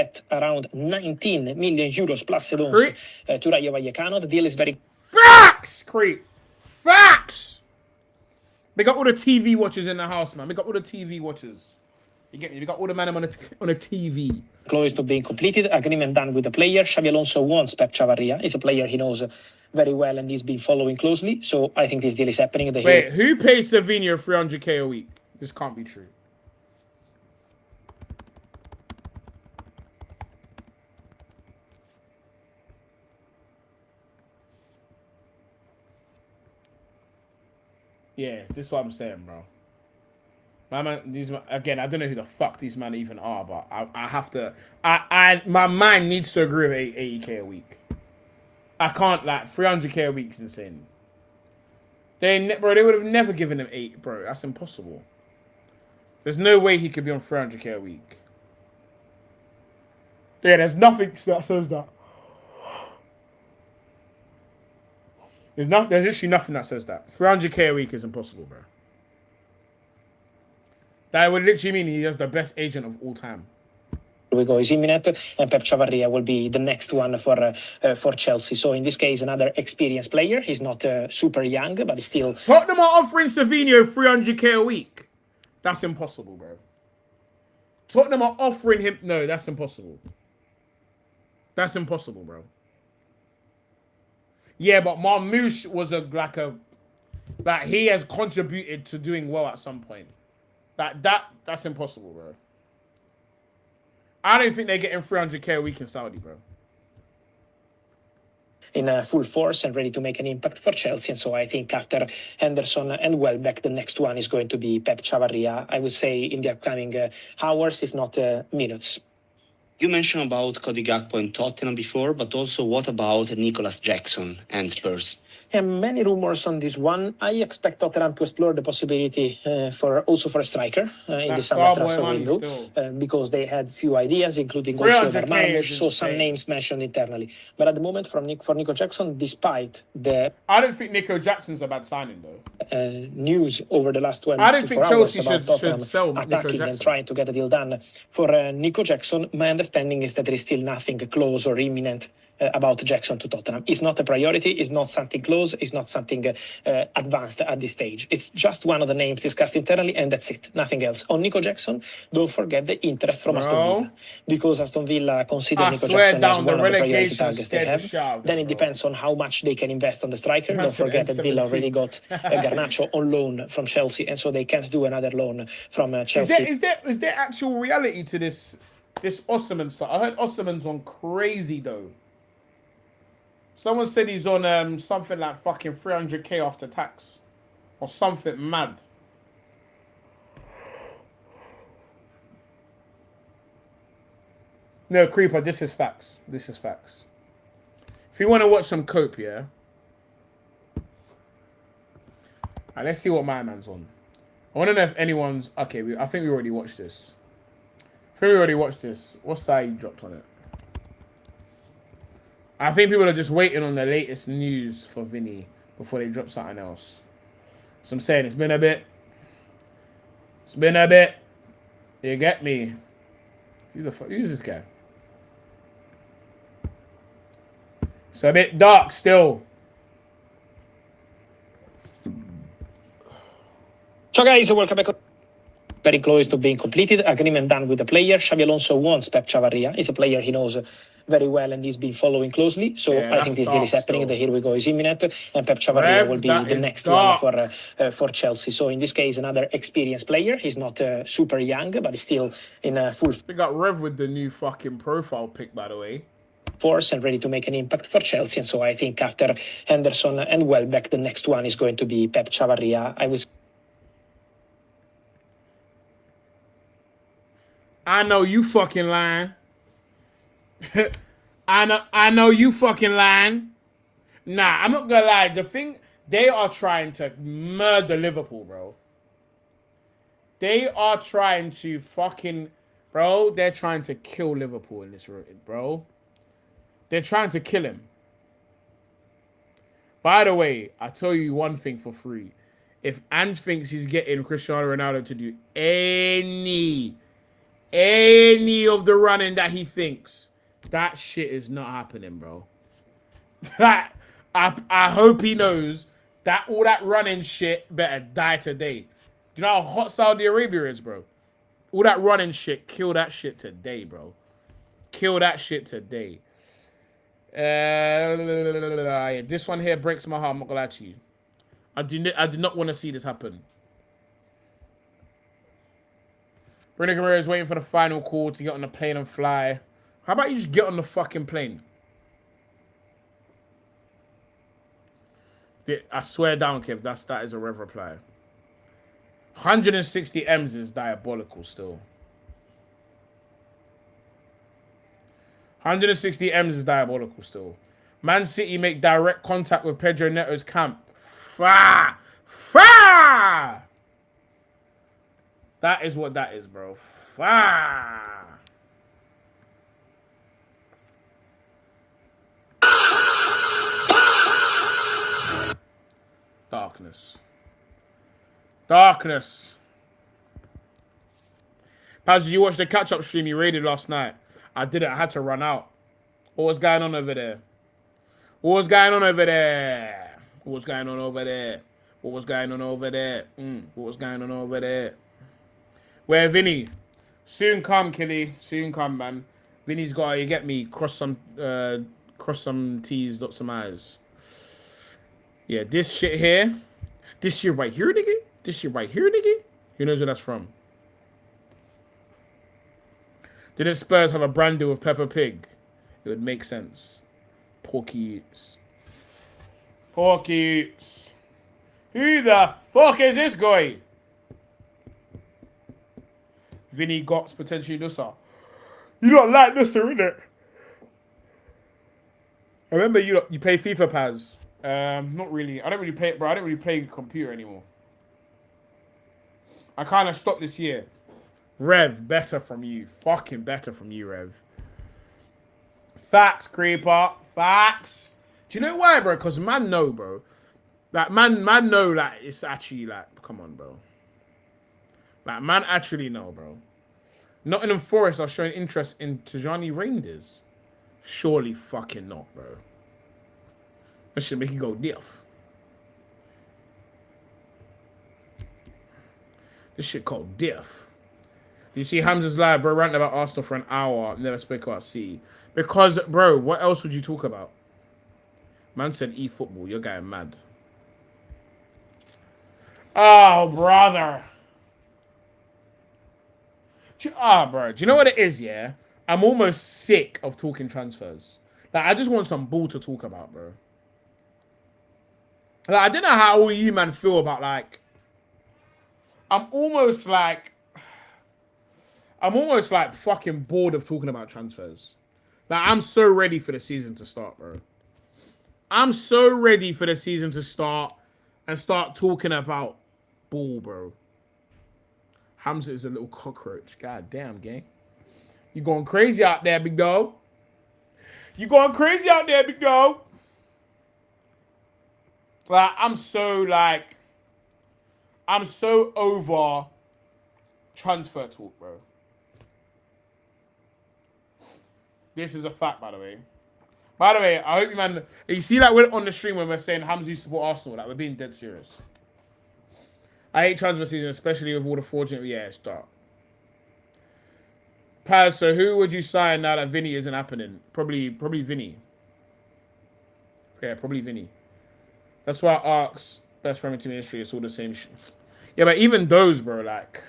at around 19 million euros plus add-ons to Rayo Vallecano. The deal is very... Facts, Creep. Facts. We got all the TV watchers in the house, man. We got all the TV watchers. You get me? We got all the man on a TV. Close to being completed. Agreement done with the player. Xabi Alonso wants Pep Chavarria. He's a player he knows very well and he's been following closely. So I think this deal is happening. Wait, who pays Savinho 300k a week? This can't be true. Yeah, this is what I'm saying, bro. My man, again, I don't know who the fuck these men even are, but I have to. My mind needs to agree with 80k a week. I can't, like, 300k a week is insane. Bro, they would have never given him 8, bro. That's impossible. There's no way he could be on 300k a week. Yeah, there's nothing that says that. There's literally nothing that says that. 300k a week is impossible, bro. That would literally mean he is the best agent of all time. We go is imminent, and Pep Chavarria will be the next one for Chelsea. So in this case, another experienced player. He's not super young, but he's still... Tottenham are offering Savinho 300k a week. That's impossible, bro. Tottenham are offering him... No, that's impossible. That's impossible, bro. Yeah, but Marmoush was like he has contributed to doing well at some point. That's impossible, bro. I don't think they're getting 300k a week in Saudi, bro. In full force and ready to make an impact for Chelsea. And so I think after Henderson and Welbeck, the next one is going to be Pep Chavarria, I would say in the upcoming hours, if not minutes. You mentioned about Cody Gakpo and Tottenham before, but also what about Nicolas Jackson and Spurs? Many rumors on this one. I expect Tottenham to explore the possibility for a striker in the summer transfer window because they had few ideas, including also Marmoush, so some names mentioned internally. But at the moment, for Nico Jackson, despite the I don't think Nico Jackson's a bad signing though. News over the last 24 I don't think Chelsea hours about should sell Tottenham Nico attacking Jackson and trying to get a deal done for Nico Jackson. My understanding is that there is still nothing close or imminent about Jackson to Tottenham. It's not a priority, it's not something close, it's not something advanced at this stage. It's just one of the names discussed internally, and that's it, nothing else. On Nico Jackson, don't forget the interest from Aston Villa, because Aston Villa consider Nico Jackson as one of the priority targets they have. Then it depends on how much they can invest on the striker. Don't forget that Villa already got Garnacho on loan from Chelsea, and so they can't do another loan from Chelsea. Is there actual reality to this Osimhen stuff? I heard Osimhen's on crazy though. Someone said he's on something like fucking 300k after tax. Or something mad. No, Creeper, this is facts. This is facts. If you want to watch some cope, yeah? Alright, let's see what my man's on. I want to know if anyone's... Okay, I think we already watched this. What side you dropped on it? I think people are just waiting on the latest news for Vinny before they drop something else. So I'm saying it's been a bit. You get me? Who the fuck? Who's this guy? It's a bit dark still. So guys, welcome back. Very close to being completed. Agreement done with the player. Xabi Alonso wants Pep Chavarria. He's a player he knows very well and he's been following closely. So I think this deal is happening. The here we go is imminent, and Pep Chavarria will be the next one for Chelsea. So in this case, another experienced player. He's not super young, but he's still in full. We got Rev with the new fucking profile pic, by the way. Force and ready to make an impact for Chelsea. And so I think after Henderson and Welbeck, the next one is going to be Pep Chavarria. I know you fucking lying. I know you fucking lying. Nah, I'm not gonna lie. The thing, they are trying to murder Liverpool, bro. They are trying to fucking, bro. They're trying to kill Liverpool in this room, bro. They're trying to kill him. By the way, I tell you one thing for free. If Aint thinks he's getting Cristiano Ronaldo to do any of the running that he thinks, that shit is not happening, bro. That I hope he knows that all that running shit better die today. Do you know how hot Saudi Arabia is, bro? All that running shit, kill that shit today, bro. Kill that shit today. This one here breaks my heart. I'm not gonna lie to you. I did not want to see this happen. Bruno Guimarães is waiting for the final call to get on the plane and fly. How about you just get on the fucking plane? I swear down, Kev, that is a rev reply. 160 M's is diabolical still. 160 M's is diabolical still. Man City make direct contact with Pedro Neto's camp. Fah! That is what that is, bro. Darkness. Pazz, did you watch the catch-up stream you raided last night? I didn't. I had to run out. What was going on over there? Where Vinny? Soon come, Killy. Soon come, man. Vinny's got, you get me, cross some T's, dot some I's. Yeah, this shit here. This shit right here, nigga. Who knows where that's from? Didn't Spurs have a brand deal with Peppa Pig? It would make sense. Porkies. Who the fuck is this guy? Vinny Gots, potentially Nusa. You don't like Nusa, innit? I remember you play FIFA, Pazz. Not really. I don't really play it, bro. I don't really play computer anymore. I kind of stopped this year. Rev, better from you. Fucking better from you, Rev. Facts, creeper. Facts. Do you know why, bro? Because man know, bro. Like, man know, like, it's actually, like, come on, bro. Like, man actually know, bro. Nottingham Forest are showing interest in Tijani Rangers. Surely fucking not, bro. That should make you go deaf. This shit called deaf. You see Hamza's live, bro, ranting about Arsenal for an hour, never spoke about City. Because, bro, what else would you talk about? Man said eFootball, you're getting mad. Oh, brother. Bro, do you know what it is, yeah? I'm almost sick of talking transfers. Like, I just want some ball to talk about, bro. Like, I don't know how all you man feel about, like... I'm almost like fucking bored of talking about transfers. Like, I'm so ready for the season to start, bro. I'm so ready for the season to start and start talking about ball, bro. Hamza is a little cockroach. God damn, gang. You going crazy out there, big dog. You going crazy out there, big dog. Like, I'm so over transfer talk, bro. This is a fact, by the way. By the way, I hope you, man... You see, like, we're on the stream when we're saying Hamza used to support Arsenal. Like, we're being dead serious. I hate transfer season, especially with all the fraudulent... Yeah, start. Pazz, so who would you sign now that Vinny isn't happening? Probably Vinny. Yeah, probably Vinny. That's why Ark's best Premier Team in history is all the same shit. Yeah, but even those, bro, like...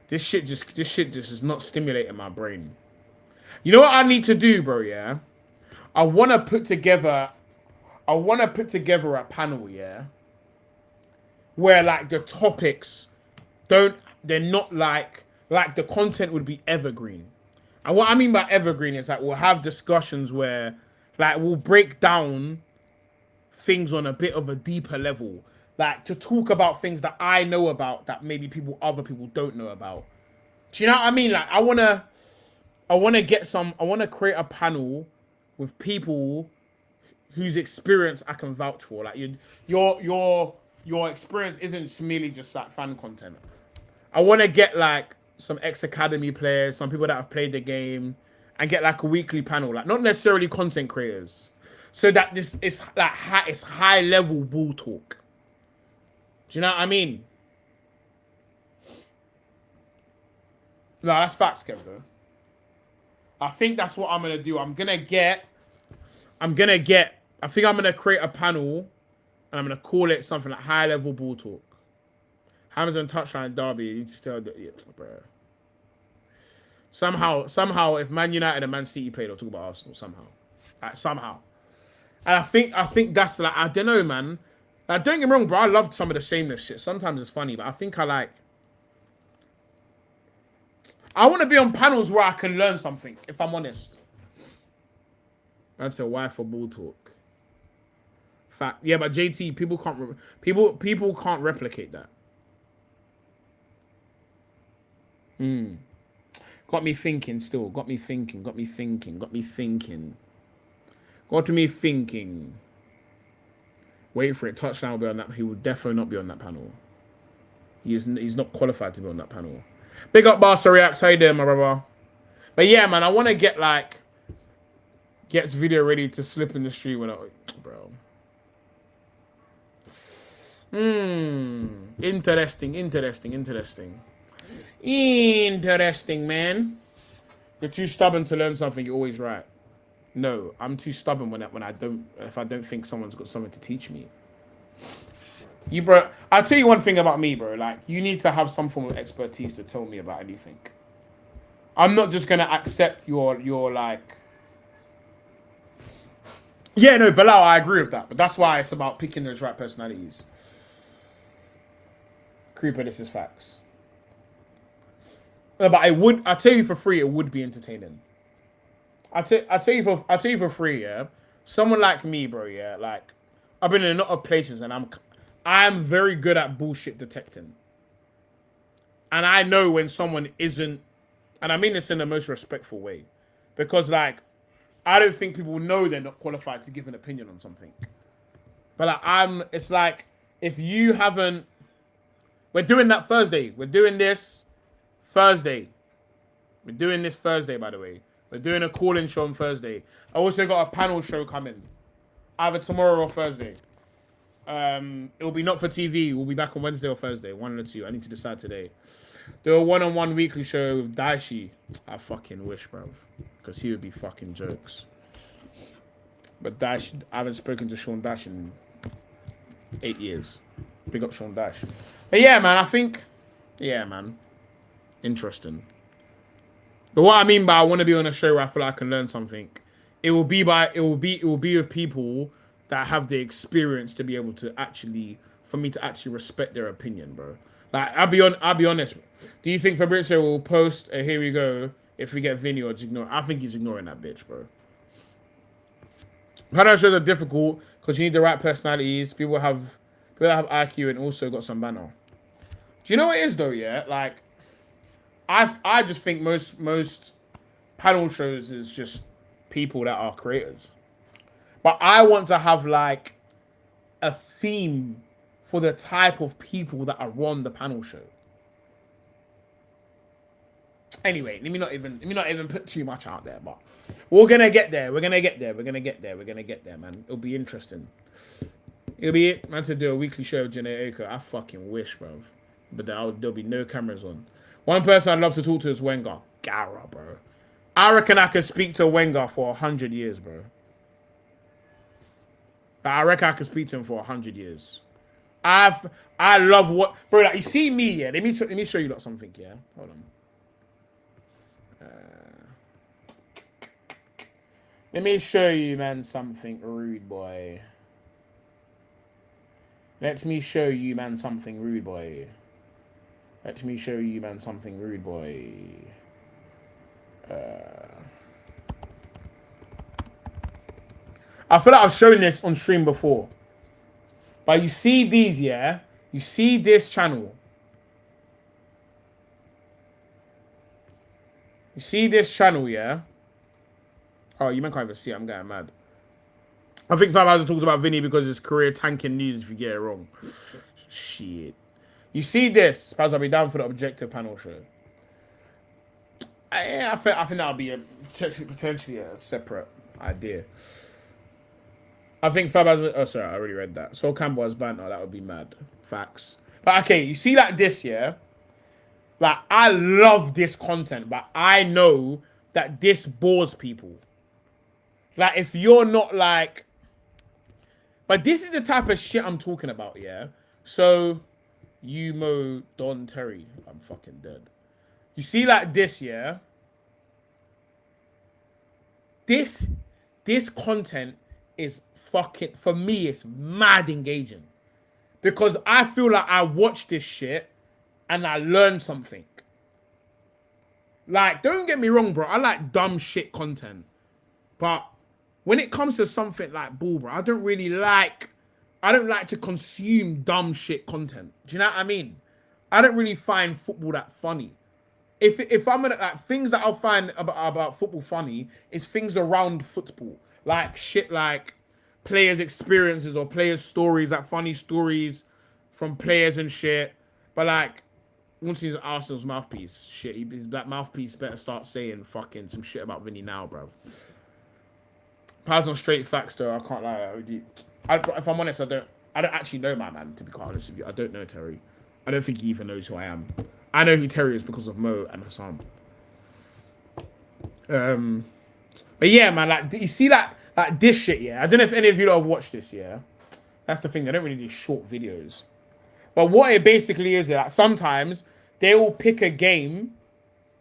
This shit just is not stimulating my brain. You know what I need to do, bro, yeah? I want to put together a panel, yeah? Where, like, the topics they're not like the content would be evergreen. And what I mean by evergreen is, like, we'll have discussions where, like, we'll break down things on a bit of a deeper level. Like, to talk about things that I know about that maybe other people don't know about. Do you know what I mean? Like, I want to create a panel with people whose experience I can vouch for. Like, your experience isn't merely just like fan content. I want to get like some ex-academy players, some people that have played the game, and get like a weekly panel. Like, not necessarily content creators, so that this is like it's high level ball talk. Do you know what I mean? No, that's facts, Kev, though. I think that's what I'm going to do. I think I'm going to create a panel, and I'm going to call it something like high level ball talk. Hamza and touchline derby, you need to still do it, bro. Somehow, if Man United and Man City play, they'll talk about Arsenal, somehow. Like, somehow. And I think that's like, I don't know, man. Like, don't get me wrong, bro. I love some of the shameless shit. Sometimes it's funny, but I think I want to be on panels where I can learn something, if I'm honest. That's a why for ball talk. Fact. Yeah, but JT, people can't replicate that. Got me thinking still. Got me thinking. Wait for it. Touchdown will be on that. He will definitely not be on that panel. He's not qualified to be on that panel. Big up Barca Reacts. How you doing, my brother? But yeah, man, I want to get this video ready to slip in the street when bro. Interesting, man. You're too stubborn to learn something. You're always right. No, I'm too stubborn if I don't think someone's got something to teach me. You, bro, I'll tell you one thing about me, bro. Like, you need to have some form of expertise to tell me about anything. I'm not just gonna accept your like. Yeah, no, Bilal, I agree with that, but that's why it's about picking those right personalities. Creeper, this is facts. No, but I tell you for free, it would be entertaining. I tell you for free, yeah. someone like me, bro, yeah, like, I've been in a lot of places and I'm very good at bullshit detecting. And I know when someone isn't, and I mean this in the most respectful way, because, like, I don't think people know they're not qualified to give an opinion on something. But, like, it's like, if you haven't, we're doing that Thursday. We're doing this Thursday. We're doing this Thursday, by the way. We're doing a call-in show on Thursday. I also got a panel show coming, either tomorrow or Thursday. It'll be not for TV. We'll be back on Wednesday or Thursday, one of the two. I need to decide today. Do a one-on-one weekly show with Daishi. I fucking wish, bro, because he would be fucking jokes. But Dash, I haven't spoken to Sean Dash in 8 years. Big up Sean Dash. But yeah, man, I think, yeah, man, interesting. But what I mean by I want to be on a show where I feel like I can learn something, it will be with people that have the experience to be able to actually, for me to actually respect their opinion, bro. Like, I'll be honest. Do you think Fabrizio will post a here we go if we get Vinny or just ignore? I think he's ignoring that bitch, bro. Panel shows are difficult because you need the right personalities. People have IQ and also got some banner. Do you know what it is though? Yeah, like I just think most panel shows is just people that are creators. But I want to have like a theme for the type of people that are on the panel show. Anyway, let me not even put too much out there, but we're gonna get there. We're gonna get there, man. It'll be interesting. It'll be it, man, to do a weekly show with Janae Aiko. I fucking wish, bro. But there'll be no cameras on. One person I'd love to talk to is Wenger. Gara, bro. I reckon I could speak to Wenger for 100 years, bro. I reckon I could speak to him for 100 years. I love what, bro. Like, you see me, yeah. Let me show you lot something, yeah. Hold on. Let me show you, man, something rude, boy. Let me show you, man, something rude, boy. Let me show you, man, something rude, boy. I feel like I've shown this on stream before. But you see these, yeah? You see this channel. You see this channel, yeah? Oh, you man can't even see it. I'm getting mad. I think 5,000 talks about Vinny because his career tanking news if you get it wrong. Shit. You see this? Pazz, I'll be down for the objective panel show. I think that'll be potentially a separate idea. I think 5,000... Oh, sorry, I already read that. So Campbell has banter. That would be mad. Facts. But okay, you see like this, yeah? Like, I love this content, but I know that this bores people. Like, if you're not like... But this is the type of shit I'm talking about, yeah? So, Yumo Don Terry. I'm fucking dead. You see like this, yeah? This content is fucking... For me, it's mad engaging. Because I feel like I watch this shit and I learn something. Like, don't get me wrong, bro. I like dumb shit content. But when it comes to something like ball, bro, I don't like to consume dumb shit content. Do you know what I mean? I don't really find football that funny. If I'm gonna, like, things that I'll find about football funny is things around football. Like shit like players' experiences or players' stories, like funny stories from players and shit. But like, once he's Arsenal's mouthpiece, shit, his black mouthpiece better start saying fucking some shit about Vinny now, bro. Paz on straight facts though, I can't lie. If I'm honest, I don't actually know my man, to be quite honest with you. I don't know Terry. I don't think he even knows who I am. I know who Terry is because of Mo and Hassan. But yeah, man, like, you see like this shit, yeah? I don't know if any of you lot have watched this, yeah? That's the thing, they don't really do short videos. But what it basically is that sometimes they will pick a game.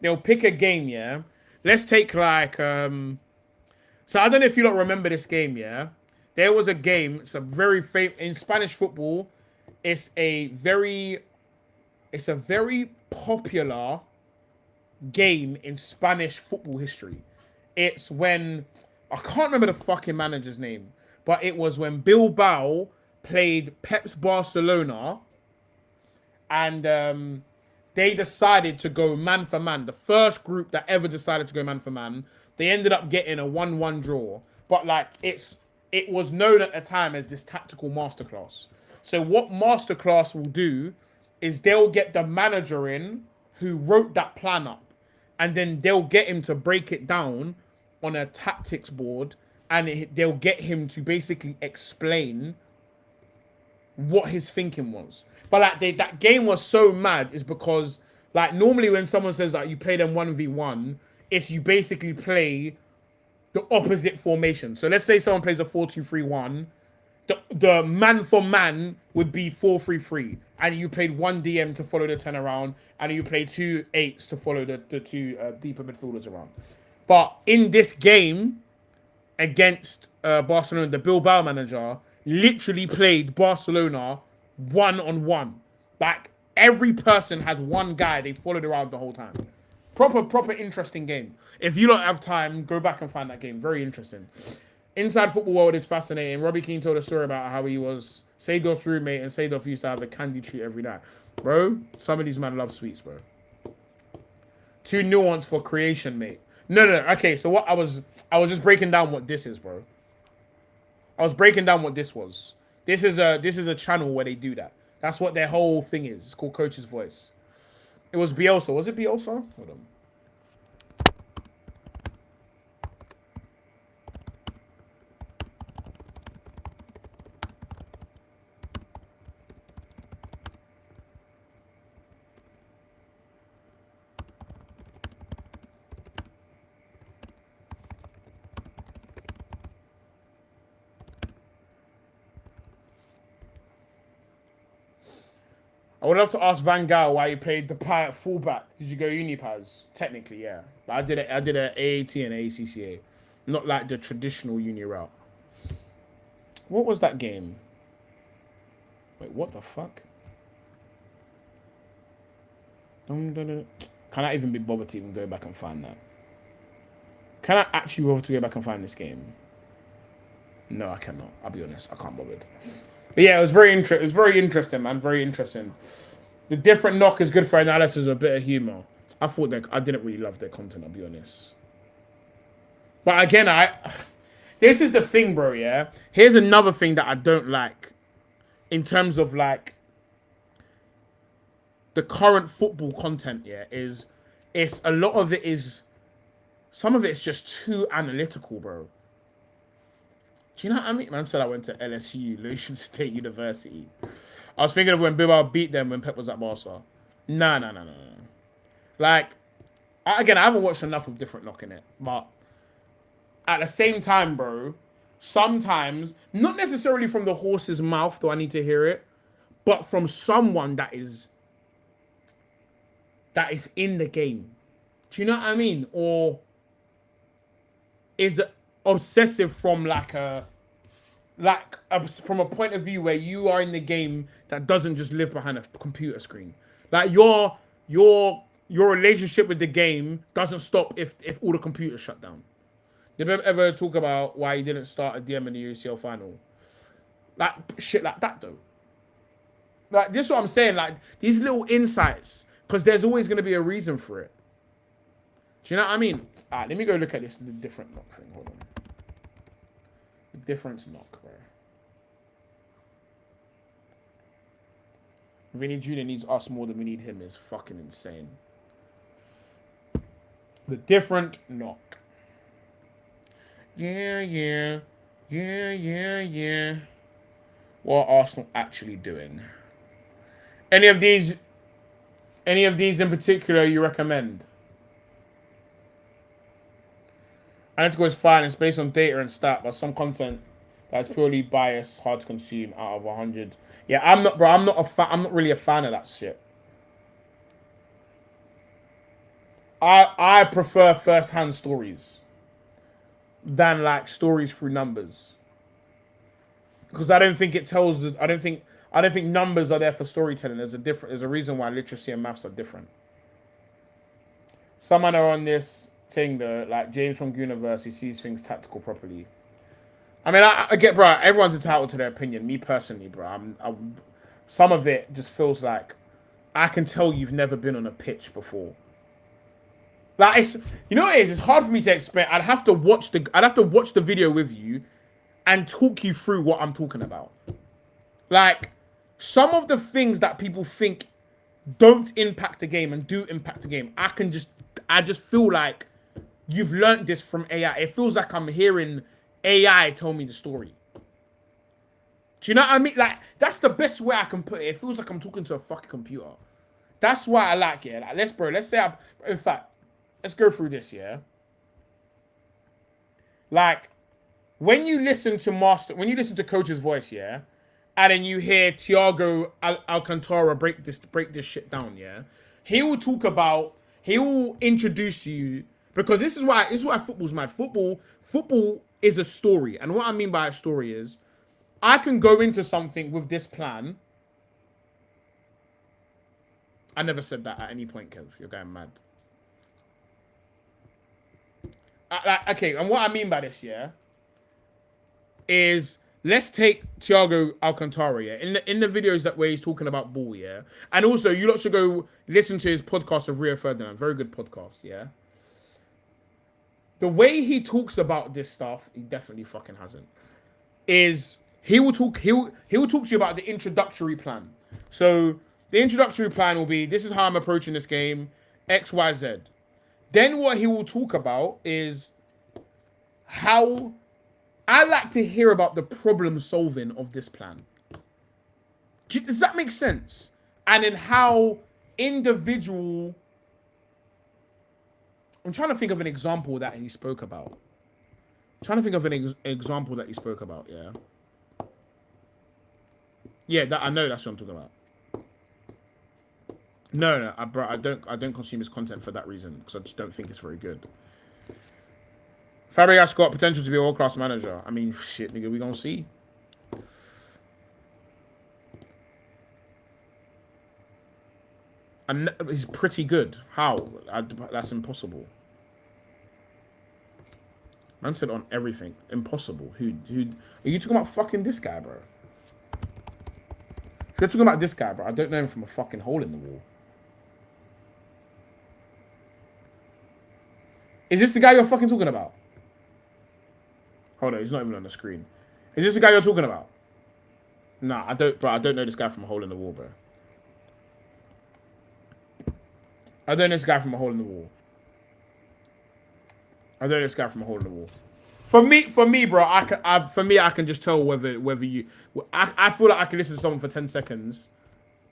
They'll pick a game, yeah? Let's take like... So I don't know if you lot remember this game, yeah? There was a game, it's a very famous... In Spanish football, it's a very popular game in Spanish football history. It's when I can't remember the fucking manager's name, but it was when Bilbao played Pep's Barcelona, and they decided to go man for man. The first group that ever decided to go man for man. They ended up getting a 1-1 draw, but like it was known at the time as this tactical masterclass. So what masterclass will do is they'll get the manager in who wrote that plan up, and then they'll get him to break it down on a tactics board, and they'll get him to basically explain what his thinking was. But like that game was so mad is because like normally when someone says that you play them 1v1, it's you basically play the opposite formation. So let's say someone plays a 4-2-3-1. The man for man would be 4-3-3, and you played one DM to follow the 10 around, and you played 2 8s to follow the two deeper midfielders around. But in this game against Barcelona, the Bilbao manager literally played Barcelona 1-on-1. Like every person had one guy they followed around the whole time. Proper interesting game. If you don't have time, go back and find that game. Very interesting. Inside Football World is fascinating. Robbie Keane told a story about how he was Seydorf's roommate, and Seydorf used to have a candy treat every night. Bro, some of these men love sweets, bro. Too nuanced for creation, mate. No. Okay, so what I was just breaking down what this is, bro. I was breaking down what this was. This is a channel where they do that. That's what their whole thing is. It's called Coach's Voice. It was Bielsa. Was it Bielsa? Hold on. I would love to ask Van Gaal why he played the Pie at fullback. Did you go uni, Pazz? Technically, yeah. But I did an AAT and ACCA. Not like the traditional uni route. What was that game? Wait, what the fuck? Can I even be bothered to even go back and find that? Can I actually be bothered to go back and find this game? No, I cannot. I'll be honest. I can't bother. But yeah, it was very interesting, man. Very interesting. The different knock is good for analysis with a bit of humor. I thought that I didn't really love their content, I'll be honest. But again, this is the thing, bro, yeah? Here's another thing that I don't like in terms of like the current football content, yeah, is it's a lot of it is some of it's just too analytical, bro. Do you know what I mean? Man said I went to LSU, Lucian State University. I was thinking of when Bilbao beat them when Pep was at Barca. No. Like, again, I haven't watched enough of different knocking it. But at the same time, bro, sometimes, not necessarily from the horse's mouth, do I need to hear it, but from someone that is in the game. Do you know what I mean? Or is obsessive from from a point of view where you are in the game that doesn't just live behind a computer screen. Like your relationship with the game doesn't stop if all the computers shut down. Did you ever talk about why you didn't start a DM in the UCL final? Like shit like that though. Like this is what I'm saying. Like these little insights, because there's always gonna be a reason for it. Do you know what I mean? Alright, let me go look at this different knock thing. Hold on. Difference knock, bro. Vinny Jr. needs us more than we need him is fucking insane. The different knock. Yeah. What are Arsenal actually doing? Any of these in particular you recommend? Analytical is fine. It's based on data and stat, but some content that's purely biased, hard to consume out of 100. Yeah, I'm not, bro. I'm not really a fan of that shit. I prefer first-hand stories than like stories through numbers, because I don't think it tells. I don't think numbers are there for storytelling. There's a reason why literacy and maths are different. Someone are on this. saying like James from Universe, he sees things tactical properly. I mean, I get, bro. Everyone's entitled to their opinion. Me personally, bro, some of it just feels like I can tell you've never been on a pitch before. Like it's, you know what it is? It's hard for me to explain. I'd have to watch the video with you and talk you through what I'm talking about. Like some of the things that people think don't impact the game and do impact the game, I just feel like you've learned this from AI. It feels like I'm hearing AI tell me the story. Do you know what I mean? Like, that's the best way I can put it. It feels like I'm talking to a fucking computer. That's why I like it. Like, let's say in fact, let's go through this, yeah? Like, when you listen to Coach's voice, yeah, and then you hear Thiago Alcantara break this shit down, yeah, he will introduce you, because this is why football's mad. Football is a story. And what I mean by a story is, I can go into something with this plan. I never said that at any point, Kev. You're going mad. Okay, and what I mean by this, yeah, is let's take Thiago Alcantara, yeah, in the videos where he's talking about ball, yeah, and also you lot should go listen to his podcast of Rio Ferdinand, very good podcast, yeah. The way he talks about this stuff, he definitely fucking hasn't. Is he will talk to you about the introductory plan. So the introductory plan will be, this is how I'm approaching this game, X, Y, Z. Then what he will talk about is how I like to hear about the problem solving of this plan. Does that make sense? And then how individual... I'm trying to think of an example that he spoke about. Yeah. Yeah, I know that's what I'm talking about. No, bro, I don't consume his content for that reason, because I just don't think it's very good. Fabregas got potential to be a world-class manager. I mean, shit, nigga, we gonna see. And he's pretty good. How? That's impossible. Man said on everything. Impossible. Who? Are you talking about fucking this guy, bro? If you're talking about this guy, bro, I don't know him from a fucking hole in the wall. Is this the guy you're fucking talking about? Hold on, he's not even on the screen. Is this the guy you're talking about? Nah, I don't know this guy from a hole in the wall, bro. I don't know this guy from a hole in the wall. For me, bro, I can just tell whether you. I feel like I can listen to someone for 10 seconds,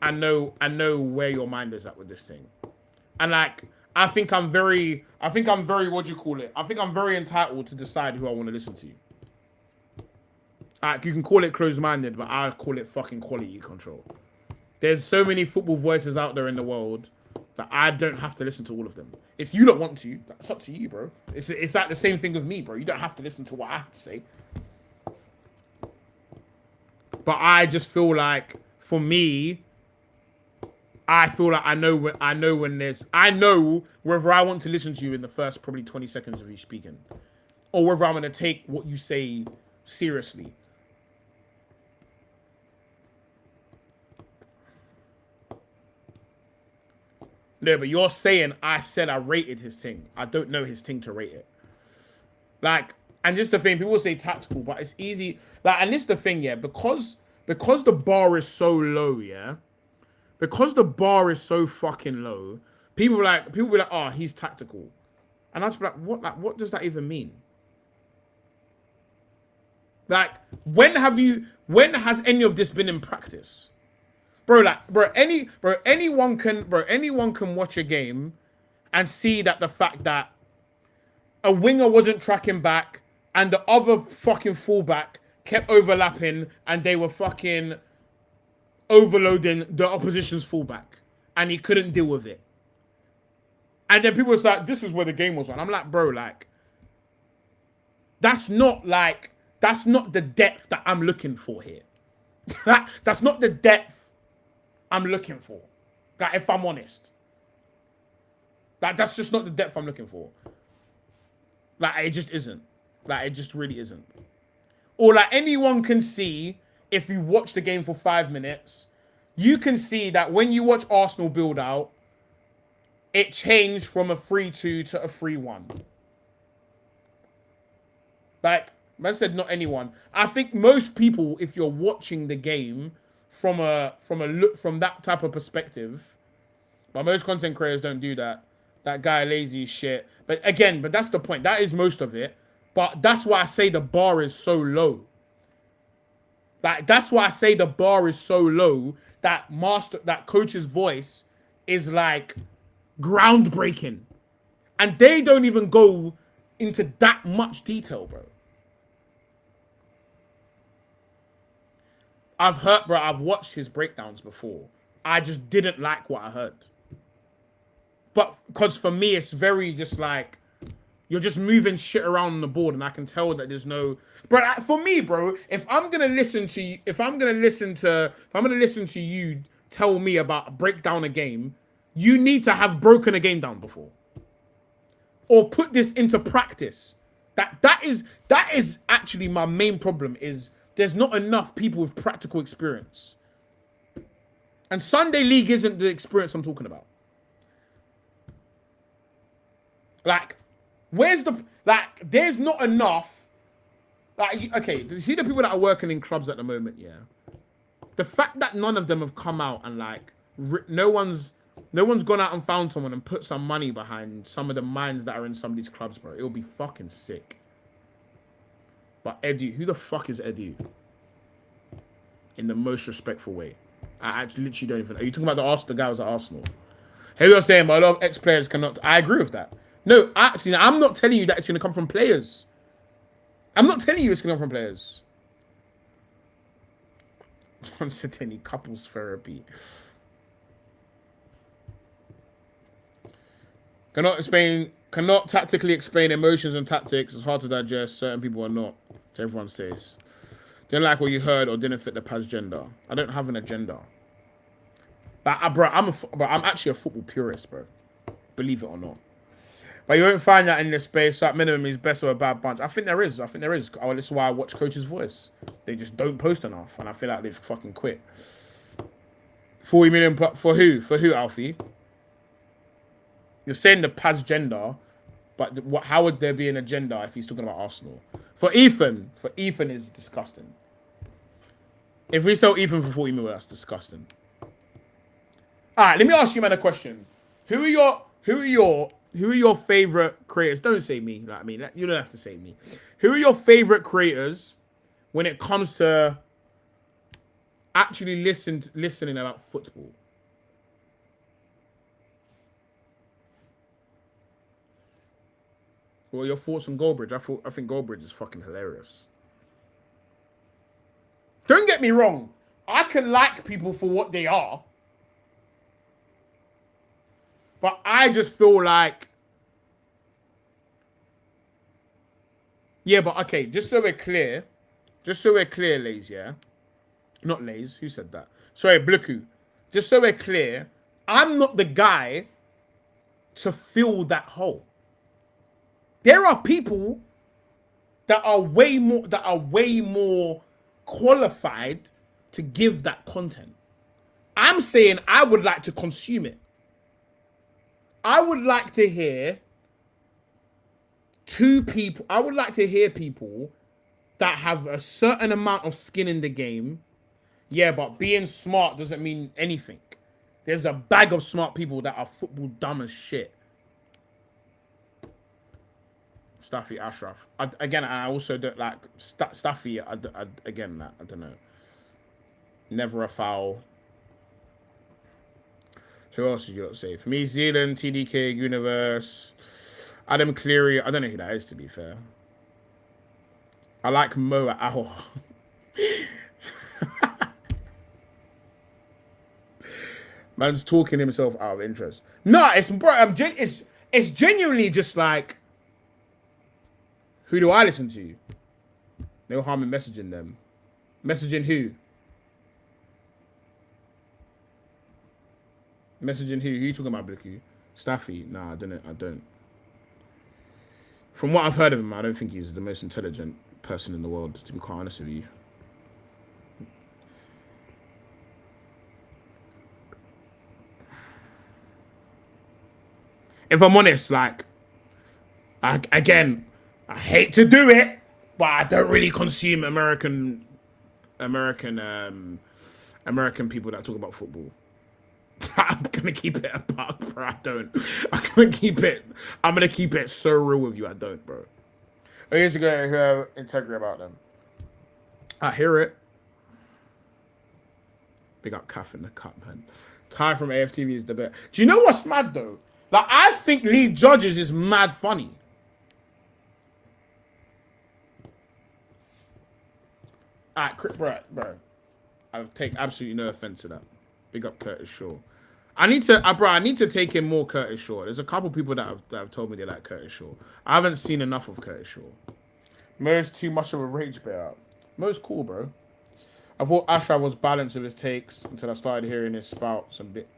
and know where your mind is at with this thing, and like I think I'm very what do you call it? I think I'm very entitled to decide who I want to listen to. Like, you can call it closed-minded, but I call it fucking quality control. There's so many football voices out there in the world that I don't have to listen to all of them. If you don't want to, that's up to you, bro. It's like the same thing with me, bro. You don't have to listen to what I have to say. But I just feel like, for me, I feel like I know whether I want to listen to you in the first probably 20 seconds of you speaking, or whether I'm going to take what you say seriously. No, but you're saying I said I rated his thing. I don't know his thing to rate it. Like, and just the thing, people say tactical, but it's easy. Like, and this is the thing, yeah, because the bar is so low, yeah. Because the bar is so fucking low, people be like, oh, he's tactical. And I'll just be like, what does that even mean? Like, when has any of this been in practice? Anyone can watch a game and see that the fact that a winger wasn't tracking back and the other fucking fullback kept overlapping and they were fucking overloading the opposition's fullback and he couldn't deal with it. And then people was like, this is where the game was on. I'm like, bro, like, that's not the depth that I'm looking for here. That's not the depth I'm looking for. Like, if I'm honest. Like, that's just not the depth I'm looking for. Like, it just isn't. Like, it just really isn't. Or like anyone can see, if you watch the game for 5 minutes, you can see that when you watch Arsenal build out, it changed from a 3-2 to a 3-1. Like, man said not anyone. I think most people, if you're watching the game from that type of perspective, but most content creators don't do that. That guy lazy as shit. But again, that's the point. That is most of it. But that's why I say the bar is so low. Like, that's why I say the bar is so low that coach's voice is like groundbreaking. And they don't even go into that much detail, bro. I've watched his breakdowns before. I just didn't like what I heard. But because for me, it's very just like, you're just moving shit around on the board, and I can tell that there's no. But for me, bro, if I'm gonna listen to you tell me about break down a game, you need to have broken a game down before, or put this into practice. That is actually my main problem. Is there's not enough people with practical experience, and Sunday League isn't the experience I'm talking about. Like. There's not enough. Like, okay, you see the people that are working in clubs at the moment, yeah? The fact that none of them have come out and, like, no one's gone out and found someone and put some money behind some of the minds that are in some of these clubs, bro. It'll be fucking sick. But Edu, who the fuck is Edu? In the most respectful way. I actually literally don't even... Are you talking about the guy who was at Arsenal? Hey, you're saying, but a lot of ex-players cannot... I agree with that. No, actually, I'm not telling you that it's going to come from players. I'm not telling you it's going to come from players. Uncertainty, couples therapy. Cannot tactically explain emotions and tactics. It's hard to digest. Certain people are not. To everyone's taste. Didn't like what you heard or didn't fit the Pazz agenda. I don't have an agenda. But, bro, I'm actually a football purist, bro. Believe it or not. But you won't find that in this space. So at minimum, he's best of a bad bunch. I think there is. Oh, this is why I watch Coach's Voice. They just don't post enough. And I feel like they've fucking quit. 40 million for who? For who, Alfie? You're saying the Pazz agenda. But how would there be an agenda if he's talking about Arsenal? For Ethan is disgusting. If we sell Ethan for 40 million, that's disgusting. All right, let me ask you, man, a question. Who are your favorite creators? Don't say me. Like, I mean, you don't have to say me. Who are your favorite creators when it comes to actually listening about football? What are your thoughts on Goldbridge? I think Goldbridge is fucking hilarious. Don't get me wrong. I can like people for what they are. But I just feel like... Yeah, but okay, just so we're clear, Lays, yeah? Not Lays, who said that? Sorry, Bluku. Just so we're clear, I'm not the guy to fill that hole. There are people that are way more qualified to give that content. I'm saying I would like to consume it. I would like to hear people that have a certain amount of skin in the game. Yeah, but being smart doesn't mean anything. There's a bag of smart people that are football dumb as shit. Staffy Ashraf. I also don't like Staffy. I don't know. Never a foul. Who else did you not say? For me, Zealand, TDK, Universe, Adam Cleary. I don't know who that is, to be fair. I like Mo at Owl. Man's talking himself out of interest. No, it's genuinely just like, who do I listen to? No harm in messaging them. Messaging who? Messaging who? Who you talking about, Blicky? Staffy? Nah, I don't. From what I've heard of him, I don't think he's the most intelligent person in the world, to be quite honest with you. If I'm honest, like, I hate to do it, but I don't really consume American people that talk about football. I'm gonna keep it a buck, bro. I don't. I'm gonna keep it so real with you. I don't, bro. I used to go hear integrity about them. I hear it. Big up Calf in the cup, man. Ty from AFTV is the best. Do you know what's mad though? Like, I think Lee Judges is mad funny. Alright, bro. I take absolutely no offense to that. Big up Curtis Shaw. I need to take in more Curtis Shaw. There's a couple people that have told me they like Curtis Shaw. I haven't seen enough of Curtis Shaw. Mo's too much of a rage bear. Mo's cool, bro. I thought Ashraf was balanced with his takes until I started hearing his spouts a bit.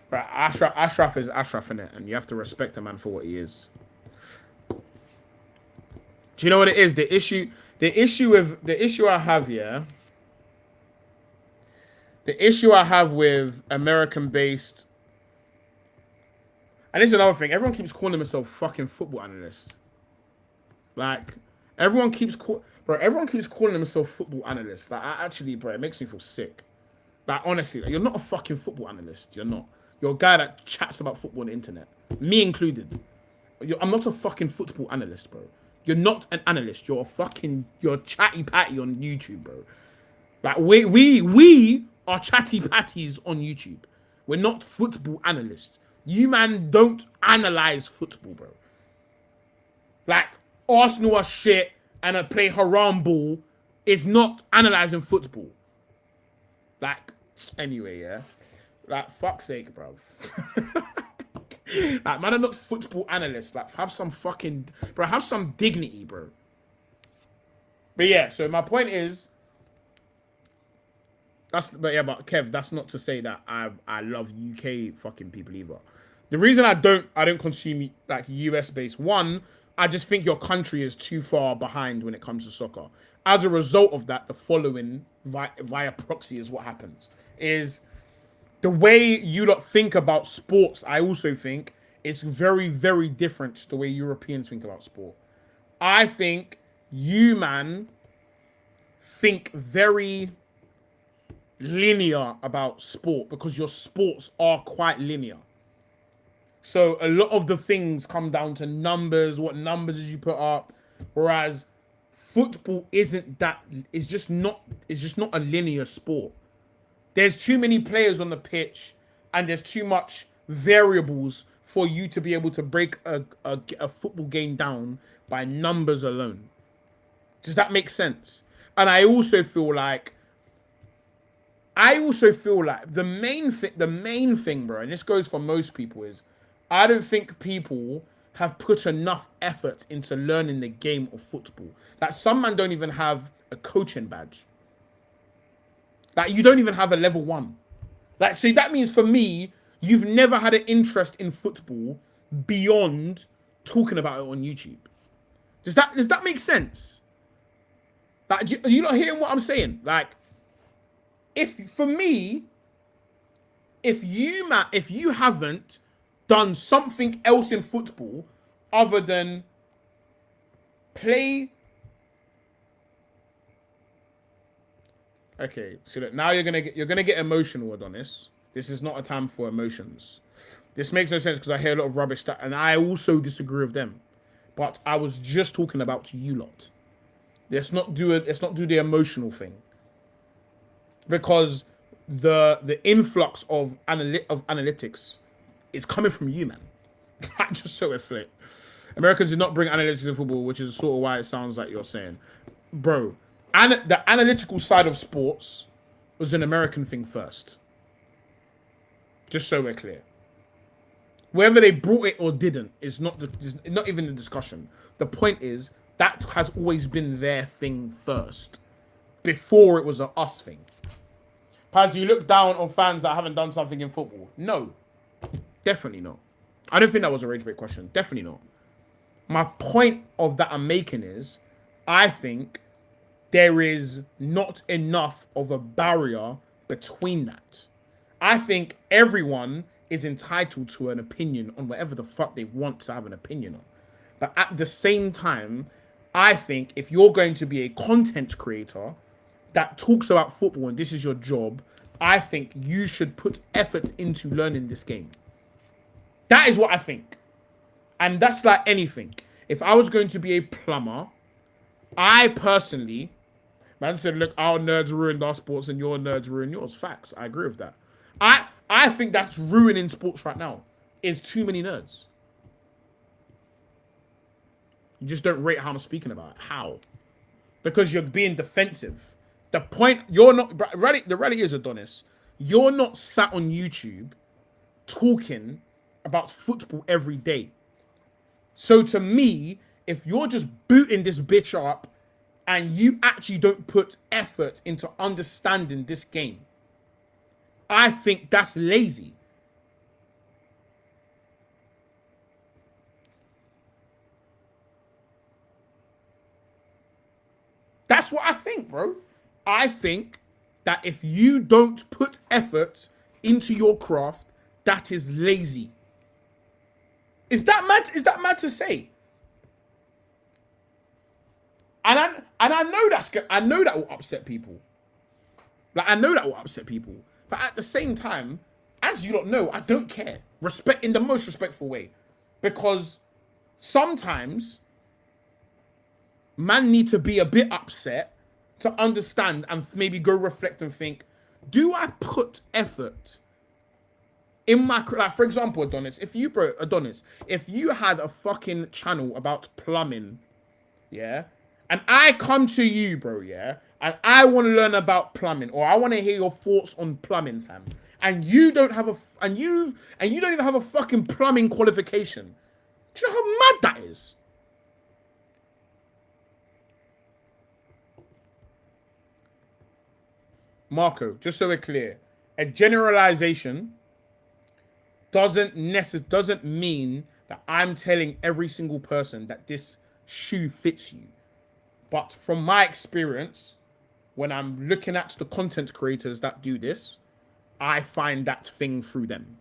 But Ashraf is Ashraf, innit? And you have to respect the man for what he is. Do you know what it is? The issue I have, yeah. The issue I have with American-based, and this is another thing, everyone keeps calling themselves fucking football analysts. Like, everyone keeps calling themselves football analysts. Like, actually, bro, it makes me feel sick. Like, honestly, like, you're not a fucking football analyst. You're not. You're a guy that chats about football on the internet. Me included. I'm not a fucking football analyst, bro. You're not an analyst. You're chatty patty on YouTube, bro. Like, we are chatty patties on YouTube. We're not football analysts. You man don't analyze football, bro. Like, Arsenal are shit and I play haram ball is not analyzing football. Like, anyway, yeah. Like, fuck's sake, bro. Like, man, I'm not football analysts. Like, have some fucking, bro, have some dignity, bro. But yeah, so my point is, but Kev, that's not to say that I love UK fucking people either. The reason I don't consume like US based, one, I just think your country is too far behind when it comes to soccer. As a result of that, the following via proxy is what happens. Is the way you lot think about sports, I also think it's very, very different to the way Europeans think about sport. I think you, man, think very linear about sport because your sports are quite linear. So a lot of the things come down to numbers, what numbers did you put up, whereas football isn't that. It's just not a linear sport. There's too many players on the pitch, and there's too much variables for you to be able to break a football game down by numbers alone. Does that make sense? And I also feel like the main thing, bro, and this goes for most people, is I don't think people have put enough effort into learning the game of football. Like, some man don't even have a coaching badge. Like, you don't even have a level 1. Like, see, that means for me, you've never had an interest in football beyond talking about it on YouTube. Does that make sense? Like, are you not hearing what I'm saying? Like, if you haven't done something else in football other than play. Okay, so look, now you're gonna get emotional, Adonis. This is not a time for emotions. This makes no sense because I hear a lot of rubbish and I also disagree with them. But I was just talking about you lot. Let's not do the emotional thing. Because the influx of analytics is coming from you, man. Just so we're clear. Americans did not bring analytics to football, which is sort of why it sounds like you're saying. Bro, the analytical side of sports was an American thing first. Just so we're clear. Whether they brought it or didn't is not even the discussion. The point is that has always been their thing first, before it was an us thing. Paz, do you look down on fans that haven't done something in football? No, definitely not. I don't think that was a rage bait question. Definitely not. My point of that I'm making is, I think there is not enough of a barrier between that. I think everyone is entitled to an opinion on whatever the fuck they want to have an opinion on. But at the same time, I think if you're going to be a content creator that talks about football and this is your job, I think you should put effort into learning this game. That is what I think. And that's like anything. If I was going to be a plumber, I personally, man said, look, our nerds ruined our sports and your nerds ruined yours. Facts. I agree with that. I think that's ruining sports right now. Is too many nerds. You just don't rate how I'm speaking about it. How? Because you're being defensive. The point, you're not, the reality is, Adonis, you're not sat on YouTube talking about football every day. So to me, if you're just booting this bitch up and you actually don't put effort into understanding this game, I think that's lazy. That's what I think, bro. I think that if you don't put effort into your craft, that is lazy. Is that mad? Is that mad to say? And I know that's good. I know that will upset people. Like, I know that will upset people. But at the same time, as you don't know, I don't care. Respect in the most respectful way. Because sometimes man need to be a bit upset to understand and maybe go reflect and think, do I put effort in my, like, for example, Adonis, if you had a fucking channel about plumbing, yeah, and I come to you, bro, yeah, and I want to learn about plumbing, or I want to hear your thoughts on plumbing, fam, and you don't have a, and you don't even have a fucking plumbing qualification. Do you know how mad that is? Marco, just so we're clear, a generalization doesn't mean that I'm telling every single person that this shoe fits you. But from my experience, when I'm looking at the content creators that do this, I find that thing through them.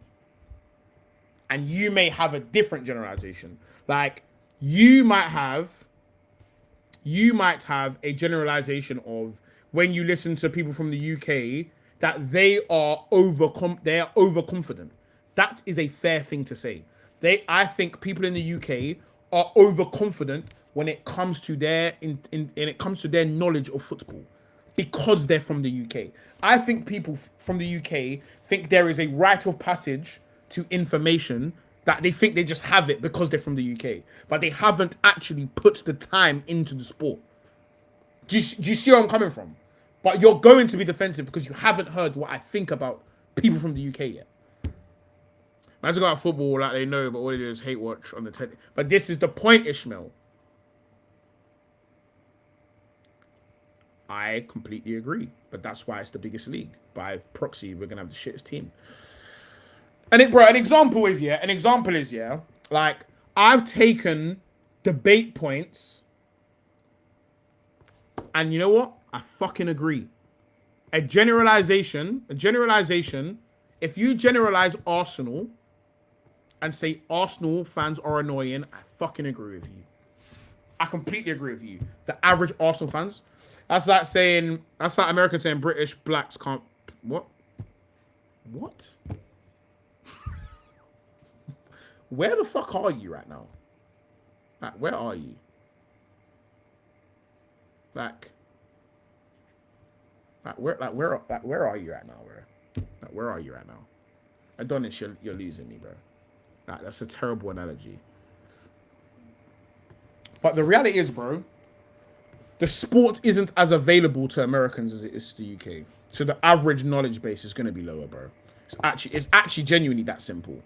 And you may have a different generalization. Like, you might have a generalization of, when you listen to people from the UK, that they are overconfident. That is a fair thing to say. I think people in the UK are overconfident when it comes to their their knowledge of football, because they're from the UK. I think people from the UK think there is a rite of passage to information, that they think they just have it because they're from the UK, but they haven't actually put the time into the sport. Do you see where I'm coming from? But you're going to be defensive because you haven't heard what I think about people from the UK yet. Man's got football like they know, but all they do is hate watch on the telly. But this is the point, Ishmael. I completely agree. But that's why it's the biggest league. By proxy, we're going to have the shittest team. And an example is, like, I've taken debate points, and you know what? I fucking agree. A generalization, if you generalize Arsenal and say Arsenal fans are annoying, I fucking agree with you. I completely agree with you. The average Arsenal fans, that's like Americans saying British blacks can't, what? What? Where the fuck are you right now? Like, where are you? Where are you right now, bro? Like, where are you right now? Adonis, you're losing me, bro. Like, that's a terrible analogy. But the reality is, bro, the sport isn't as available to Americans as it is to the UK. So the average knowledge base is going to be lower, bro. It's actually genuinely that simple.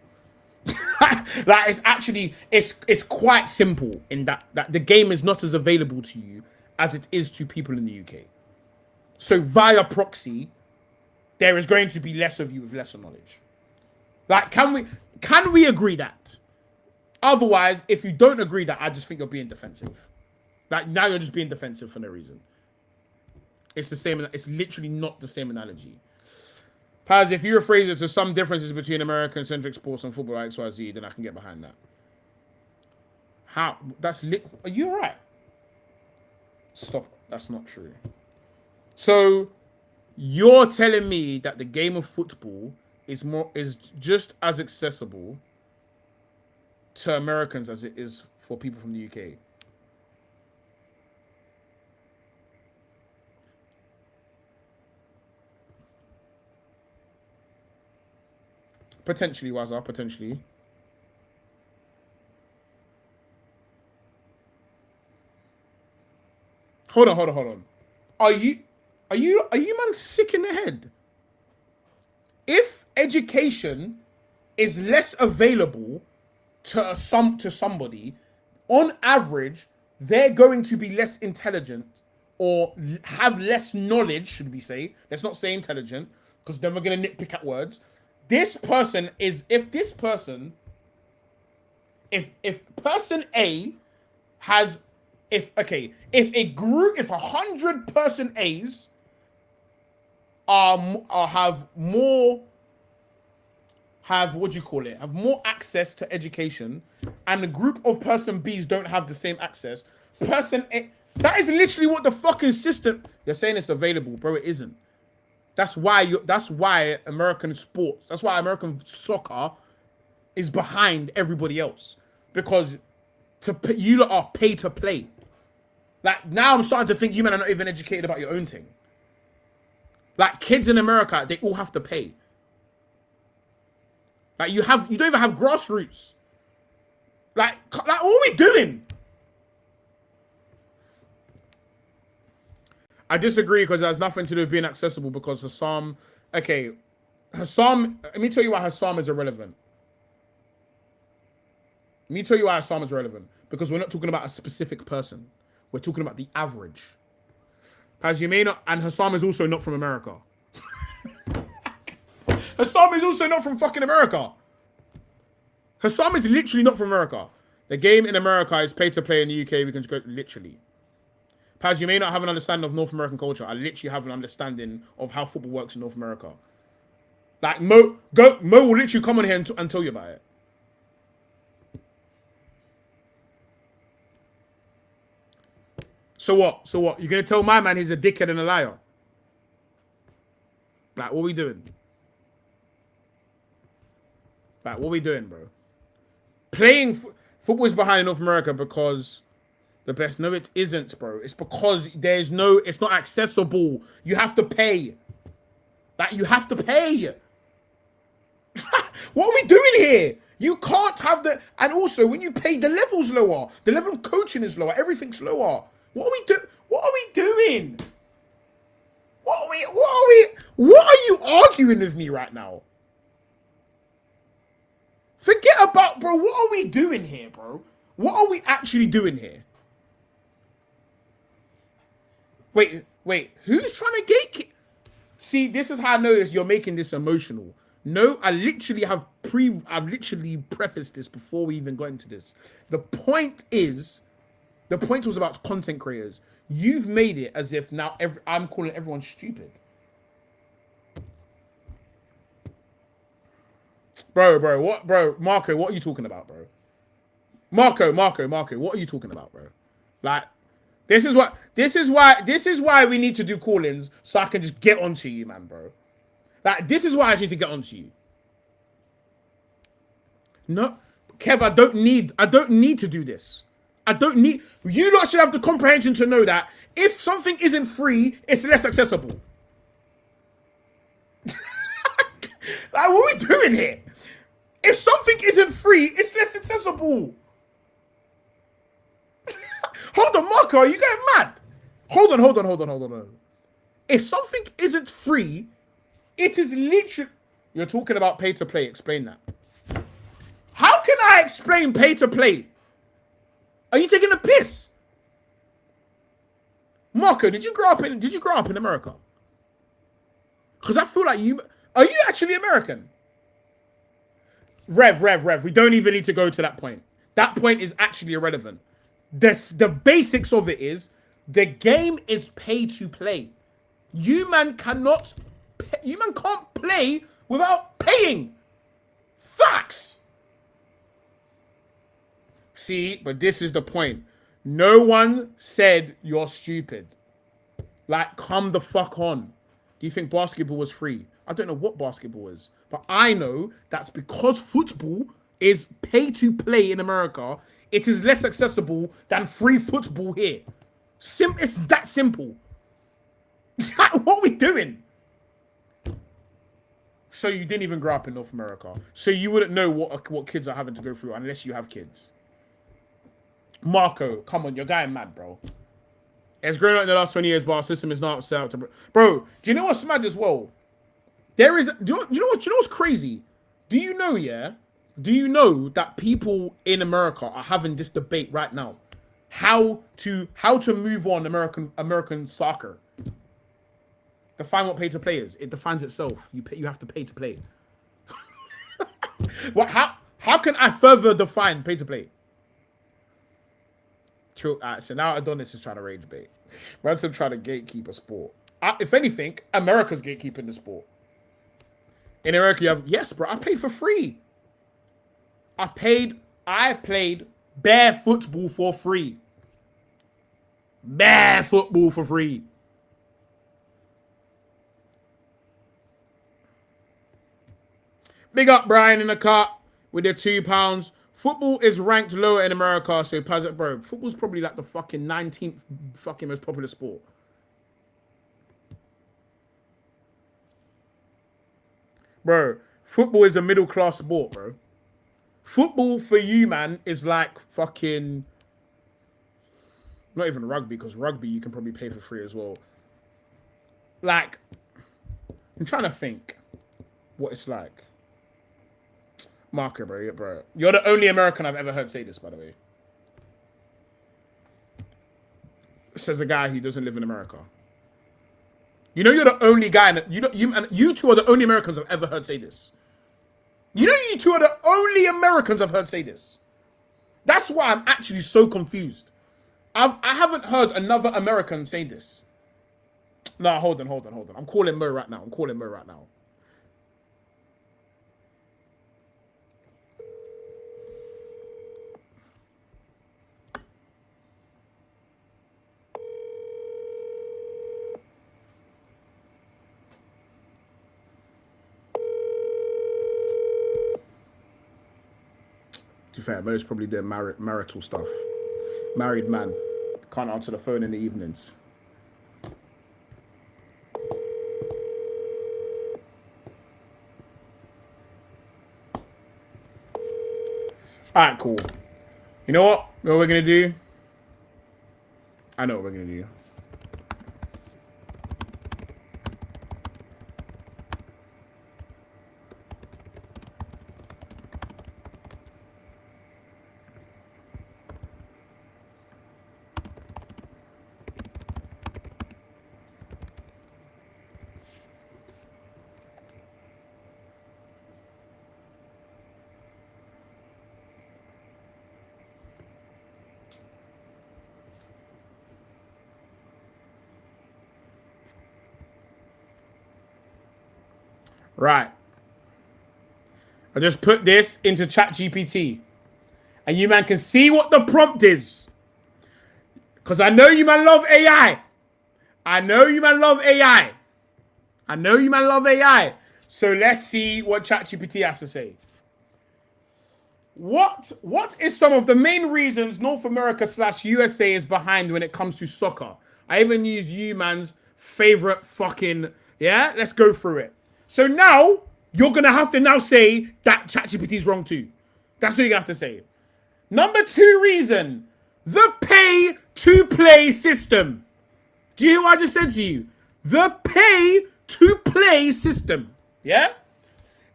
Like, it's quite simple in that the game is not as available to you as it is to people in the UK. So via proxy, there is going to be less of you with lesser knowledge. Like, can we agree that? Otherwise, if you don't agree that, I just think you're being defensive. Like, now you're just being defensive for no reason. It's the same. It's literally not the same analogy. Paz, if you rephrase it to some differences between American-centric sports and football like XYZ, then I can get behind that. How? That's lit. Are you all right? Stop. That's not true. So, you're telling me that the game of football is just as accessible to Americans as it is for people from the UK? Potentially, Wazza, potentially. Hold on. Are you man sick in the head? If education is less available to somebody, on average, they're going to be less intelligent or have less knowledge, should we say? Let's not say intelligent, because then we're going to nitpick at words. This person is, if person A has, if 100 person A's have more access to education, and the group of person B's don't have the same access, person A, that is literally what the fucking system. You're saying it's available, bro. It isn't. That's why American sports, that's why American soccer is behind everybody else, because you lot are pay to play. Like, now I'm starting to think you men are not even educated about your own thing. Like, kids in America, they all have to pay. Like, you don't even have grassroots. Like what are we doing? I disagree, because it has nothing to do with being accessible, because Hassam, let me tell you why Hassam is irrelevant. Because we're not talking about a specific person. We're talking about the average. Paz, you may not, and Hassam is also not from America. Hassam is also not from fucking America. Hassam is literally not from America. The game in America is pay to play. In the UK, we can just go literally. Paz, you may not have an understanding of North American culture. I literally have an understanding of how football works in North America. Like, Mo will literally come on here and tell you about it. So what? You're going to tell my man he's a dickhead and a liar? Like, what are we doing? Like, what are we doing, bro? Football is behind in North America because the best. No, it isn't, bro. It's because it's not accessible. You have to pay. Like, you have to pay. What are we doing here? You can't have the, and also when you pay, the level's lower. The level of coaching is lower. Everything's lower. What are we doing? What are you arguing with me right now? Forget about, bro. What are we doing here, bro? What are we actually doing here? Wait. Who's trying to gatekeep? See, this is how I know this. You're making this emotional. No, I've literally prefaced this before we even got into this. The point was about content creators. You've made it as if now I'm calling everyone stupid. Bro, what, bro? Marco, what are you talking about, bro? Marco, what are you talking about, bro? Like, this is why we need to do call-ins, so I can just get onto you, man, bro. Like, this is why I need to get onto you. No, Kev, I don't need to do this. You lot should have the comprehension to know that if something isn't free, it's less accessible. Like, what are we doing here? If something isn't free, it's less accessible. Hold on, Marco, are you going mad? Hold on. If something isn't free, it is literally... You're talking about pay to play. Explain that. How can I explain pay to play? Are you taking a piss? Marco, did you grow up in America? Because I feel like you... Are you actually American? Rev, we don't even need to go to that point. That point is actually irrelevant. The basics of it is the game is pay to play. You man can't play without paying. Facts. See, but this is the point. No one said you're stupid. Like, come the fuck on. Do you think basketball was free? I don't know what basketball is, but I know that's because football is pay to play in America. It is less accessible than free football here. It's that simple. What are we doing? So you didn't even grow up in North America. So you wouldn't know what kids are having to go through unless you have kids. Marco, come on, you're going mad, bro. It's grown up in the last 20 years, but our system is not set up to... Bro, do you know what's mad as well? There is... Do you know what's crazy? Do you know, yeah? Do you know that people in America are having this debate right now? How to move on American soccer. Define what pay to play is. It defines itself. You have to pay to play. What? How can I further define pay to play? True. So now Adonis is trying to rage bait. Ransom trying to gatekeep a sport. If anything, America's gatekeeping the sport. In America, you have... Yes, bro. I played for free. I played bare football for free. Bare football for free. Big up Brian in the cut with their £2. Football is ranked lower in America, so Pazz it, bro. Football's probably like the fucking 19th fucking most popular sport. Bro, football is a middle class sport, bro. Football for you, man, is like fucking... Not even rugby, because rugby you can probably pay for free as well. Like, I'm trying to think what it's like. Marker, bro. You're the only American I've ever heard say this, by the way. Says a guy who doesn't live in America. You know you're the only guy, you two are the only Americans I've ever heard say this. You know you two are the only Americans I've heard say this. That's why I'm actually so confused. I haven't heard another American say this. No, hold on. I'm calling Mo right now. To be fair, Mo's probably doing marital stuff. Married man. Can't answer the phone in the evenings. Alright, cool. You know what? You know what we're going to do? I know what we're going to do. Right. I just put this into ChatGPT. And you man can see what the prompt is. Because I know you man love AI. So let's see what ChatGPT has to say. What is some of the main reasons North America / USA is behind when it comes to soccer? I even use you man's favorite fucking... Yeah? Let's go through it. So now, you're going to have to now say that ChatGPT is wrong too. That's what you're going to have to say. Number 2 reason, the pay-to-play system. Do you hear what I just said to you? The pay-to-play system. Yeah?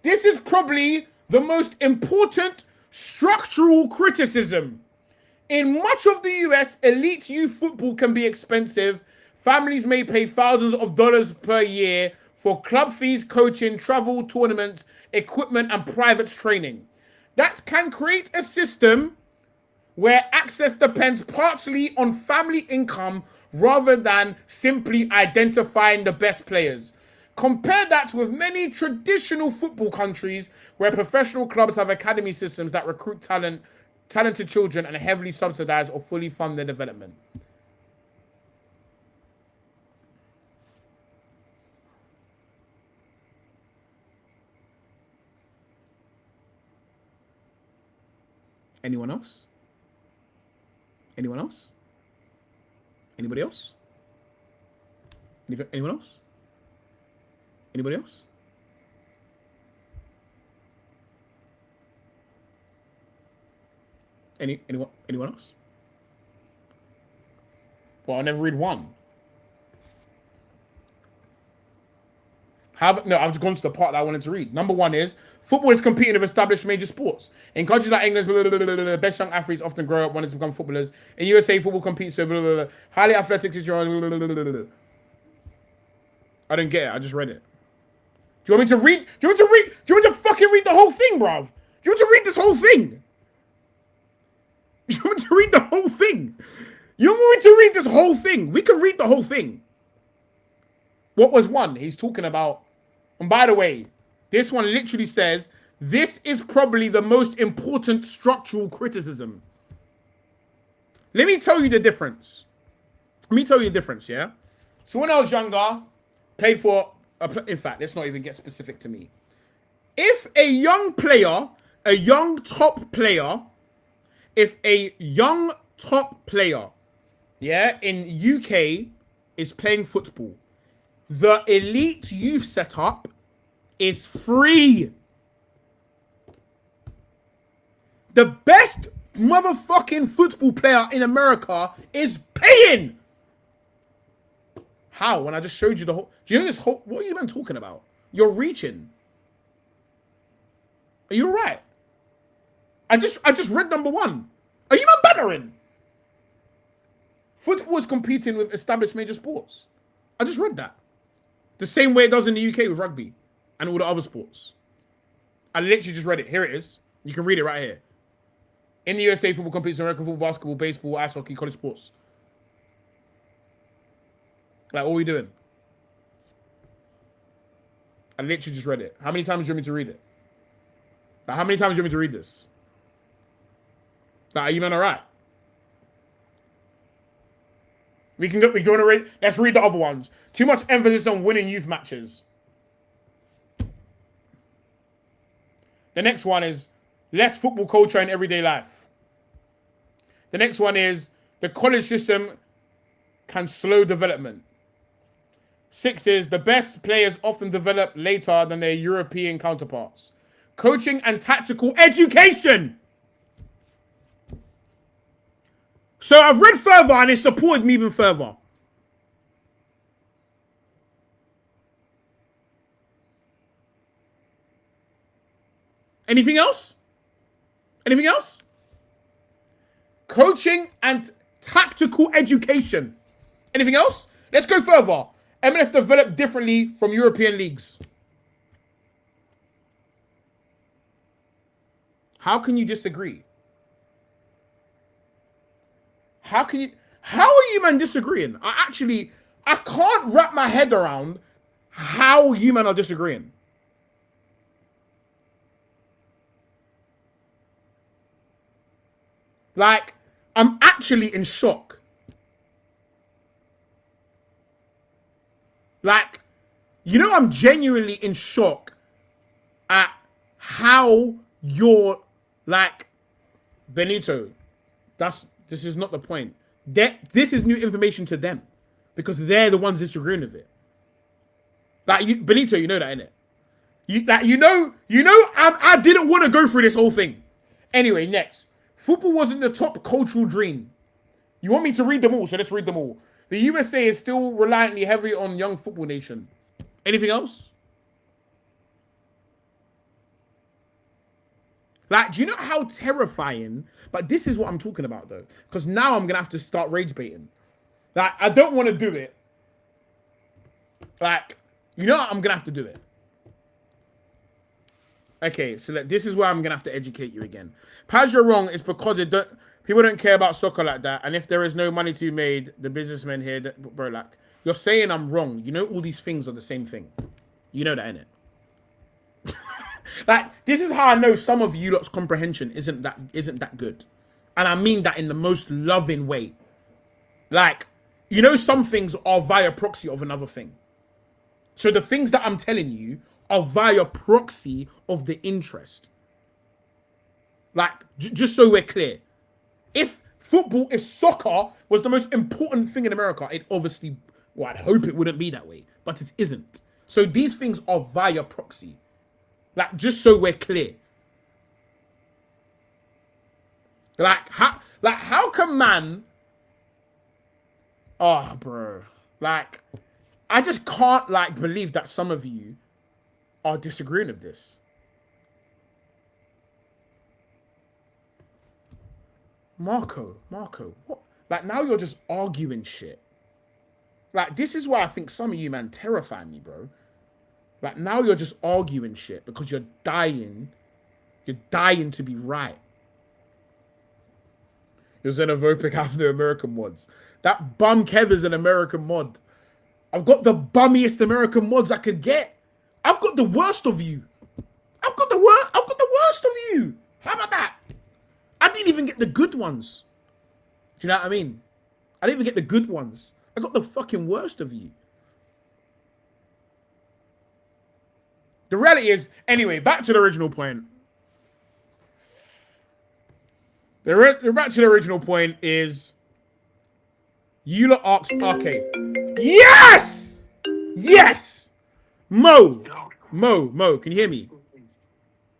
This is probably the most important structural criticism. In much of the US, elite youth football can be expensive. Families may pay thousands of dollars per year for club fees, coaching, travel, tournaments, equipment, and private training. That can create a system where access depends partly on family income rather than simply identifying the best players. Compare that with many traditional football countries where professional clubs have academy systems that recruit talented children and heavily subsidize or fully fund their development. Anyone else? Anyone else? Anybody else? Anyone else? Anybody else? Anyone else? Well, I'll never read one. No, I've just gone to the part that I wanted to read. Number one is, football is competing with established major sports. In countries like England, the best young athletes often grow up wanting to become footballers. In USA, football competes with highly athletic 6-year-olds. I don't get it. I just read it. Do you want me to read? Do you want me to fucking read the whole thing, bruv? Do you want to read this whole thing? Do you want me to read the whole thing? You want me to read this whole thing? We can read the whole thing. What was one? He's talking about... And by the way, this one literally says, this is probably the most important structural criticism. Let me tell you the difference. Yeah? So when I was younger, played for... In fact, let's not even get specific to me. If a young player, a young top player, yeah, in UK is playing football, the elite youth setup is free. The best motherfucking football player in America is paying. How? When I just showed you the whole... Do you know this whole... What are you even talking about? You're reaching. Are you all right? I just read number one. Are you not battering? Football is competing with established major sports. I just read that. The same way it does in the UK with rugby and all the other sports. I literally just read it. Here it is. You can read it right here. In the USA, football competes in American football, basketball, baseball, ice hockey, college sports. Like, what are we doing? I literally just read it. How many times do you want me to read it? Like, how many times do you want me to read this? Like, are you man all right? We can go to read. Let's read the other ones. Too much emphasis on winning youth matches. The next one is less football culture in everyday life. The next one is the college system can slow development. 6 is the best players often develop later than their European counterparts. Coaching and tactical education. So I've read further and it supported me even further. Anything else? Anything else? Coaching and tactical education. Anything else? Let's go further. MLS developed differently from European leagues. How can you disagree? How are you man disagreeing? I can't wrap my head around how you man are disagreeing. Like, I'm actually in shock. Like, you know, I'm genuinely in shock at how you're, like, Benito, this is not the point. This is new information to them because they're the ones disagreeing with it. Like, Benito, you know that, innit? I didn't want to go through this whole thing. Anyway, next. Football wasn't the top cultural dream. You want me to read them all, so let's read them all. The USA is still reliantly heavy on young football nation. Anything else? Like, do you know how terrifying? But this is what I'm talking about, though. Because now I'm going to have to start rage baiting. Like, I don't want to do it. Like, you know what? I'm going to have to do it. Okay, so this is where I'm going to have to educate you again. Pazz, you're wrong. It's because People don't care about soccer like that. And if there is no money to be made, the businessmen here, bro, like, you're saying I'm wrong. You know all these things are the same thing. You know that, innit? Like, this is how I know some of you lot's comprehension isn't that good. And I mean that in the most loving way. Like, you know, some things are via proxy of another thing. So the things that I'm telling you are via proxy of the interest. Like, just so we're clear. If football, if soccer was the most important thing in America, it obviously, well, I'd hope it wouldn't be that way, but it isn't. So these things are via proxy. Like, just so we're clear. Like, how can man... Oh, bro. Like, I just can't, like, believe that some of you are disagreeing with this. Marco, what? Like, now you're just arguing shit. Like, this is why I think some of you, man, terrify me, bro. Like, now you're just arguing shit because you're dying. You're dying to be right. You're xenophobic after American mods. That bum Kev is an American mod. I've got the bummiest American mods I could get. I've got the worst of you. I've got the worst of you. How about that? I didn't even get the good ones. Do you know what I mean? I didn't even get the good ones. I got the fucking worst of you. The reality is, anyway, back to the original point. Back to the original point is, you lot asked, okay. Yes! Yes! Mo, can you hear me?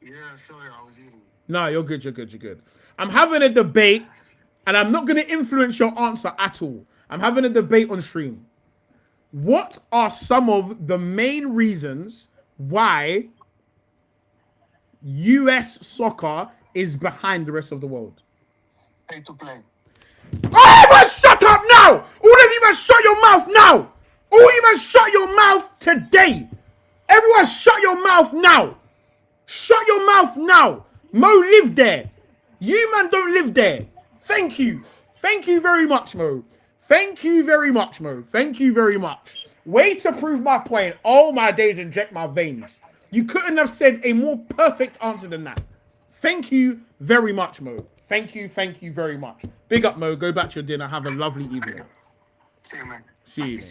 Yeah, sorry, I was eating. No, you're good. I'm having a debate, and I'm not going to influence your answer at all. I'm having a debate on stream. What are some of the main reasons why US soccer is behind the rest of the world? Pay to play. Oh, everyone shut up now! All of you man shut your mouth now! All of you man shut your mouth today! Everyone shut your mouth now! Shut your mouth now! Mo lived there. You man don't live there. Thank you. Thank you very much, Mo. Thank you very much, Mo. Thank you very much. Way to prove my point. All my days inject my veins. You couldn't have said a more perfect answer than that. Thank you very much, Mo. Thank you very much. Big up, Mo. Go back to your dinner. Have a lovely evening. See you, man. See you.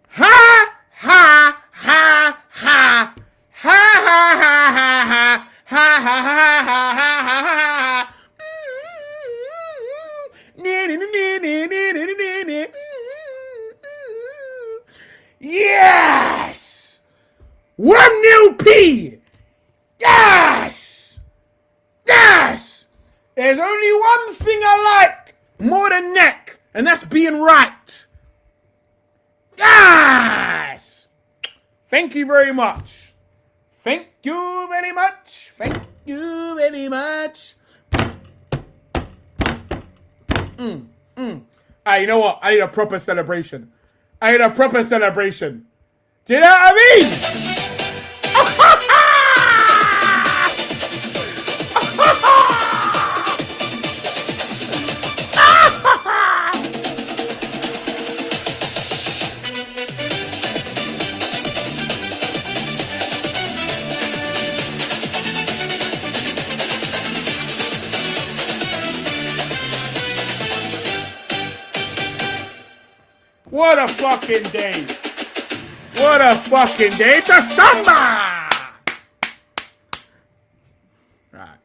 Ha! Ha! Ha! Ha! Ha! Ha! Ha! Ha! Ha! Ha! Ha! Ha! Yes! 1-0 P! Yes! Yes! There's only one thing I like more than neck, and that's being right. Yes! Thank you very much. Thank you very much. Thank you very much. You know what? I need a proper celebration. Do you know what I mean? What a fucking day. What a fucking day. It's a samba. Right.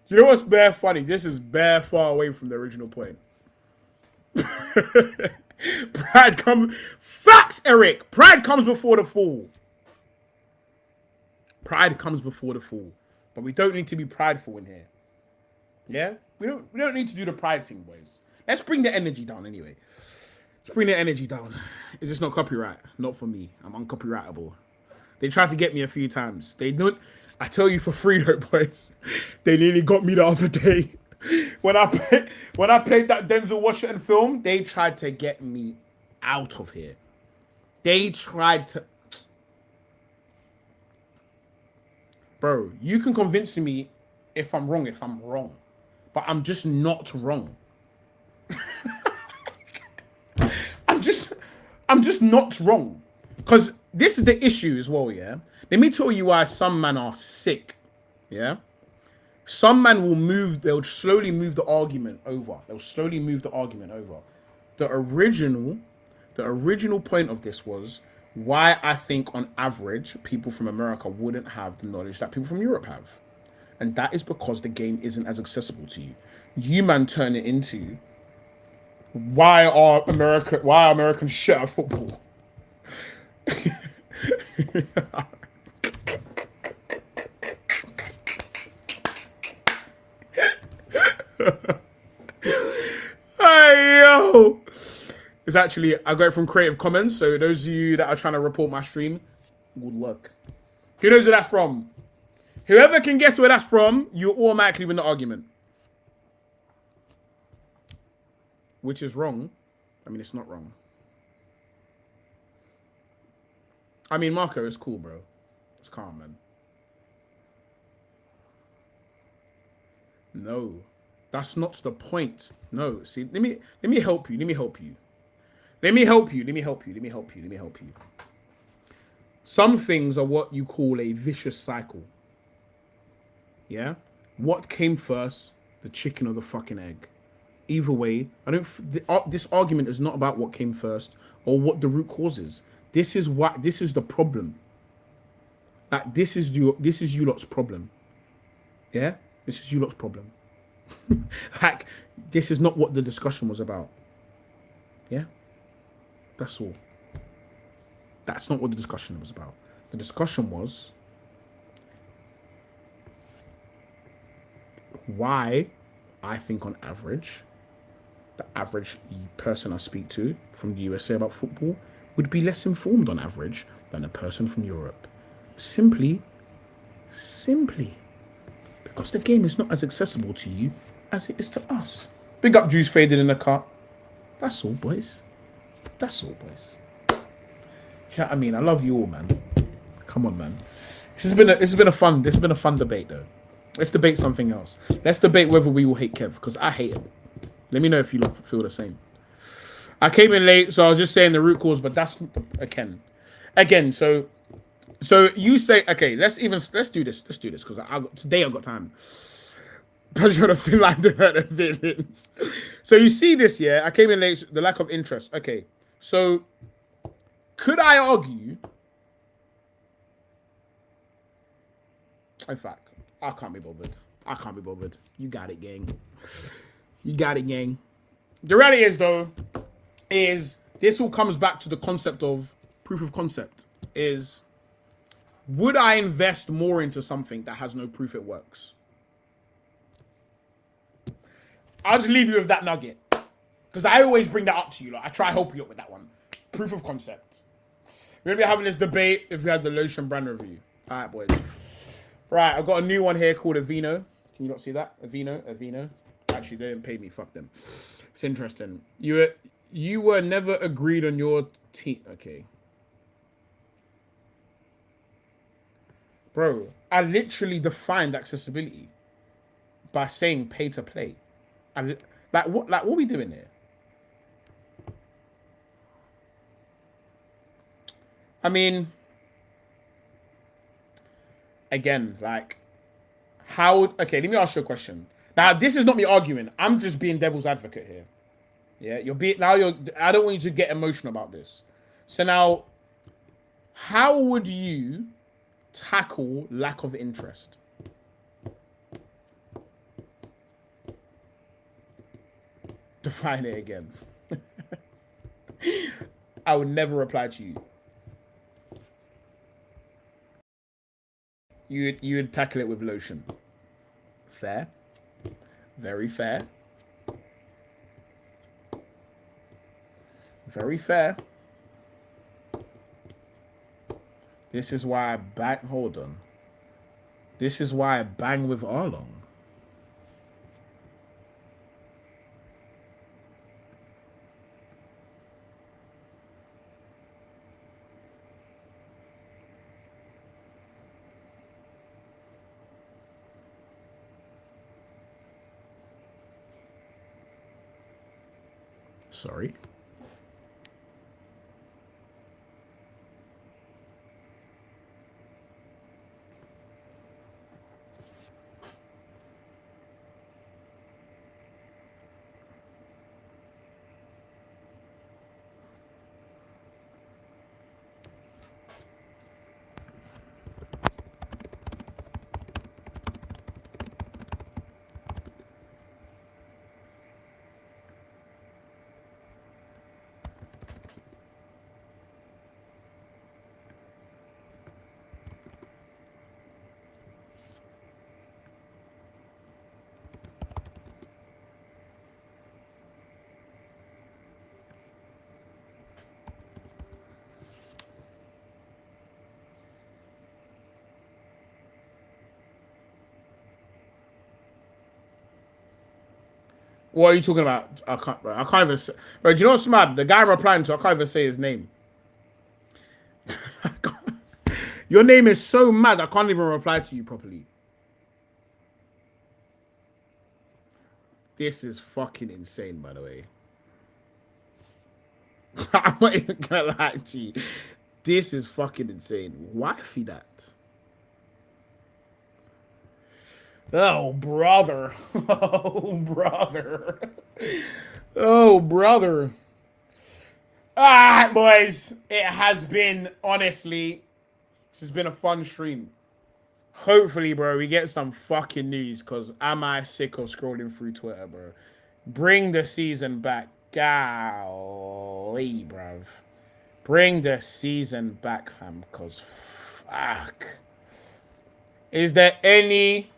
You know what's bare funny? This is bare far away from the original point. Pride comes... Facts, Eric. Pride comes before the fall. Pride comes before the fall. But we don't need to be prideful in here. Yeah? We don't need to do the pride thing, boys. Let's bring the energy down anyway. Let's bring the energy down. Is this not copyright? Not for me. I'm uncopyrightable. They tried to get me a few times. They don't... I tell you for free though, boys. They nearly got me the other day. When I played that Denzel Washington film, they tried to get me out of here. They tried to... Bro, you can convince me if I'm wrong, but I'm just not wrong. I'm just not wrong. Because this is the issue as well, yeah? Let me tell you why some men are sick, yeah? Some men they'll slowly move the argument over. The original point of this was why I think on average, people from America wouldn't have the knowledge that people from Europe have. And that is because the game isn't as accessible to you. You man turn it into why are Americans shit at football? Hey yo! It's actually, I got it from Creative Commons, so those of you that are trying to report my stream, good luck. Who knows where that's from? Whoever can guess where that's from, you automatically win the argument. Which is wrong. I mean, it's not wrong. I mean, Marco, it's cool, bro. It's calm, man. No, that's not the point. No, see, let me help you. Let me help you. Some things are what you call a vicious cycle. Yeah? What came first, the chicken or the fucking egg? Either way, this argument is not about what came first or what the root cause is. This is the problem. Like, this is you lot's problem. Yeah? This is you lot's problem. Like, this is not what the discussion was about. Yeah? That's all. That's not what the discussion was about. The discussion was why I think on average, the average person I speak to from the USA about football would be less informed on average than a person from Europe. Simply because the game is not as accessible to you as it is to us. Big up Juice Faded in the cut. That's all, boys. That's all, boys. Do you know what I mean? I love you all, man. Come on, man. This has been a fun debate, though. Let's debate something else. Let's debate whether we will hate Kev, because I hate him. Let me know if you feel the same. I came in late, so I was just saying the root cause, but that's again. So you say, okay, let's do this. Let's do this because today I've got time. I'm trying to feel like the hurt of feelings. So you see this, yeah? I came in late. The lack of interest. Okay, so could I argue? In fact, I can't be bothered. You got it, gang. The reality is, though, is this all comes back to the concept of proof of concept. Is would I invest more into something that has no proof it works? I'll just leave you with that nugget. Because I always bring that up to you. Like, I try to help you up with that one. Proof of concept. We're going to be having this debate if we had the lotion brand review. All right, boys. Right, I've got a new one here called Avino. Can you not see that? Avino. Actually, they didn't pay me. Fuck them. It's interesting. You were never agreed on your team. Okay. Bro, I literally defined accessibility by saying pay to play. What are we doing here? I mean, again, like, okay, let me ask you a question. Now, this is not me arguing. I'm just being devil's advocate here. Yeah, I don't want you to get emotional about this. So now, how would you tackle lack of interest? Define it again. I would never reply to you. You'd tackle it with lotion. Fair. Very fair. Very fair. This is why I bang. Hold on. This is why I bang with Arlong. Sorry. What are you talking about? I can't even say. Bro, do you know what's mad? The guy I'm replying to, I can't even say his name. Your name is so mad, I can't even reply to you properly. This is fucking insane, by the way. I'm not even gonna lie to you. This is fucking insane. Wifey that. Oh, brother. Oh, brother. Oh, brother. All right, boys. It has been, honestly, this has been a fun stream. Hopefully, bro, we get some fucking news, because am I sick of scrolling through Twitter, bro? Bring the season back. Golly, bruv. Bring the season back, fam, because fuck. Is there any...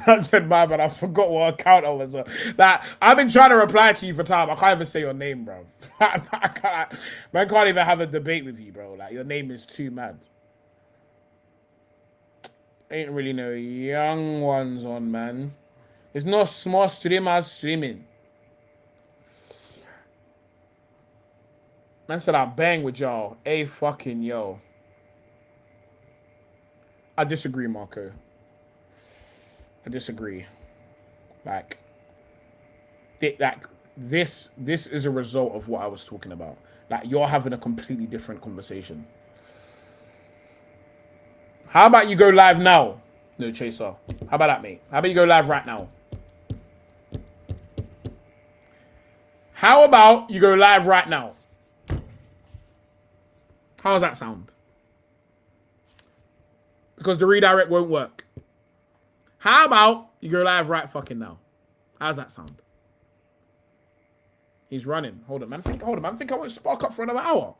I said my bad. I forgot what account I was on. Like, I've been trying to reply to you for time. I can't even say your name, bro. Man can't even have a debate with you, bro. Like, your name is too mad. Ain't really no young ones on, man. There's no small streamers streaming. Man said I bang with y'all. A fucking yo. I disagree, Marco. I disagree. Like this is a result of what I was talking about. Like, you're having a completely different conversation. How about you go live now? No chaser. How about that, mate? How about you go live right now? How about you go live right now? How does that sound? Because the redirect won't work. How about you go live right fucking now? How's that sound? He's running. Hold on, man. Hold on, man. I think I won't spark up for another hour.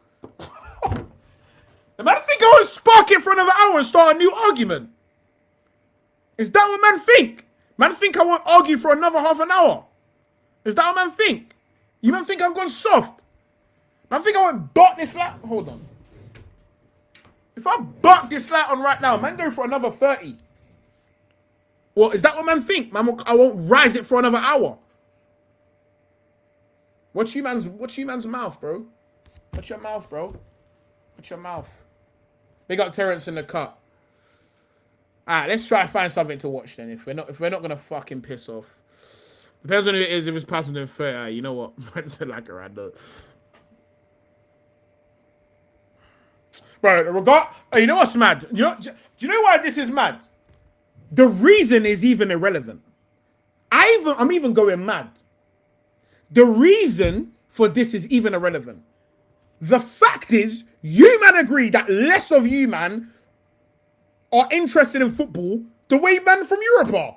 The man think I won't spark it for another hour and start a new argument. Is that what man think? Man think I won't argue for another half an hour. Is that what man think? You man think I'm going soft? Man think I won't butt this light? Hold on. If I butt this light on right now, man go for another 30. Well, is that what man think? Man, I won't rise it for another hour. Watch you man's mouth, bro. Watch your mouth, bro. Watch your mouth. Big up Terrence in the cut. Alright, let's try to find something to watch then. If we're not gonna fucking piss off. Depends on who it is. If it's passing than 30, you know what? I said like a random. Bro, you know what's mad? Do you know why this is mad? The reason is even irrelevant. I'm even going mad. The reason for this is even irrelevant. The fact is, you man agree that less of you man are interested in football the way man from Europe are.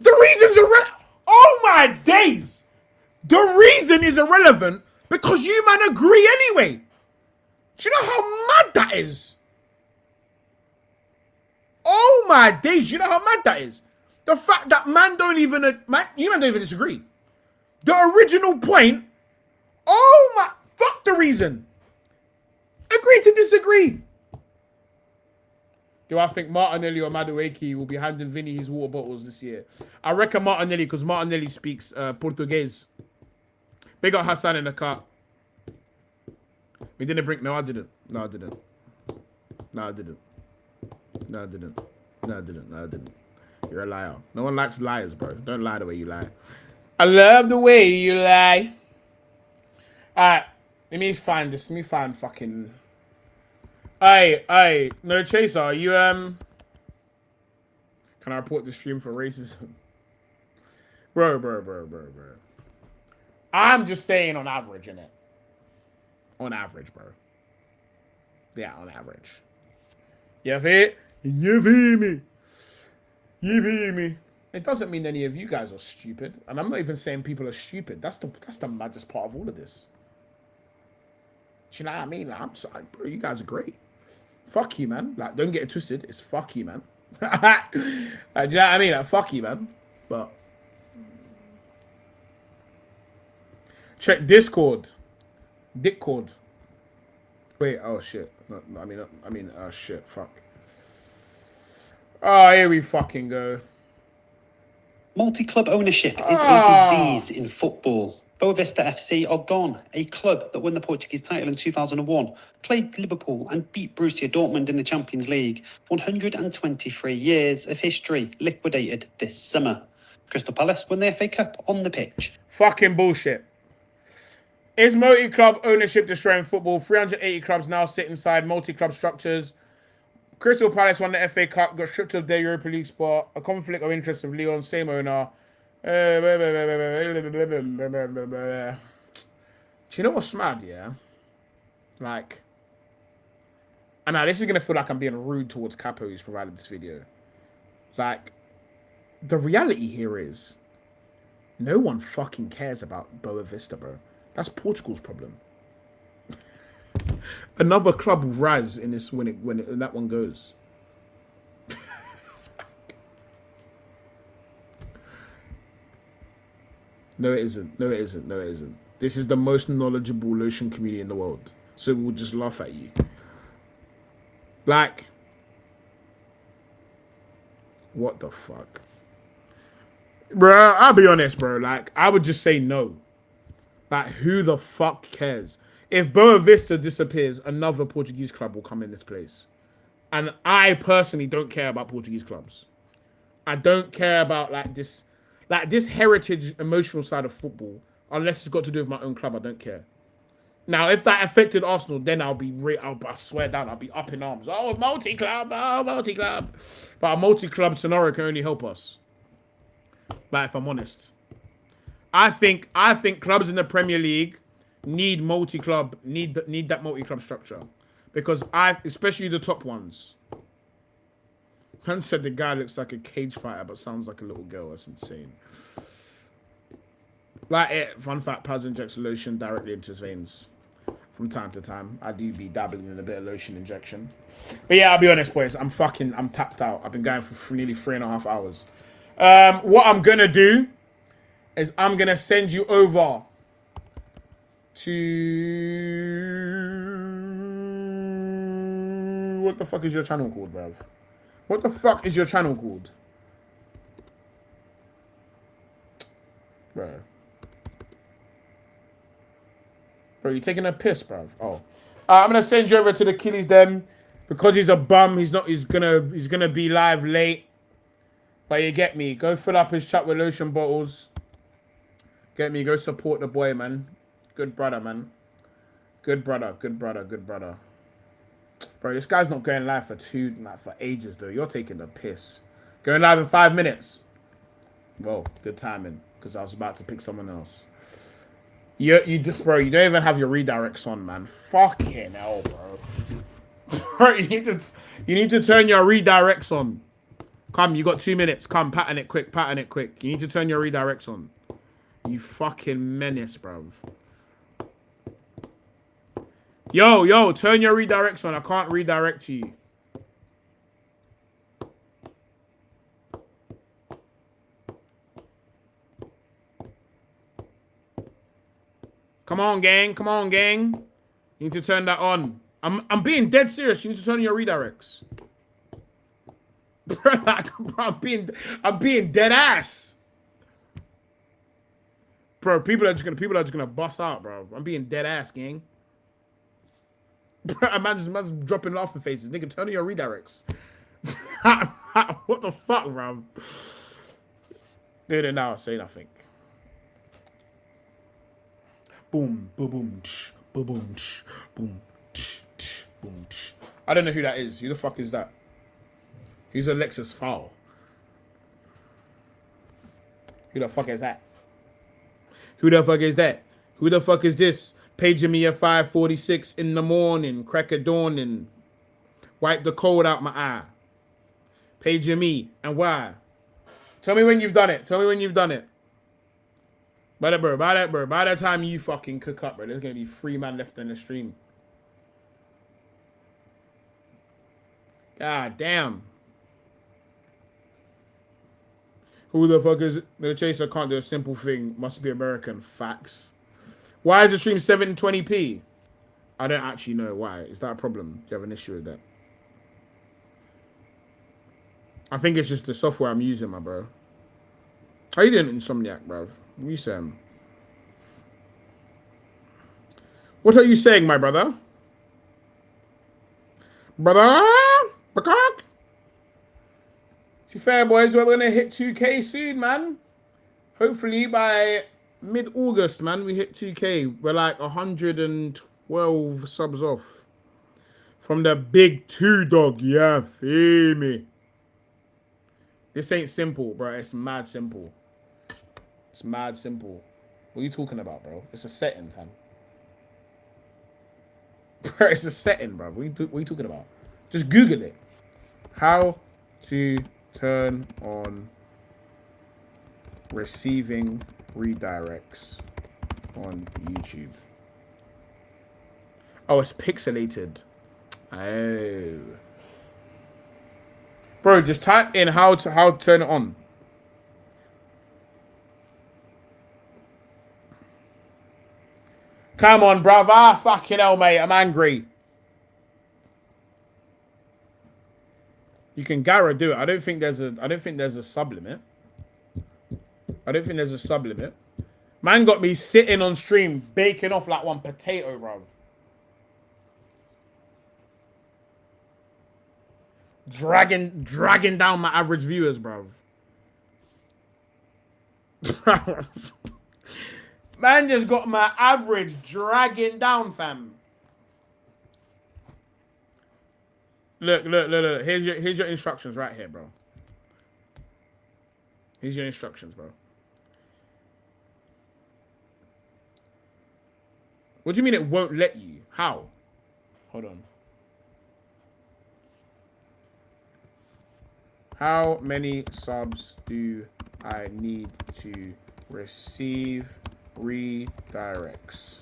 The reason's irrelevant. Oh my days! The reason is irrelevant because you man agree anyway. Do you know how mad that is? Oh my days, you know how mad that is? The fact that you man don't even disagree. The original point, oh my, fuck the reason. Agree to disagree. Do I think Martinelli or Madueke will be handing Vinny his water bottles this year? I reckon Martinelli, because Martinelli speaks Portuguese. Big up Hassan in the car. We didn't bring, no I didn't. No I didn't. No I didn't. No, I didn't. No, I didn't. No, I didn't. You're a liar. No one likes liars, bro. Don't lie the way you lie. I love the way you lie. Alright, let me find this. Let me find fucking. Hey, no chaser. Are you Can I report the stream for racism? Bro. I'm just saying on average, innit? On average, bro. Yeah, on average. You feel me? You feel me? It doesn't mean any of you guys are stupid. And I'm not even saying people are stupid. That's the maddest part of all of this. Do you know what I mean? Like, I'm sorry, bro. You guys are great. Fuck you, man. Like, don't get it twisted. It's fuck you, man. Like, do you know what I mean? Like, fuck you, man. But check Discord. Discord. Wait, oh shit. No, I mean, oh shit, fuck. Oh, here we fucking go. Multi-club ownership is a disease in football. Boa Vista FC are gone, a club that won the Portuguese title in 2001, played Liverpool and beat Borussia Dortmund in the Champions League. 123 years of history liquidated this summer. Crystal Palace won the FA Cup on the pitch. Fucking bullshit. Is multi-club ownership destroying football? 380 clubs now sit inside multi-club structures. Crystal Palace won the FA Cup, got stripped of their Europa League spot. A conflict of interest with Lyon, same owner. Do you know what's mad, yeah? Like, and now this is going to feel like I'm being rude towards Capo who's provided this video. Like, the reality here is no one fucking cares about Boa Vista, bro. That's Portugal's problem. Another club will rise in this when that one goes. No, it isn't. No, it isn't. No, it isn't. This is the most knowledgeable lotion community in the world. So we'll just laugh at you. Like, what the fuck? Bro, I'll be honest, bro. Like, I would just say no. Like, who the fuck cares? If Boa Vista disappears, another Portuguese club will come in this place. And I personally don't care about Portuguese clubs. I don't care about, like, this heritage, emotional side of football. Unless it's got to do with my own club, I don't care. Now, if that affected Arsenal, then I swear down, I'll be up in arms. Oh, multi-club, oh, multi-club. But a multi-club scenario can only help us. Like, if I'm honest. I think clubs in the Premier League need multi-club, need that multi-club structure. Because especially the top ones. Man said the guy looks like a cage fighter, but sounds like a little girl. That's insane. Like, fun fact, Pazz injects lotion directly into his veins. From time to time. I do be dabbling in a bit of lotion injection. But yeah, I'll be honest, boys. I'm tapped out. I've been going for nearly 3.5 hours. What I'm going to do is I'm going to send you over to... What the fuck is your channel called, bruv? What the fuck is your channel called? Bro, you taking a piss, bruv? Oh. I'm going to send you over to the Killies then. Because he's a bum, he's gonna be live late. But you get me. Go fill up his chat with lotion bottles. Get me. Go support the boy, man. Good brother, man. Good brother. Bro, this guy's not going live for ages, though. You're taking the piss. Going live in 5 minutes. Whoa, good timing. Because I was about to pick someone else. Bro, you don't even have your redirects on, man. Fucking hell, bro. Bro, you need to turn your redirects on. Come, you got 2 minutes. Come, pattern it quick. You need to turn your redirects on. You fucking menace, bro. Yo, turn your redirects on. I can't redirect you. Come on, gang. You need to turn that on. I'm being dead serious. You need to turn on your redirects. Bro, I'm being dead ass. Bro, people are just gonna bust out, bro. I'm being dead ass, gang. Bro, man's dropping laughing faces. Nigga, turn on your redirects. What the fuck, bro? Do it now. Say nothing. Boom, boom, boom, tsh, boom, boom, tsh, boom, tsh, tsh, boom, tsh. I don't know who that is. Who the fuck is that? Who's Alexis Fowl? Who the fuck is that? Who the fuck is that? Who the fuck is this? Paging me at 5:46 in the morning, crack of dawning. Wipe the cold out my eye. Paging me, and why? Tell me when you've done it. Tell me when you've done it. By that time you fucking cook up, bro, there's gonna be 3 man left in the stream. God damn. Who the fuck is the chaser? Can't do a simple thing. Must be American. Facts. Why is the stream 720p? I don't actually know why. Is that a problem? Do you have an issue with that? I think it's just the software I'm using, my bro. How you doing, Insomniac, bruv? What are you saying? What are you saying, my brother? Brother? Peacock? To be fair, boys, we're going to hit 2K soon, man. Hopefully by mid-August, man, we hit 2K. We're like 112 subs off. From the big 2 dog, yeah, feel me. This ain't simple, bro. It's mad simple. It's mad simple. What are you talking about, bro? It's a setting, fam. Bro, it's a setting, bro. What are you talking about? Just Google it. How to turn on receiving redirects on YouTube. Oh, it's pixelated. Oh. Bro, just type in how to turn it on. Come on, bruv. Ah, fucking hell, mate. I'm angry. You can Gara do it. I don't think there's a sub limit. I don't think there's a sub limit. Man got me sitting on stream, baking off like one potato, bruv. Dragging down my average viewers, bruv. Man just got my average dragging down, fam. Look. Here's your instructions right here, bro. Here's your instructions, bro. What do you mean it won't let you? How? Hold on. How many subs do I need to receive redirects?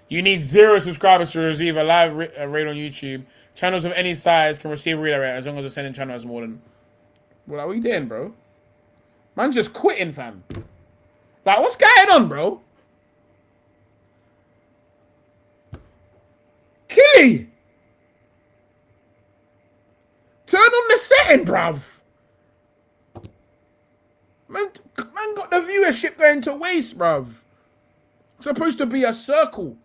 You need 0 subscribers to receive a live raid on YouTube. Channels of any size can receive redirect as long as the sending channel has more than... Well, what are you doing, bro? Man's just quitting, fam. Like, what's going on, bro? Killy! Turn on the setting, bruv. Man got the viewership going to waste, bruv. It's supposed to be a circle.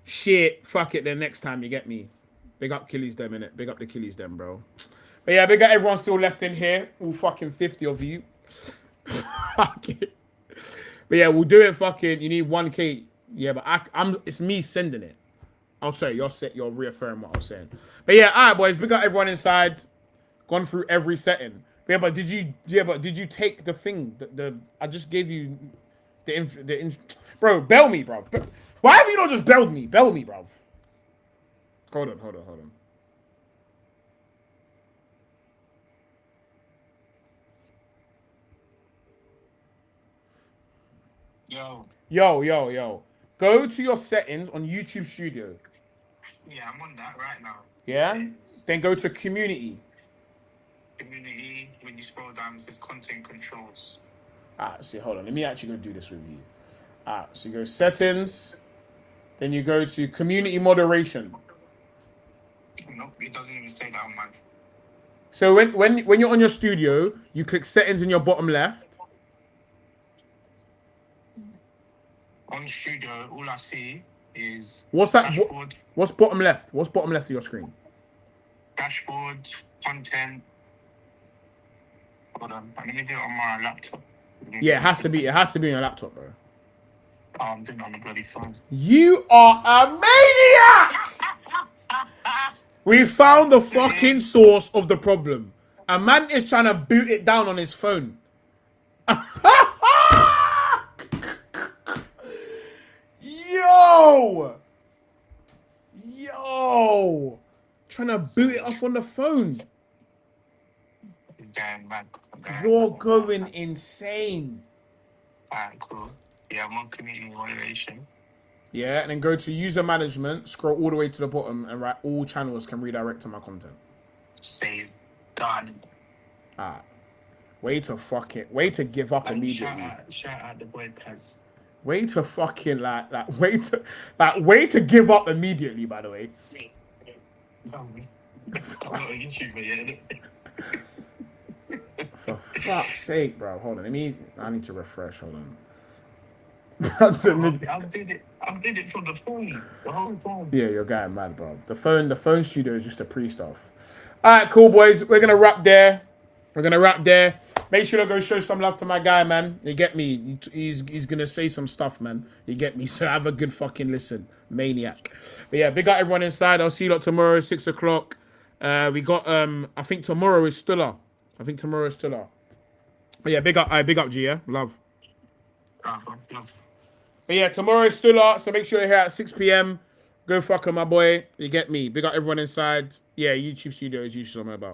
Shit, fuck it then next time, you get me. Big up Killies them, innit? Big up the Killies them, bro. But yeah, big up everyone still left in here. All fucking 50 of you. Fuck it. But yeah, we'll do it fucking, you need 1K. Yeah, but it's me sending it. I'll say, you'll reaffirm what I was saying. But yeah, all right, boys, big up everyone inside. Gone through every setting. But did you take the thing? I just gave you bro, bell me, bro. Why have you not just belled me? Bell me, bro. Hold on. Yo. Go to your settings on YouTube Studio. Yeah, I'm on that right now. Yeah? Then go to community. Community, when you scroll down, it says content controls. See, hold on. Let me actually go do this with you. So you go settings. Then you go to community moderation. Nope, it doesn't even say that on mine. So when you're on your studio, you click settings in your bottom left. On studio, all I see is What's that? dashboard. What's bottom left? What's bottom left of your screen? Dashboard, content. Hold on, let me do it on my laptop. Yeah, it has to be. It has to be on your laptop, bro. Oh, I'm doing it on the bloody phone. You are a maniac! We found the fucking source of the problem. A man is trying to boot it down on his phone. Yo! Yo! Trying to boot it off on the phone. You're going insane. Alright, cool. Yeah, I'm on community moderation. Yeah, and then go to user management, scroll all the way to the bottom, and write all channels can redirect to my content. Save. Done. Alright. Way to fuck it. Way to give up immediately. Shout out the boy Pazz. Way to fucking way to give up immediately, by the way. I'm not a YouTuber yet. For fuck's sake, bro. Hold on. I need to refresh. Hold on. I'm doing it from the phone the whole time. Yeah, you're getting mad, bro. The phone studio is just a pre-stuff. Alright, cool boys. We're gonna wrap there. Make sure to go show some love to my guy, man. You get me? He's gonna say some stuff, man. You get me? So have a good fucking listen. Maniac. But yeah, big up everyone inside. I'll see you lot tomorrow, 6 o'clock. We got I think tomorrow is Stiller. But yeah, big up G, yeah? Love. But yeah, tomorrow is Stiller, so make sure you're here at 6 p.m. Go fuck with my boy. You get me? Big up everyone inside. Yeah, YouTube studio is usually on mobile.